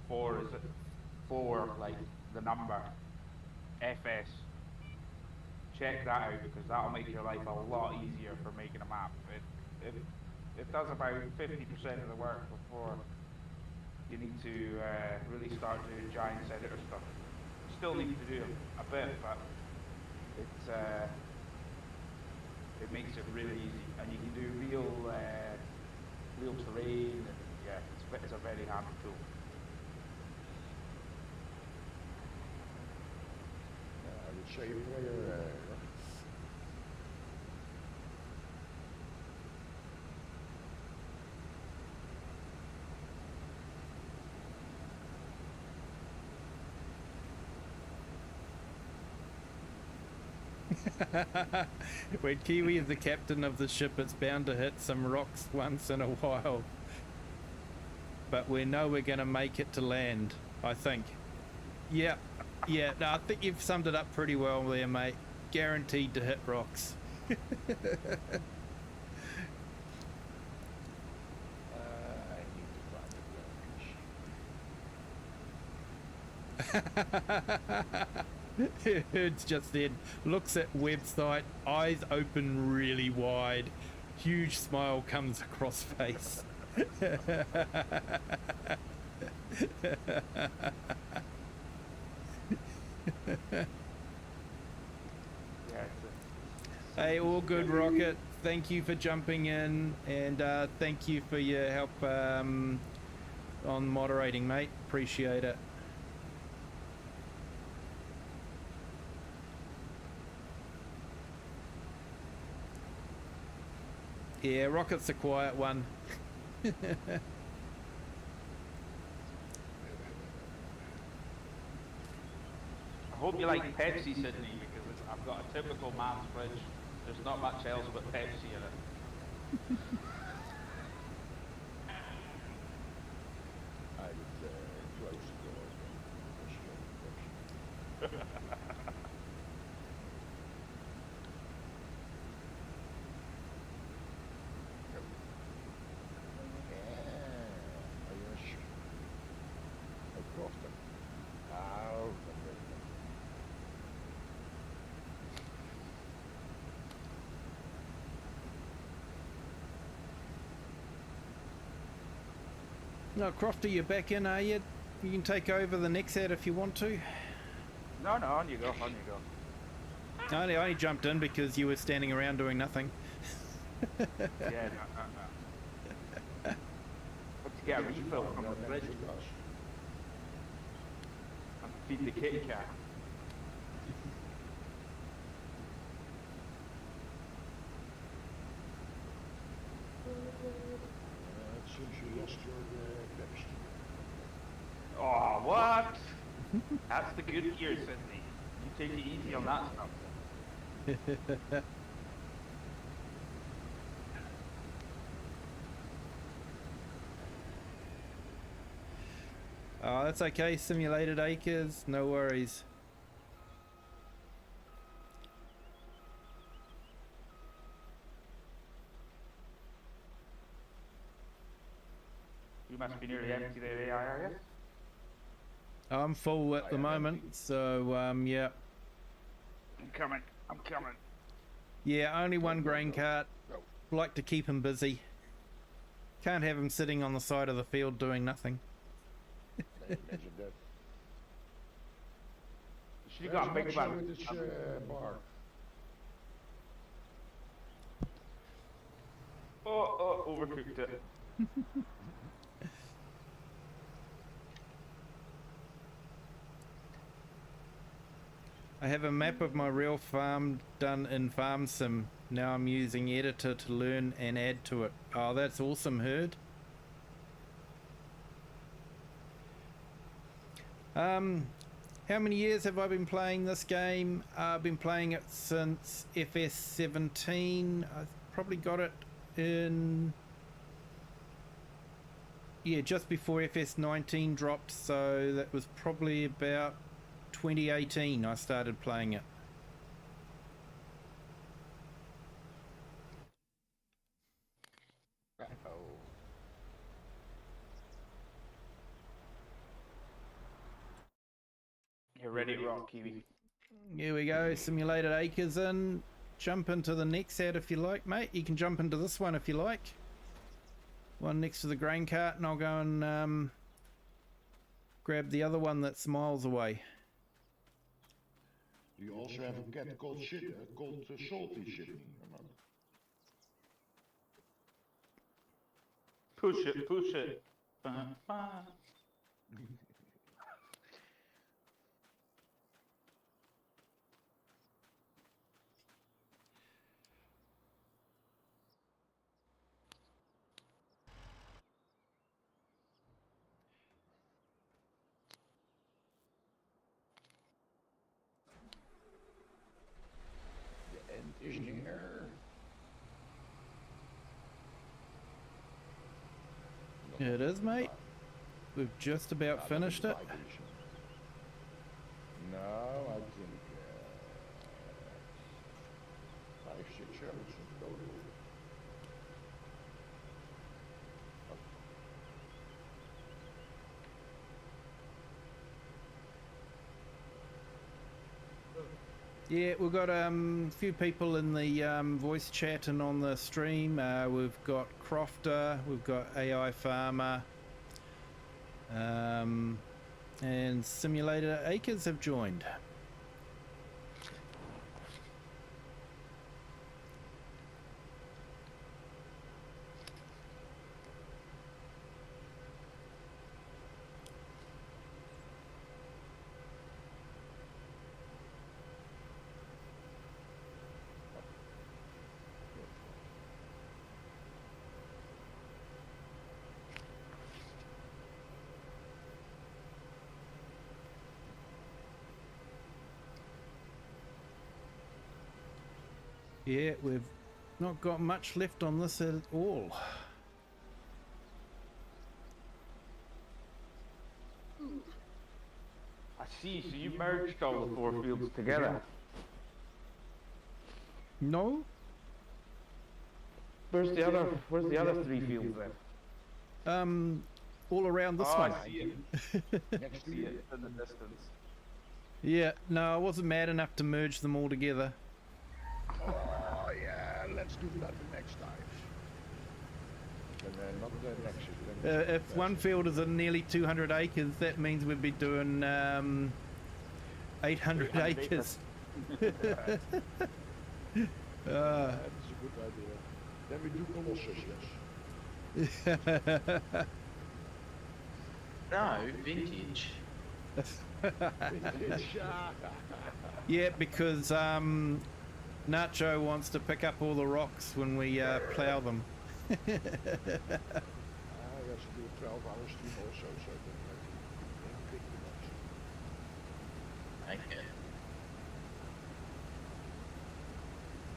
for like the number FS. Check that out, because that'll make your life a lot easier for making a map. It does about 50% of the work before you need to really start doing Giants Editor stuff. Still need to do a bit, but it makes it really easy, and you can do real terrain and Yeah, it's a very handy tool.
I would say a prayer.
When Kiwi is the captain of the ship, it's bound to hit some rocks once in a while. But we know we're going to make it to land, I think. Yeah, yeah, no, I think you've summed it up pretty well there, mate. Guaranteed to hit rocks.
I need to find a fish.
It's just then looks at website, eyes open really wide, huge smile comes across face. Hey, all good, Rocket. Thank you for jumping in, and thank you for your help on moderating, mate. Appreciate it. Yeah, Rocket's a quiet one.
I hope you like Pepsi, Sydney, because I've got a typical man's fridge. There's not much else but Pepsi in it.
I would close the door.
No, Crofty, you're back in, are you? You can take over the NEXAT if you want to.
No, on you go, on you go.
I only jumped in because you were standing around doing nothing.
Yeah, no. Let's get a refill from the fridge and feed the kitty cat.
It seems you lost your Pepsi.
Oh, what? That's the good gear, Sydney. You take it easy on that stuff.
Oh, that's okay. Simulated acres, no worries.
You must be nearly empty there, AI, are you?
I'm full at the moment, so yeah.
I'm coming.
Yeah, only one grain cart. Like to keep him busy. Can't have him sitting on the side of the field doing nothing.
Imagine that.
She got a big one.
With this bar.
Oh, overcooked it.
I have a map of my real farm done in Farm Sim. Now I'm using editor to learn and add to it. Oh, that's awesome, Herd. How many years have I been playing this game? I've been playing it since FS17. I probably got it in... yeah, just before FS19 dropped, so that was probably about 2018 I started playing it.
You're ready to rock, Kiwi.
Here we go, Simulated Acres in. Jump into the NEXAT if you like, mate. You can jump into this one if you like. One next to the grain cart, and I'll go and grab the other one that's miles away.
Do you also have a cat called Salty Sydney? Or not?
Push it. Ba-ba.
The end is near.
It is, mate. We've just about finished it.
No, I think 5, 6 hours in total.
Yeah, we've got a few people in the voice chat and on the stream. We've got Crofter, we've got AI Farmer, and Simulator Acres have joined. Yeah, we've not got much left on this at all.
I see, so you merged all the 4 fields together.
No?
Where's the other 3 fields then?
All around this
Oh,
one.
I see it.
Next to
See
you.
it in the distance.
Yeah, no, I wasn't mad enough to merge them all together.
Oh yeah, let's do that the next time. And not the next year.
If one field is in nearly 200 acres, that means we'd be doing 800 acres.
That's a good idea. Then we do Colossus, yes.
No, vintage.
Yeah, because Nacho wants to pick up all the rocks when we plough them.
I have to do a 12-hour stream also, so then I can pick the rocks.
Okay.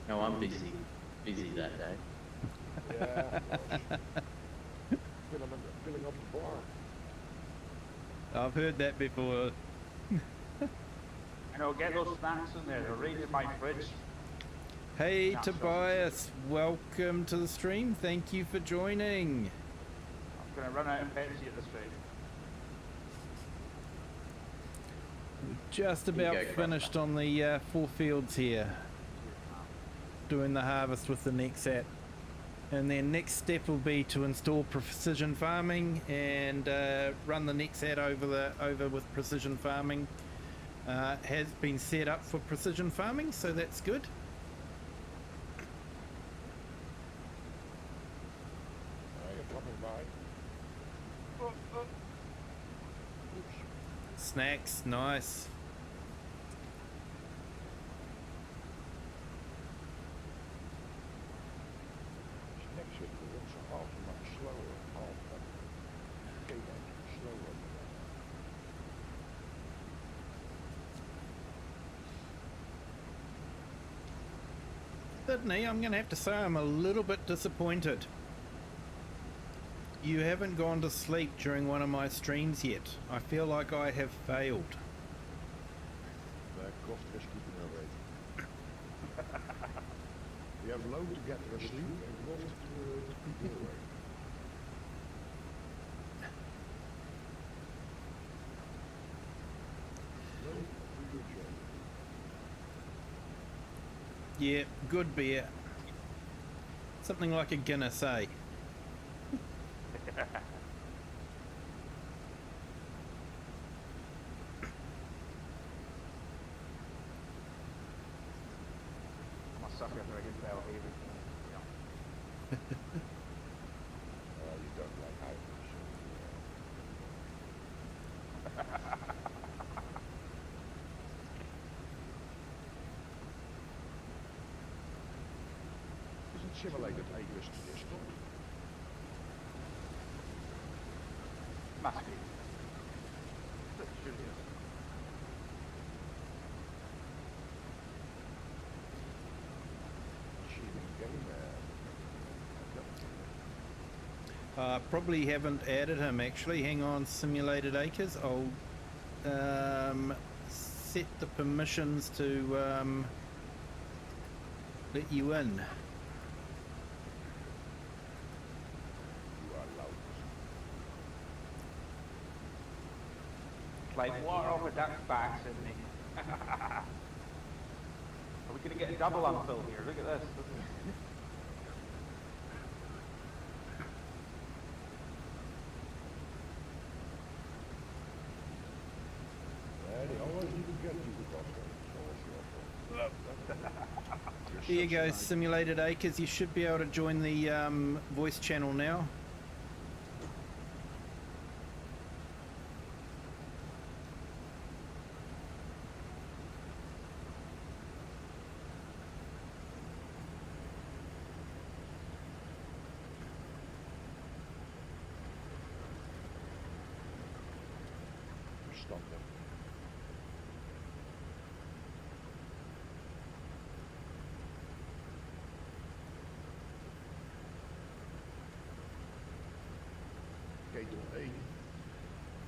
No, I'm busy. Busy that day.
Yeah, filling up the bar.
I've heard that before.
I know, get those snacks in there, they're right in my fridge.
Hey
Nacho.
Tobias, welcome to the stream. Thank you for joining.
I'm gonna run out of Pepsi at this rate.
Just
you
about
go, Croc.
finished on the 4 fields here. Doing the harvest with the NEXAT. And then next step will be to install precision farming and run the NEXAT over with precision farming. Has been set up for precision farming, so that's good.
You're coming by.
Snacks, nice.
Next week we also half much slower, slower.
Sydney, I'm going to have to say I'm a little bit disappointed. You haven't gone to sleep during one of my streams yet. I feel like I have failed.
Croft is keeping her awake. We have low to get her asleep and Croft to keep her awake. Low, good job.
Yeah, good beer. Something like a Guinness, eh?
I'm a sucker for a good bell here.
You don't like Irish. Isn't simulated acres to this one?
Must be. That should be.
Achieving game,
Probably haven't added him actually. Hang on, Simulated Acres. I'll set the permissions to let you in.
You are loud.
Like water off a duck's back, isn't he? Are we gonna get a double unfill here? Look at this.
They always need to get you because it's always your fault.
Here you go, Simulated Acres. You should be able to join the voice channel now.
Verstandig. Ketel 1.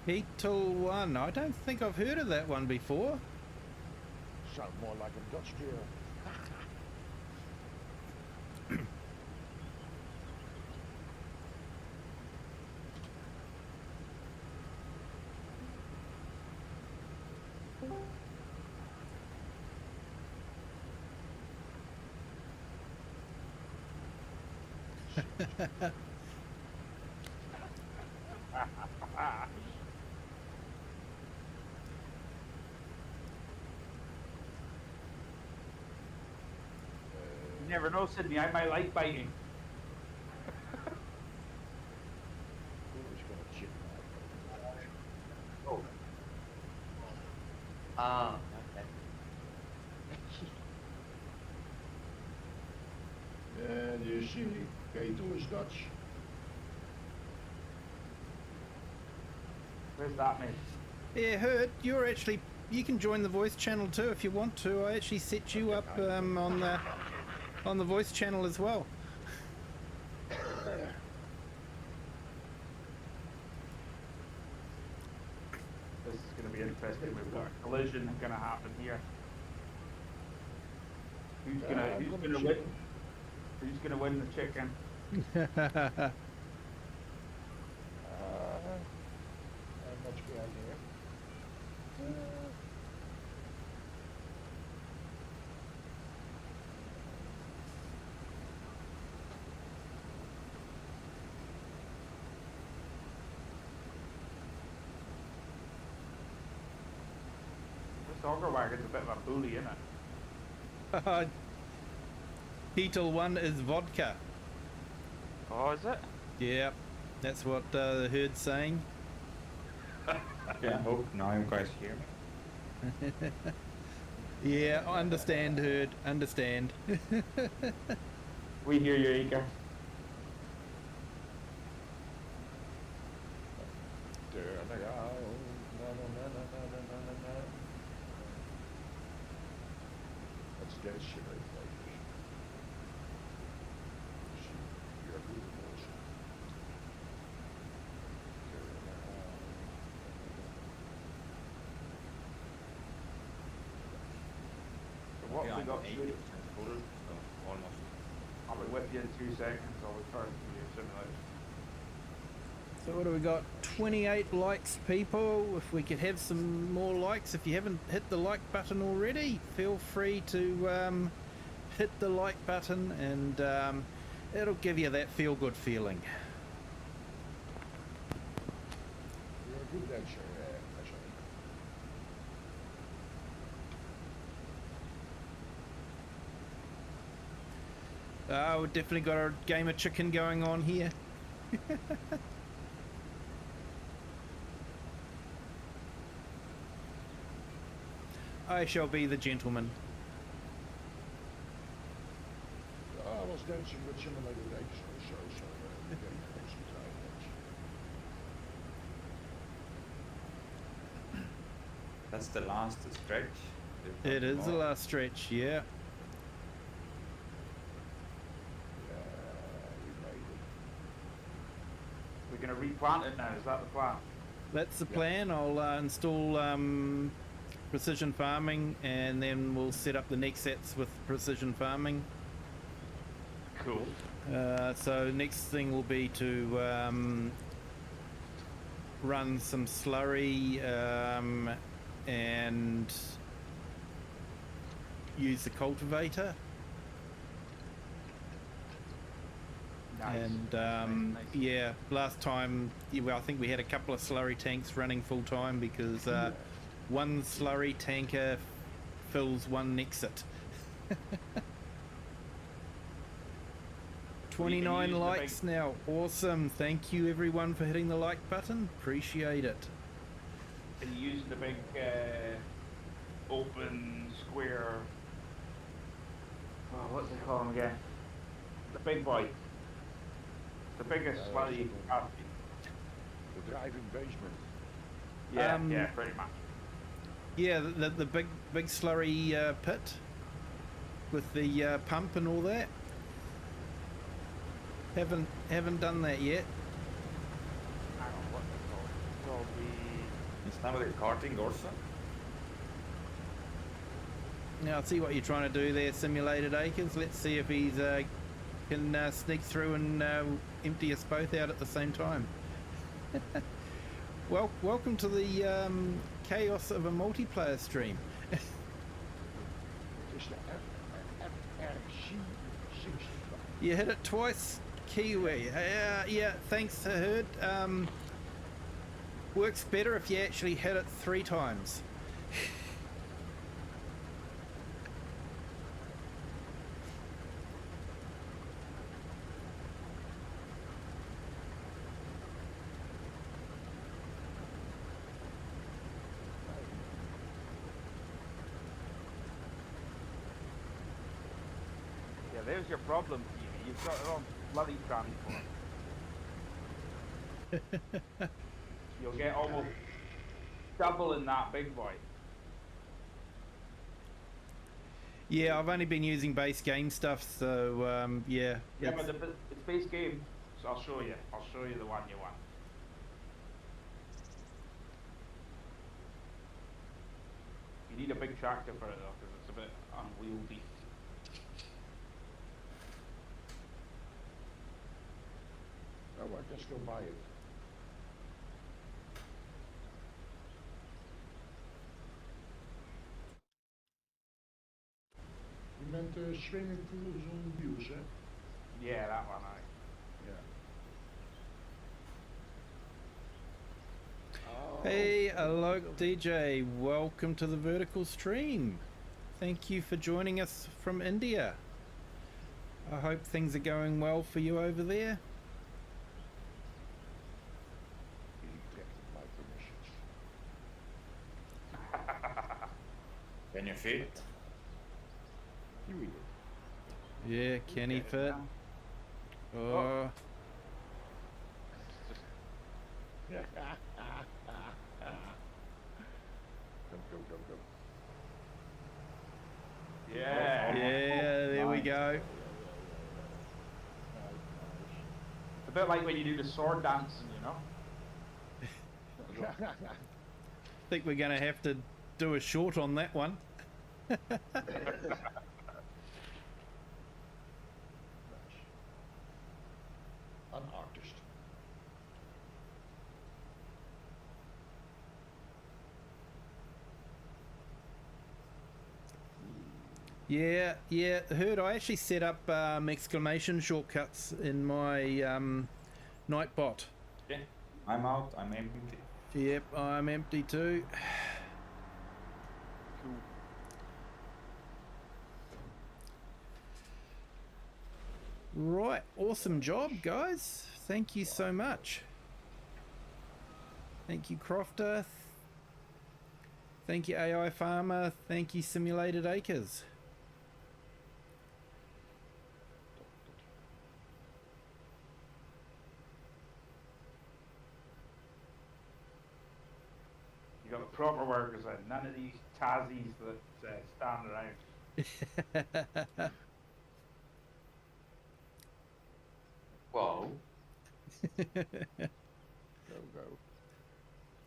Beetle 1. I don't think I've heard of that one before.
Sound more like a Dutch beer.
You never know, Sydney. I might like biting.
Who's gonna chip
Oh.
Ah, okay.
And you see, Ketel is Dutch.
Where's that, mate?
Yeah, heard. You can join the voice channel too if you want to. I actually set you up on the voice channel as well.
This is going to be interesting. We've got a collision going to happen here. Who's going to win? Who's going to win the chicken?
Much behind here.
This auger wagon's a bit of a bully, isn't it?
Beetle 1 is vodka.
Oh, is it?
Yeah, that's what the herd's saying.
Yeah, I hope now you guys hear me.
Yeah, I understand, herd. Understand.
We hear you, Ika.
Turn around. Na, na, na, na, na, na, na, na. That's their shimmery flavors. You're beautiful. Turn around.
So what have we got?
80% full, so almost.
I'll be with you in 2 seconds. I'll return to your simulation.
So what do we got? 28 likes, people. If we could have some more likes. If you haven't hit the like button already, feel free to hit the like button, and it'll give you that feel-good feeling.
You're a good dancer, Ashley.
We've definitely got a game of chicken going on here. I shall be the gentleman.
I was dancing with simulated apes also, so we're getting close to time.
That's the last stretch.
It is the last stretch, yeah.
Yeah, we made it.
We're going to replant it now, is that the plan?
That's the plan. I'll install precision farming, and then we'll set up the NEXATs with precision farming.
Cool.
So next thing will be to run some slurry and use the cultivator.
Nice.
And
Nice.
yeah, last time, well, I think we had a couple of slurry tanks running full time because one slurry tanker fills one NEXAT. 29
use the
likes
big-
now. Awesome. Thank you everyone for hitting the like button. Appreciate it.
Can you use the big open square? Oh, what's it called again? The big boy. The biggest slurry you can have.
The driving basement.
Yeah, yeah, pretty much.
Yeah, the big slurry pit with the pump and all that. Haven't done that yet.
I don't know what they're called. It's called
It's now with the karting also.
Now, I see what you're trying to do there, Simulated Acres. Let's see if he's can sneak through and empty us both out at the same time. Well, welcome to the chaos of a multiplayer stream.
Just the FRC65.
You hit it twice, Kiwi. Yeah, thanks, Herd. Works better if you actually hit it 3 times.
Yeah, there's your problem, Kiwi. You've got the wrong bloody transport. You'll get almost double in that big boy.
Yeah, I've only been using base game stuff, so yeah.
Yeah,
it's-
but it's base game, so I'll show you. I'll show you the one you want. You need a big tractor for it though, because it's a bit unwieldy.
Oh, I just go buy it. Je bent swimming pools on wheels, hè?
Yeah, that one.
Yeah.
Hey, Alok DJ, welcome to the vertical stream. Thank you for joining us from India. I hope things are going well for you over there.
He rejected my permissions.
Can you fit?
You read it.
Yeah, can he fit? Oh,
Go, go, go, go.
Yeah.
yeah, there we go.
It's a bit like when you do the sword dancing, you know?
I think we're going to have to do a short on that one.
An artist.
Yeah, Heard. I actually set up exclamation shortcuts in my Nightbot.
Yeah. I'm out. I'm empty.
Yep, I'm empty too.
Cool.
Right, awesome job, guys. Thank you so much. Thank you, Crofter. Thank you, AI Farmer. Thank you, Simulated Acres.
You got the proper workers in, none of these Tazzies that stand around.
Whoa.
Go.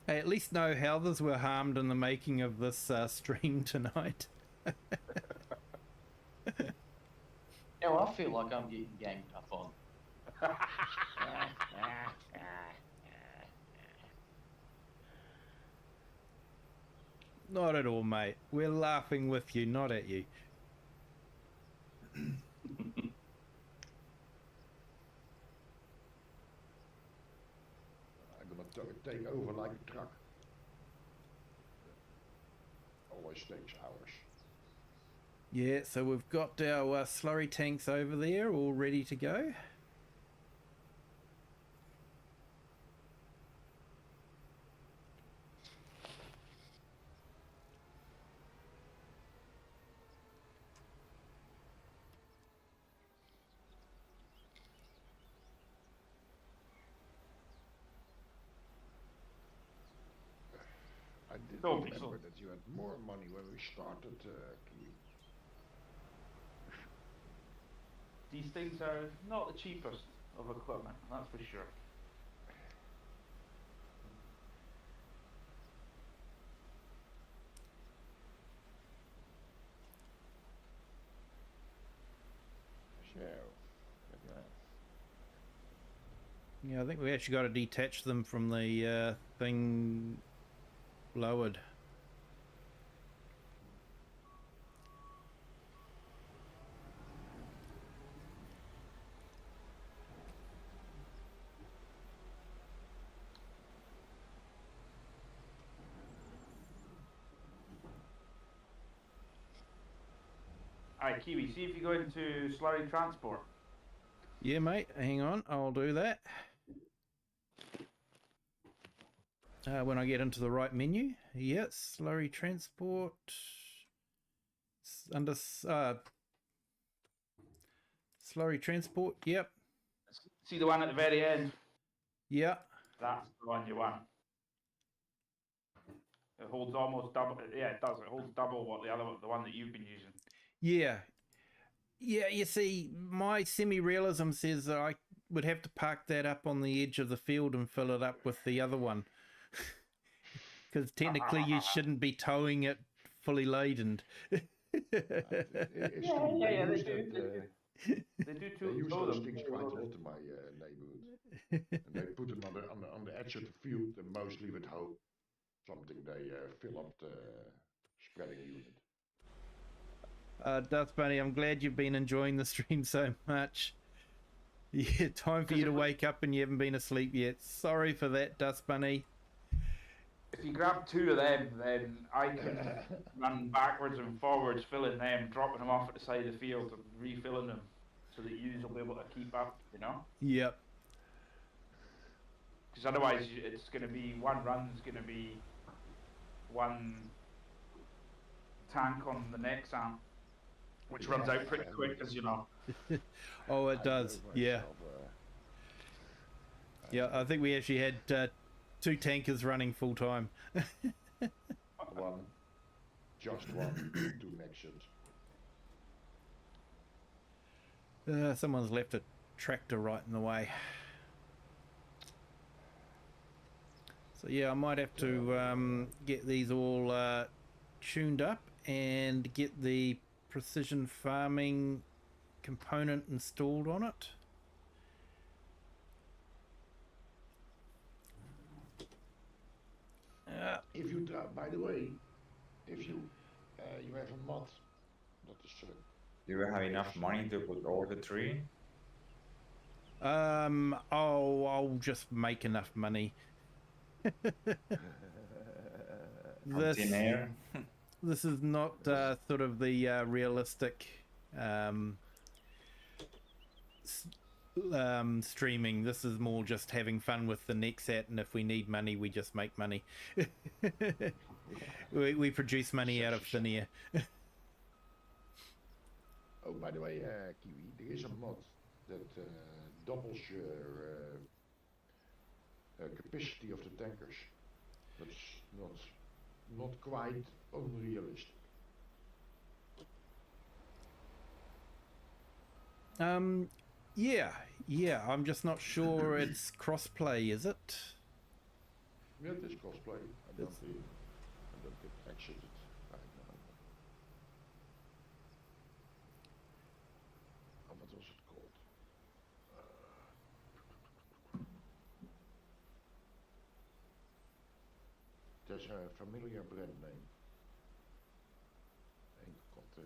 Hey, at least no houses were harmed in the making of this stream tonight.
Now I feel like I'm getting ganged up on.
Not at all, mate. We're laughing with you, not at you.
I'm gonna take over like a truck. Always takes hours.
Yeah, so we've got our slurry tanks over there all ready to go.
I did
Don't be
remember
so-
that you had more money when we started, Kiwi.
These things are not the cheapest of equipment, that's for sure.
So, look at that.
Yeah, I think we actually got to detach them from the thing lowered.
Alright, Kiwi, see if you go into slurry transport.
Yeah, mate, hang on, I'll do that. When I get into the right menu. Yes, slurry transport. Under slurry transport, yep.
See the one at the very end?
Yeah.
That's the one you want. It holds almost double, yeah it does, it holds double what the one that you've been using.
Yeah. Yeah, you see, my semi-realism says that I would have to park that up on the edge of the field and fill it up with the other one. Because technically you shouldn't be towing it fully laden.
They
They do
use
tow
those
them.
things quite a lot in my neighborhood. And they put them on the edge of the field and mostly with hope. Something they fill up the spreading unit.
Dust Bunny, I'm glad you've been enjoying the stream so much. Yeah, time for you to wake up and you haven't been asleep yet. Sorry for that, Dust Bunny.
If you grab two of them, then I can run backwards and forwards, filling them, dropping them off at the side of the field and refilling them, so that you will be able to keep up, you know?
Yep.
Because otherwise it's going to be, one run's going to be one tank on the NEXAT, which runs out pretty quick, as you know.
Oh, it does. Yeah. Yeah, I think we actually had two tankers running full time.
One. Just one. Two Nexans.
Someone's left a tractor right in the way. So yeah, I might have to get these all tuned up and get the precision farming component installed on it.
If you try, by the way, if you you have a mod, that is
Do you have enough money to put all the tree?
I'll just make enough money.
From thin air?
This is not sort of the realistic streaming. This is more just having fun with the NEXAT, and if we need money, we just make money. we produce money out of thin air.
Oh, by the way, Kiwi, there is a mod that doubles your capacity of the tankers. That's not quite unrealistic.
Yeah, I'm just not sure it's crossplay, is it?
Yeah, it is cosplay. I don't get exited right now. Oh, what was it called? There's a familiar brand name. Enkel.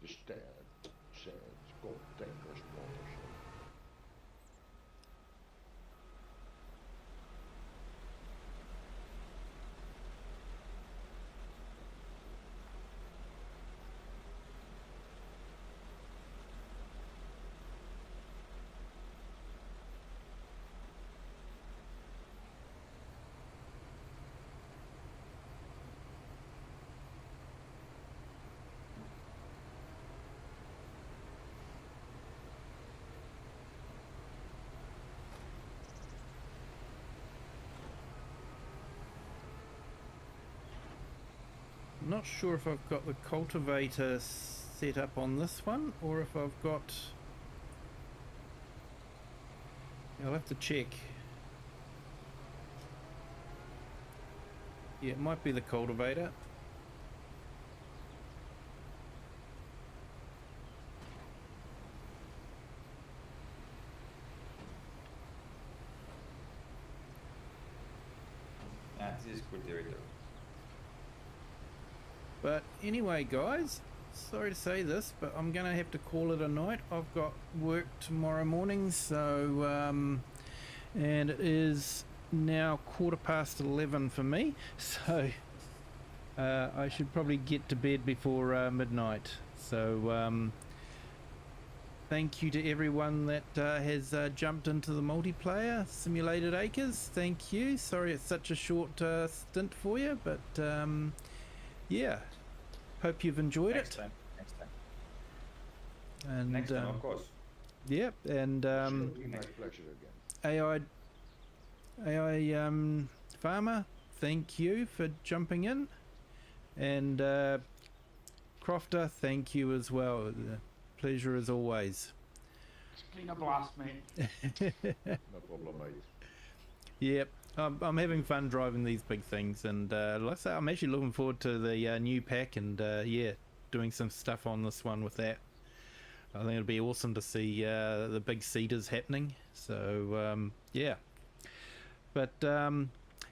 It's called Tankers Mod or so.
Not sure if I've got the cultivator set up on this one or if I've got... I'll have to check. Yeah, it might be the cultivator.
Yeah, this is cultivator.
But anyway, guys, sorry to say this, but I'm going to have to call it a night. I've got work tomorrow morning, so, and it is now 11:15 for me, so I should probably get to bed before midnight. So, thank you to everyone that has jumped into the multiplayer Simulated Acres. Thank you. Sorry it's such a short stint for you, but yeah, hope you've enjoyed
Next
it.
time. Next time.
And
Next time, of course.
yep, and
It'll be my pleasure again.
AI Farmer, thank you for jumping in, and Crofter, thank you as well. Pleasure as always.
It's been a blast, mate.
No problem, mate.
Yep, I'm having fun driving these big things, and like I say, I'm actually looking forward to the new pack, and yeah, doing some stuff on this one with that. I think it'll be awesome to see the big cedars happening. So yeah, but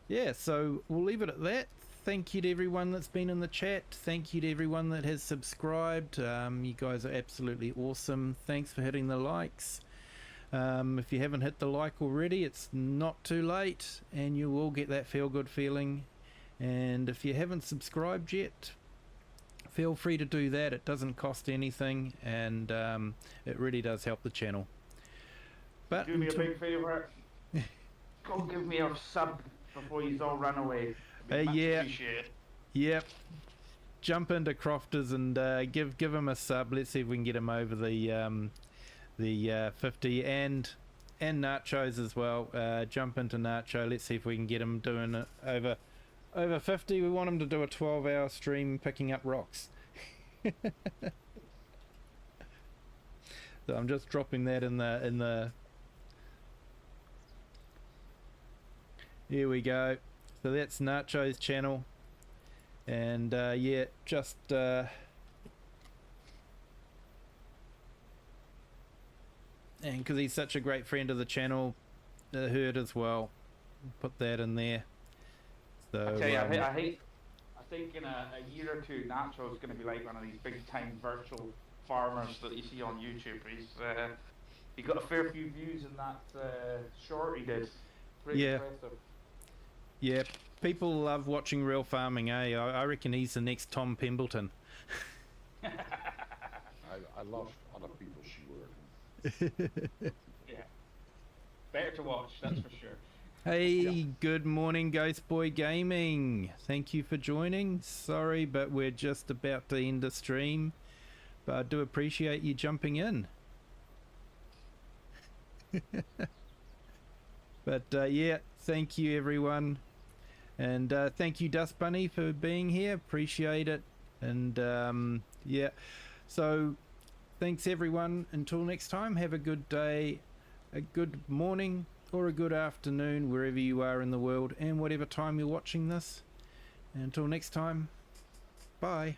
yeah, so we'll leave it at that. Thank you to everyone that's been in the chat. Thank you to everyone that has subscribed. You guys are absolutely awesome. Thanks for hitting the likes. If you haven't hit the like already, it's not too late, and you will get that feel good feeling. And if you haven't subscribed yet, feel free to do that. It doesn't cost anything, and it really does help the channel. But
Do me a big favour. Go give me a sub before you all run away. Much
yeah,
appreciated.
yep. Jump into Crofters and give him a sub. Let's see if we can get him over the 50, and Nachos as well. Jump into Nacho. Let's see if we can get him doing it over 50. We want him to do a 12-hour stream picking up rocks. So I'm just dropping that in the. Here we go. So that's Nacho's channel, and yeah, just and because he's such a great friend of the channel, Herd as well, put that in there. So
I tell you, I think in a year or two, Nacho's going to be like one of these big time virtual farmers that you see on YouTube. He got a fair few views in that short he did. Pretty
Yeah.
impressive.
Yeah, people love watching real farming, eh? I reckon he's the next Tom Pemberton.
I love other people's work.
Yeah. Better to watch, that's for sure.
Hey, good morning, Ghost Boy Gaming. Thank you for joining. Sorry, but we're just about to end the stream. But I do appreciate you jumping in. But yeah, thank you everyone. And thank you Dust Bunny for being here. Appreciate it. And yeah, so thanks everyone. Until next time, have a good day, a good morning, or a good afternoon wherever you are in the world and whatever time you're watching this. Until next time, bye.